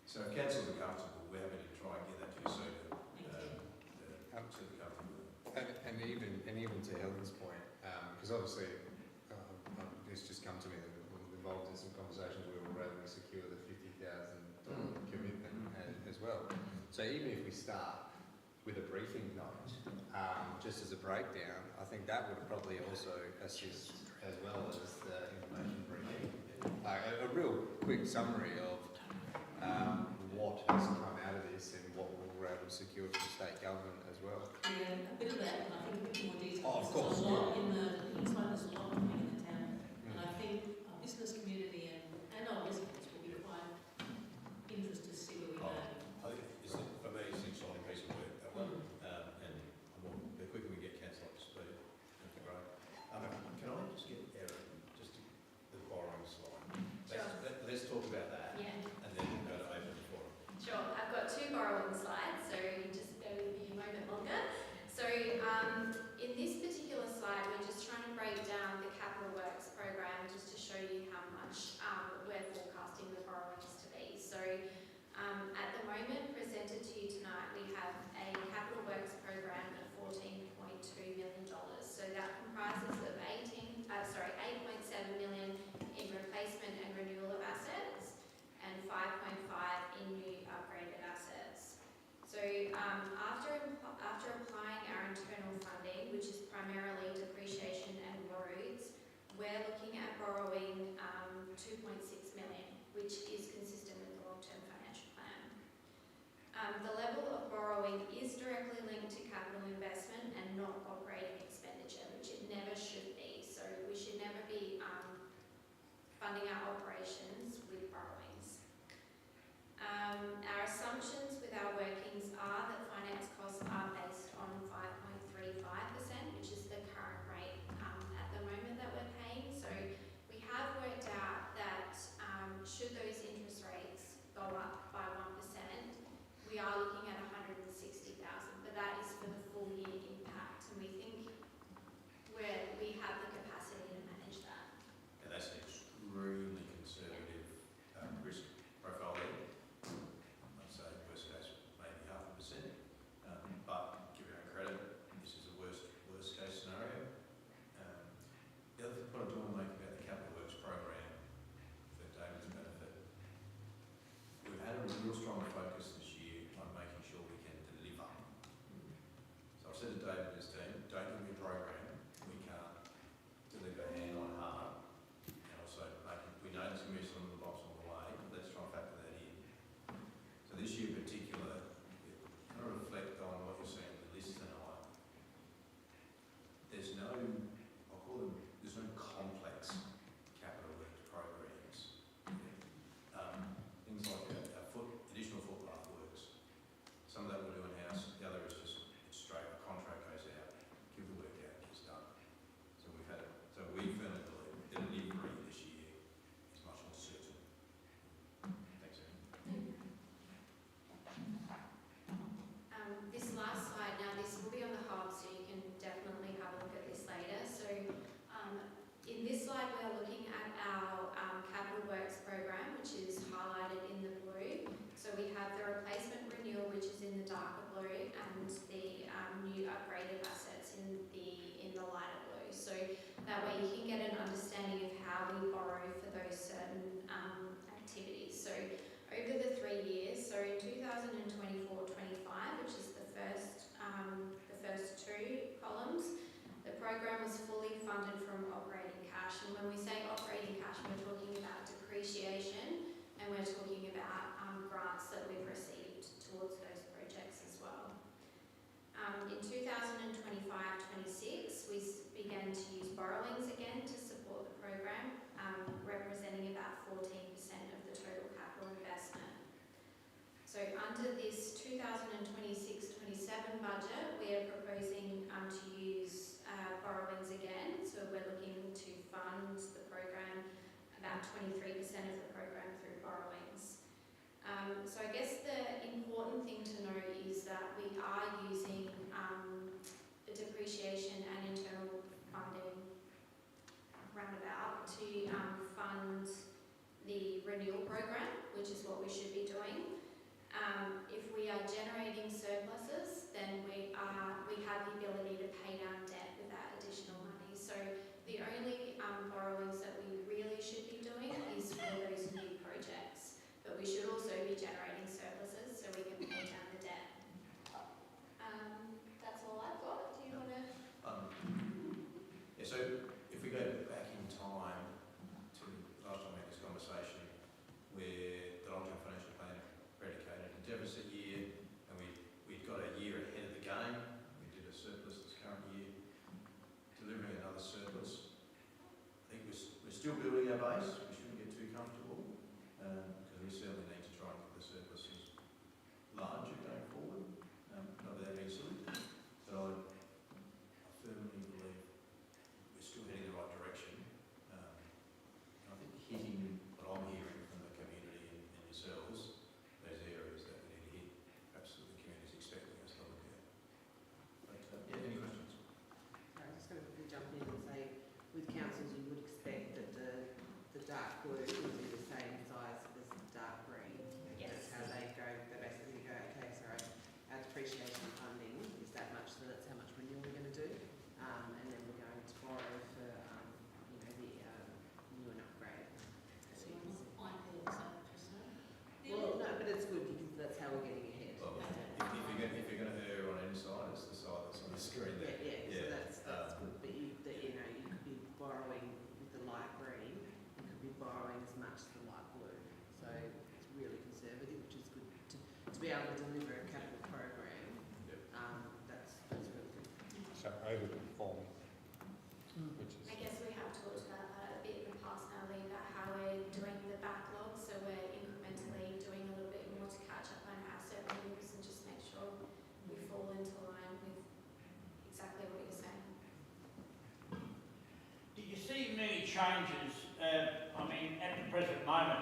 So if councils are comfortable, we're happy to try and get that to you soon. Absolutely comfortable. And even to Helen's point, because obviously it's just come to me that we're involved in some conversations where we're able to secure the $50,000 commitment as well. So even if we start with a briefing note, just as a breakdown, I think that would probably also assist as well as the information briefing. Like a real quick summary of what has come out of this and what we were able to secure from state government as well. Yeah, a bit of that, and I think a bit more detail. Oh, of course. There's a lot in the, it's like there's a lot happening in the town, and I think our business community and our residents will be quite interested to see where we go. I think for me, it's an exciting piece of work, that one. And the quicker we get council up to speed, that'd be great. Can I just get Erin, just the borrowing slide? Let's talk about that. Yeah. And then we'll go to open the forum. Sure, I've got 2 borrowing slides, so just bear with me a moment longer. So in this particular slide, we're just trying to break down the capital works program just to show you how much we're forecasting the borrowings to be. So at the moment, presented to you tonight, we have a capital works program of $14.2 million. So that comprises of 8.7 million in replacement and renewal of assets, and 5.5 in new upgraded assets. So after applying our internal funding, which is primarily depreciation and roads, we're looking at borrowing 2.6 million, which is consistent with the long-term financial plan. The level of borrowing is directly linked to capital investment and not operating expenditure, which it never should be. So we should never be funding our operations with borrowings. Our assumptions with our workings are that finance costs are based on 5.35%, which is the current rate at the moment that we're paying. So we have worked out that should those interest rates go up by 1%, we are looking at 160,000, but that is for the full year impact, and we think we have the capacity to manage that. And that's an extremely conservative risk profile there. I'd say worst case maybe 0.5%, but give our credit, this is a worst case scenario. The other point I do want to make about the capital works program for David's benefit, we've had a real strong focus this year on making sure we can deliver. So I've said to David and his team, don't give me a program we can't deliver hand on heart. And also, we know there's going to be some of the box on the way, but let's try and factor that in. So this year in particular, kind of reflect on what you're seeing in the list tonight. There's no, I'll call them, there's no complex capital works programs. Things like additional footpath works. Some of that we'll do in-house, the other is just, it's straight, a contract goes out, give the work out, it's done. So we firmly believe the delivery this year is much more certain. Thanks, Erin. This last slide, now this will be on the hub, so you can definitely have a look at this later. So in this slide, we are looking at our capital works program, which is highlighted in the blue. So we have the replacement renewal, which is in the darker blue, and the new upgraded assets in the lighter blue. So that way you can get an understanding of how we borrow for those certain activities. So over the 3 years, so in 2024-25, which is the first 2 columns, the program was fully funded from operating cash. And when we say operating cash, we're talking about depreciation, and we're talking about grants that we've received towards those projects as well. In 2025-26, we began to use borrowings again to support the program, representing about 14% of the total capital investment. So under this 2025-26 23% of the program through borrowings. So I guess the important thing to note is that we are using the depreciation and internal funding roundabout to fund the renewal program, which is what we should be doing. If we are generating surpluses, then we have the ability to pay down debt with that additional money. So the only borrowings that we really should be doing is for those new projects, but we should also be generating surpluses so we can pay down the debt. That's all I've got. Do you want to? Yeah, so if we go back in time to last time we had this conversation, where the long-term financial plan predicated a deficit year, and we'd got a year ahead of the game. We did a surplus this current year, delivering another surplus. I think we're still building our base. We shouldn't get too comfortable, because we certainly need to try and get the surpluses larger going forward. Not that being silly, but I firmly believe we're still heading in the right direction. And I think hitting what I'm hearing from the community and yourselves, those areas that we need to hit, perhaps the community is expecting us to look at. But yeah, any questions? I'm just going to jump in and say, with councils, you would expect that the dark blue would be the same size as the dark green. Yes. That's how they go. They basically go, okay, sorry, our depreciation funding is that much, so that's how much renewal we're going to do, and then we're going to borrow for, the new and upgrade. So you're not iPads, just so. Well, no, but it's good because that's how we're getting ahead. Well, if you're going to err on any side, it's the side that's on the screen there. Yeah. So that's good. But you could be borrowing with the light green. You could be borrowing as much as the light blue. So it's really conservative, which is good to be able to deliver a capital program. Yep. That's really good. So overperforming, which is. I guess we have talked about that a bit in the past now, Lee, about how we're doing the backlog, so we're incrementally doing a little bit more to catch up on asset renewals and just make sure we fall into line with exactly what you're saying. Did you see many changes? At the present moment,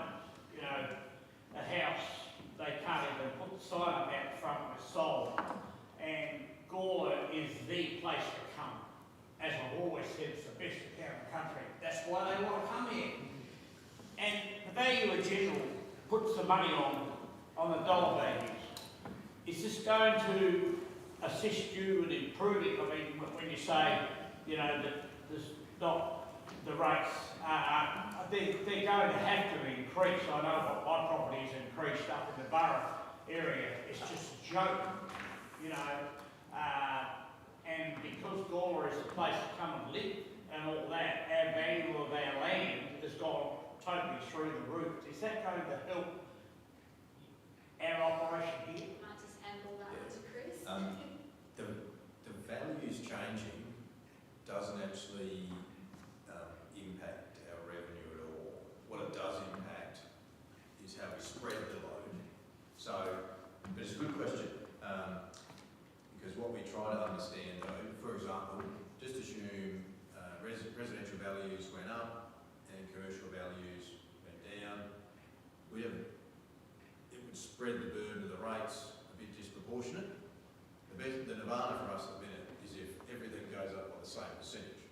a house, they can't even put the sign up out front with sold. And Gawler is the place to come. As I've always said, it's the best town in the country. That's why they want to come here. And the Valuer General puts the money on the dollar values. Is this going to assist you in improving? When you say, that there's not the rates, they're going to have to increase. I know what my property has increased up in the borough area. It's just a joke, and because Gawler is the place to come and live and all that, our value of our land has gone totally through the roof. Is that going to help our operation here? You might just handle that to Chris. The values changing doesn't actually impact our revenue at all. What it does impact is how we spread the load. So, but it's a good question, because what we try to understand though, for example, just assume residential values went up and commercial values went down. It would spread the burden of the rates a bit disproportionate. The nirvana for us at the minute is if everything goes up by the same percentage,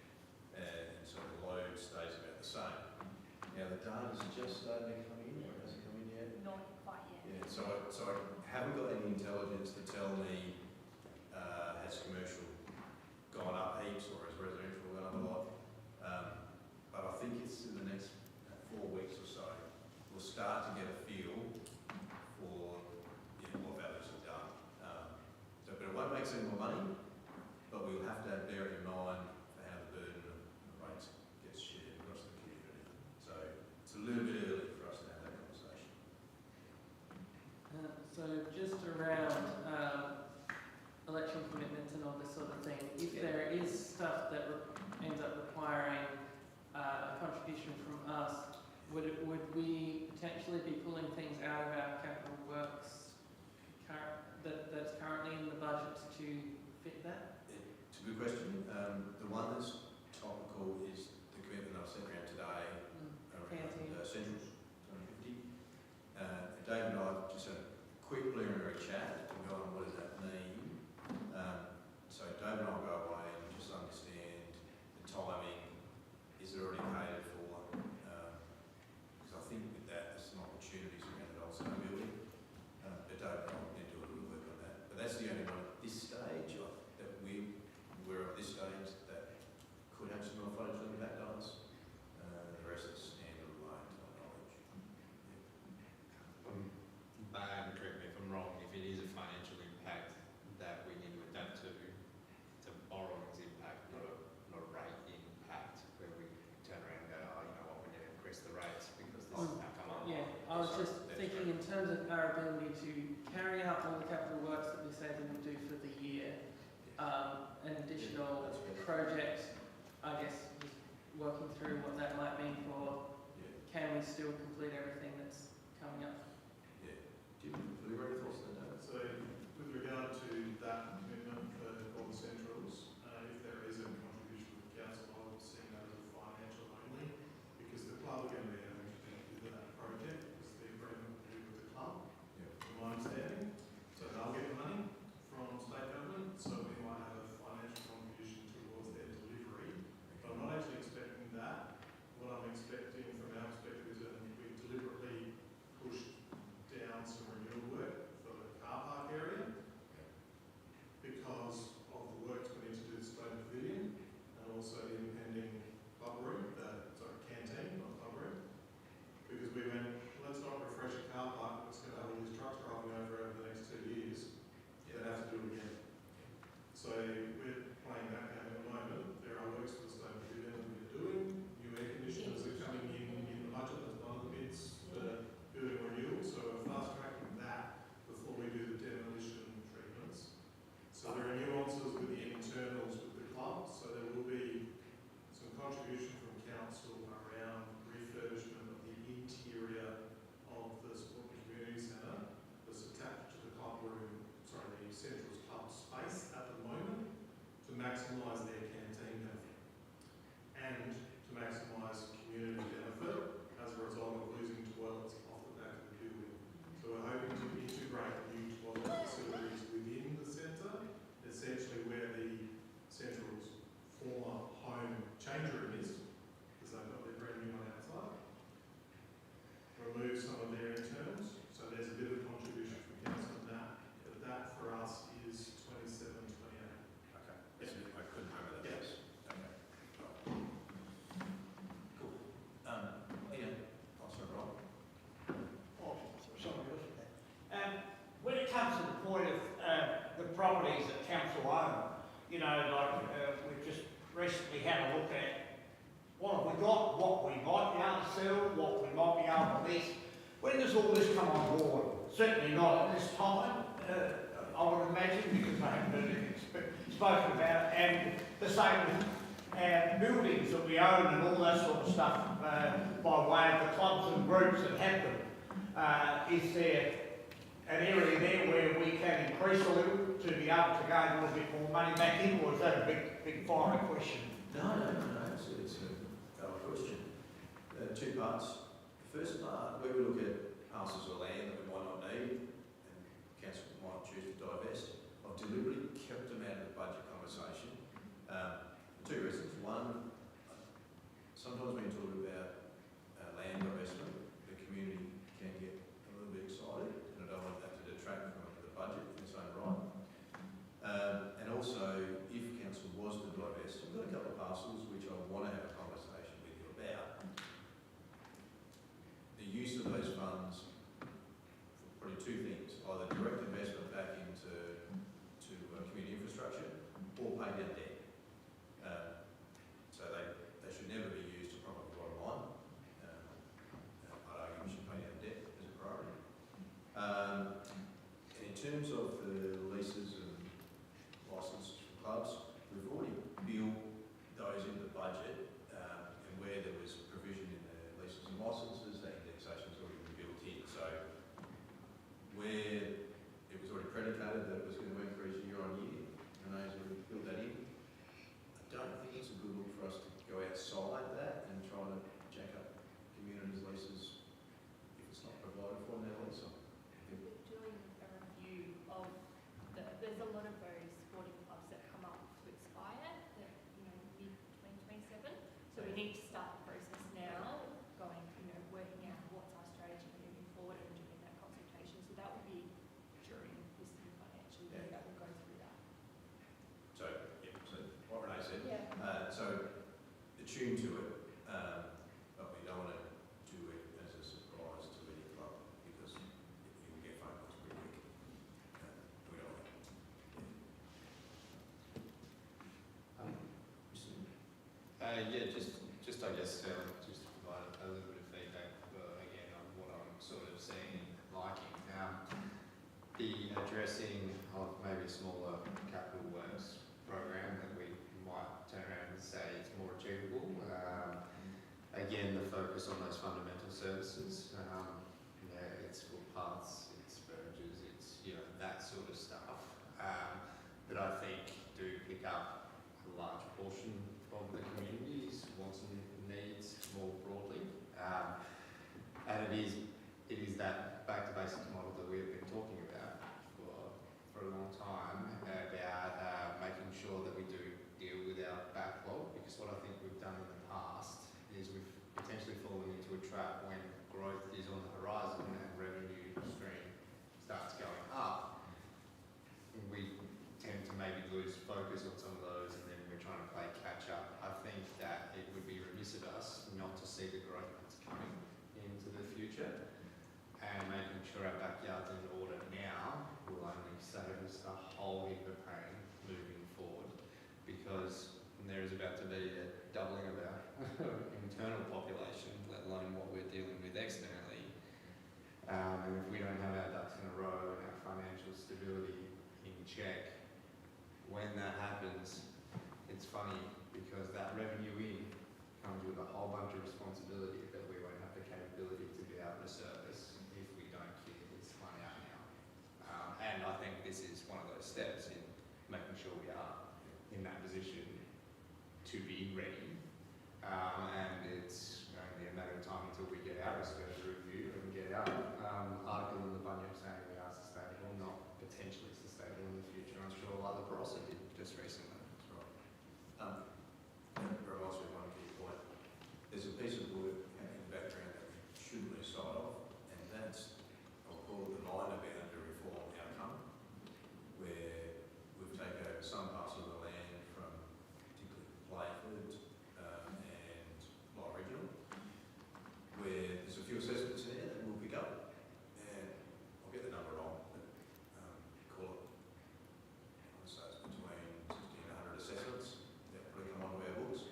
and so the load stays about the same. Now the data's just starting to come in, or it hasn't come in yet? Not quite yet. Yeah, so I haven't got any intelligence to tell me has commercial gone up heaps or has residential gone up a lot. But I think it's in the next 4 weeks or so, we'll start to get a feel for what values have done. But it won't make any more money, but we'll have to bear it in mind for how the burden of the rates gets shared across the community. So it's a little bit early for us to have that conversation. So just around election commitments and all this sort of thing, if there is stuff that ends up requiring a contribution from us, would we potentially be pulling things out of our capital works that's currently in the budget to fit that? It's a good question. The one that's topical is the commitment I've sent around today around Canteen. Central terms of our ability to carry out all the capital works that we say we will do for the year, an additional project, I guess, just working through what that might mean for, can we still complete everything that's coming up? Yeah. Do you have any thoughts on that? So with regard to that commitment for all the centrals, if there is a contribution from council, I would see that as a financial only, because the club are going to be having to do that project, because the agreement will be with the club, from my understanding. So they'll get money from state government, so we might have a financial contribution towards their delivery. But I'm not actually expecting that. What I'm expecting from our perspective is that we deliberately pushed down some renewal work for the car park area because of the works we need to do the Stone Pavilion and also the impending club room, canteen, not club room. Because we went, let's not refresh a car park that's going to have all these trucks driving over the next 2 years. They'd have to do it again. So we're playing that game at the moment. There are works for the Stone Pavilion that we're doing. New air conditioners are coming in the budget as one of the bids for building renewal. So we're fast tracking that before we do the demolition treatments. So there are nuances with the internals with the club. So there will be some contribution from council around refurbishment of the interior of the Sport and Community Centre that's attached to the club room, the Central's club space at the moment to maximise their canteen benefit and to maximise community benefit as a result of losing toilets off the back of the building. So we're hoping to integrate new toilet facilities within the centre, essentially where the Central's former home change room is, because they've got their brand new one outside. Remove some of their internals, so there's a bit of contribution from council on that, but that for us is 27, 28. Okay. Yes, I couldn't remember that. Yes. Okay. Cool. Ian, Councillor Rob. Oh, sorry, when it comes to the point of the properties that council own, you know, like we've just recently had a look at what have we got, what we might be able to sell, what we might be able to lease. When does all this come on board? Certainly not at this time, I would imagine, because I haven't heard anything spoken about. And the same with buildings that we own and all that sort of stuff by way of the clubs and groups that have them. Is there an area there where we can increase a little to be able to gain a little bit more money back in, or is that a big fiery question? No, it's a valid question. Two parts. The first part, where we look at parcels of land that we might not need, and council might choose to divest, I've deliberately kept them out of the budget conversation. For two reasons. One, sometimes when you talk about land divestment, the community can get a little bit excited, and I don't want that to detract from the budget in its own right. And also, if council was to divest, we've got a couple of parcels which I want to have a conversation with you about. The use of those funds for probably two things: either direct investment back into community infrastructure, or pay down debt. So they should never be used to prop up the bottom line. I'd argue we should pay down debt as a priority. And in terms of the leases and licences for clubs, we've already built those into the budget, and where there was provision in the leases and licences, that indexation's already been built in. So where it was already predicated that it was going to increase year on year, Renee's already built that in. I don't think it's a good look for us to go outside that and try to jack up communities' leases if it's not provided for in their lease. We're doing a review of there's a lot of those sporting clubs that come up to expire, that, mid-2027. So we need to start the process now, going, working out what's our strategy moving forward and doing that consultation. So that will be during this new financial year that we'll go through that. So what Renee said. Yeah. So attune to it, but we don't want to do it as a surprise to any club, because you will get phone calls pretty quick. We don't want that. Just I guess, just to provide a little bit of feedback again on what I'm sort of seeing and liking. the addressing of maybe a smaller capital works program that we might turn around and say it's more achievable. Again, the focus on those fundamental services. It's footpaths, it's verges, it's that sort of stuff that I think do pick up a large portion of the community's wants and needs more broadly. And it is that back to basics model that we've been talking about for a long time about making sure that we do deal with our backlog, because what I think we've done in the past is we've potentially fallen into a trap when growth is on the horizon and revenue stream starts going up. We tend to maybe lose focus on some of those, and then we're trying to play catch up. I think that it would be remiss of us not to see the growth that's coming into the future, and making sure our backyard's in order now will only save us a whole heap of pain moving forward, because there is about to be a doubling of our internal population, let alone what we're dealing with externally. And if we don't have our ducks in a row and our financial stability in check, when that happens, it's funny because that revenue in comes with a whole bunch of responsibility that we won't have the capability to be able to service if we don't clear this one out now. And I think this is one of those steps in making sure we are in that position to be ready. And it's only a matter of time until we get our risk review and get our article in the Bunyip saying we are sustainable, not potentially sustainable in the future. I'm sure other Barossa did just recently. That's right. That reminds me of one key point. There's a piece of work in the background that we shouldn't lose sight of, and that's, I'll call it the minor boundary reform outcome, where we've taken over some parts of the land from particularly Playford and Lyre Regional, where there's a few assessments there that we'll pick up, and I'll get the number wrong, but call it, I'd say it's between 60 and 100 assessments that will come onto our books.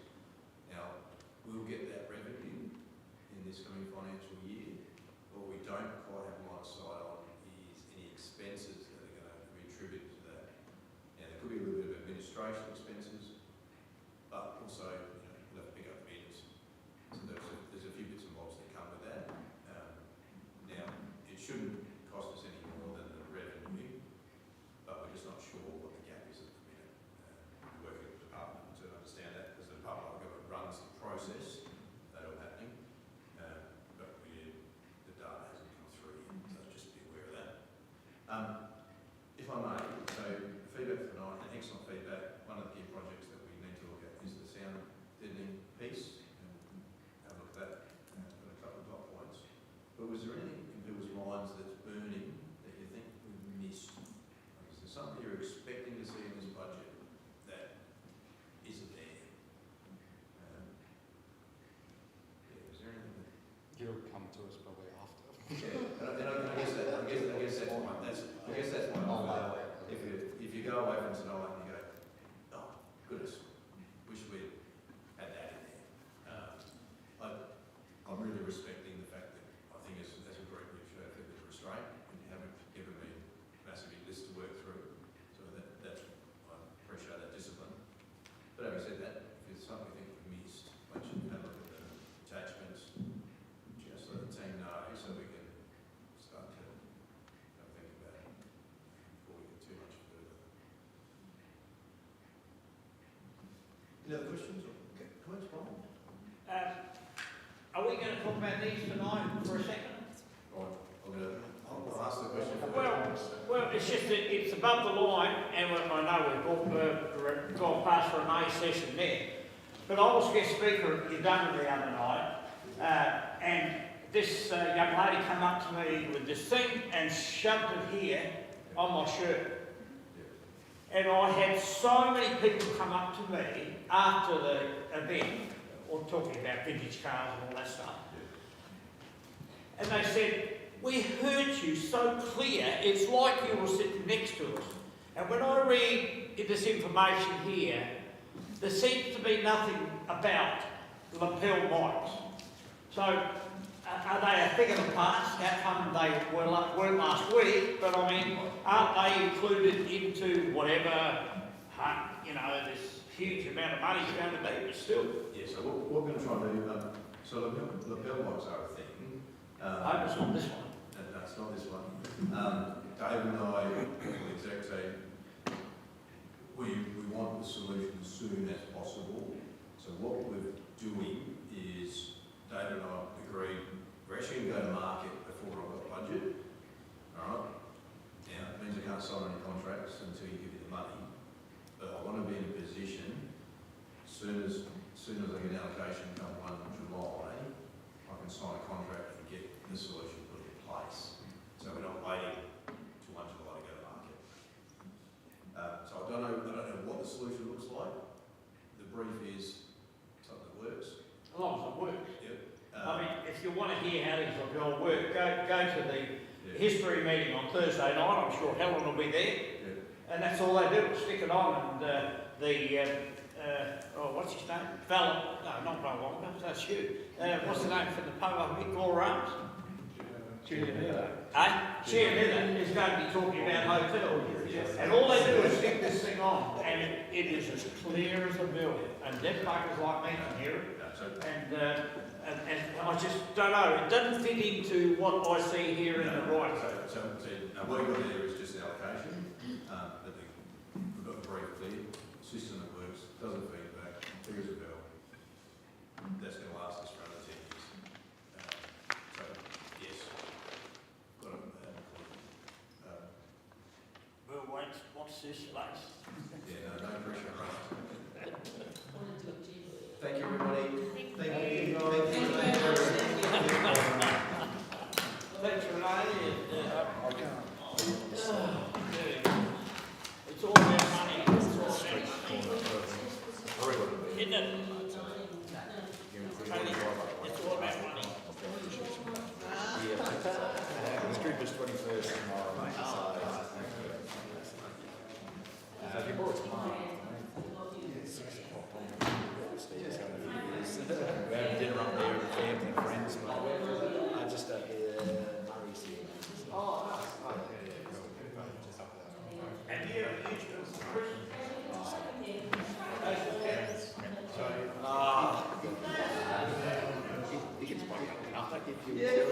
Now, we'll get that revenue in this coming financial year. What we don't quite have line of sight on is any expenses that are going to be attributed to that. Now, there could be a little bit of administration expenses, but also, we'll have to pick up meters. So there's a few bits and bobs that come with that. Now, it shouldn't cost us any more than the revenue, but we're just not sure what the gap is at the minute. We're working with the department to understand that, because the Department of Government runs the process, that all happening, but the data hasn't come through yet, so just be aware of that. If I may, so feedback tonight, and excellent feedback. One of the key projects that we need to look at is the sound deadening piece, and have a look at that, got a couple of dot points. But was there anything in people's minds that's burning that you think we've missed? Is there something you're expecting to see in this budget that isn't there? Is there anything that... You'll come to us probably after. Yeah, and I guess that's my if you go away from tonight and you go, oh, goodness, wish we'd had that in there. I'm really respecting the fact that I think as a group we've showed a bit of restraint, and you haven't given me a massive list to work through. So that I appreciate that discipline. But having said that, if there's something you think we've missed, once you've had a look at the attachments, just let the team know so we can start to think about it before we get too much further. Any other questions or comments, Brian? Are we going to talk about these tonight for a second? Right, I'll ask the question. Well, it's just that it's above the line, and I know we've gone past for an A session there. But I was guest speaker at Udunna the other night, and this young lady came up to me with this thing and shoved it here on my shirt. And I had so many people come up to me after the event, or talking about vintage cars and all that stuff. And they said, we heard you so clear, it's like you were sitting next to us. And when I read this information here, there seems to be nothing about lapel mics. So are they a thing of the past? How come they weren't last week? But I mean, aren't they included into whatever, you know, this huge amount of money is going to be, but still? Yeah, so what we're going to try and do, so the billboards are a thing. I hope it's not this one. No, it's not this one. Dave and I, the exec team, we want the solution as soon as possible. So what we're doing is, Dave and I agreed, we're actually going to go to market before I've got budget. Alright? Now, it means I can't sign any contracts until you give me the money. But I want to be in a position, as soon as I get an allocation come 1 July, I can sign a contract and get the solution put in place. So we're not waiting till 1 July to go to market. So I don't know what the solution looks like. The brief is something that works. As long as it works. Yep. I mean, if you want to hear how these will go work, go to the history meeting on Thursday night. I'm sure Helen will be there. Yeah. And that's all they do, stick it on, and what's his name? No, not Valonga, that's you. What's the name for the pub, Gore Arms? Chair Nether is going to be talking about hotels. And all they do is stick this thing on, and it is as clear as a bell. And deaf fuckers like me can hear it. And I just don't know, it doesn't fit into what I see here in the right. So what you've got there is just the allocation, but we've got the brief clear, system that works, doesn't feedback, clear as a bell. That's going to last us for another 10 years. So, yes, got it. Well, what's this place? Yeah, no pressure, right? Want to do it generally. Thank you, everybody. Thank you. Thanks, Renee. It's all about money. Isn't it? Tony, it's all about money. The script is 21st tomorrow, mate, so... So if you bought it tomorrow, we had dinner up there with family and friends, but I just Murray's here. Oh, nice. Oh, yeah, just up there. And you have a huge Christmas. He gets money up enough, if you... Yeah.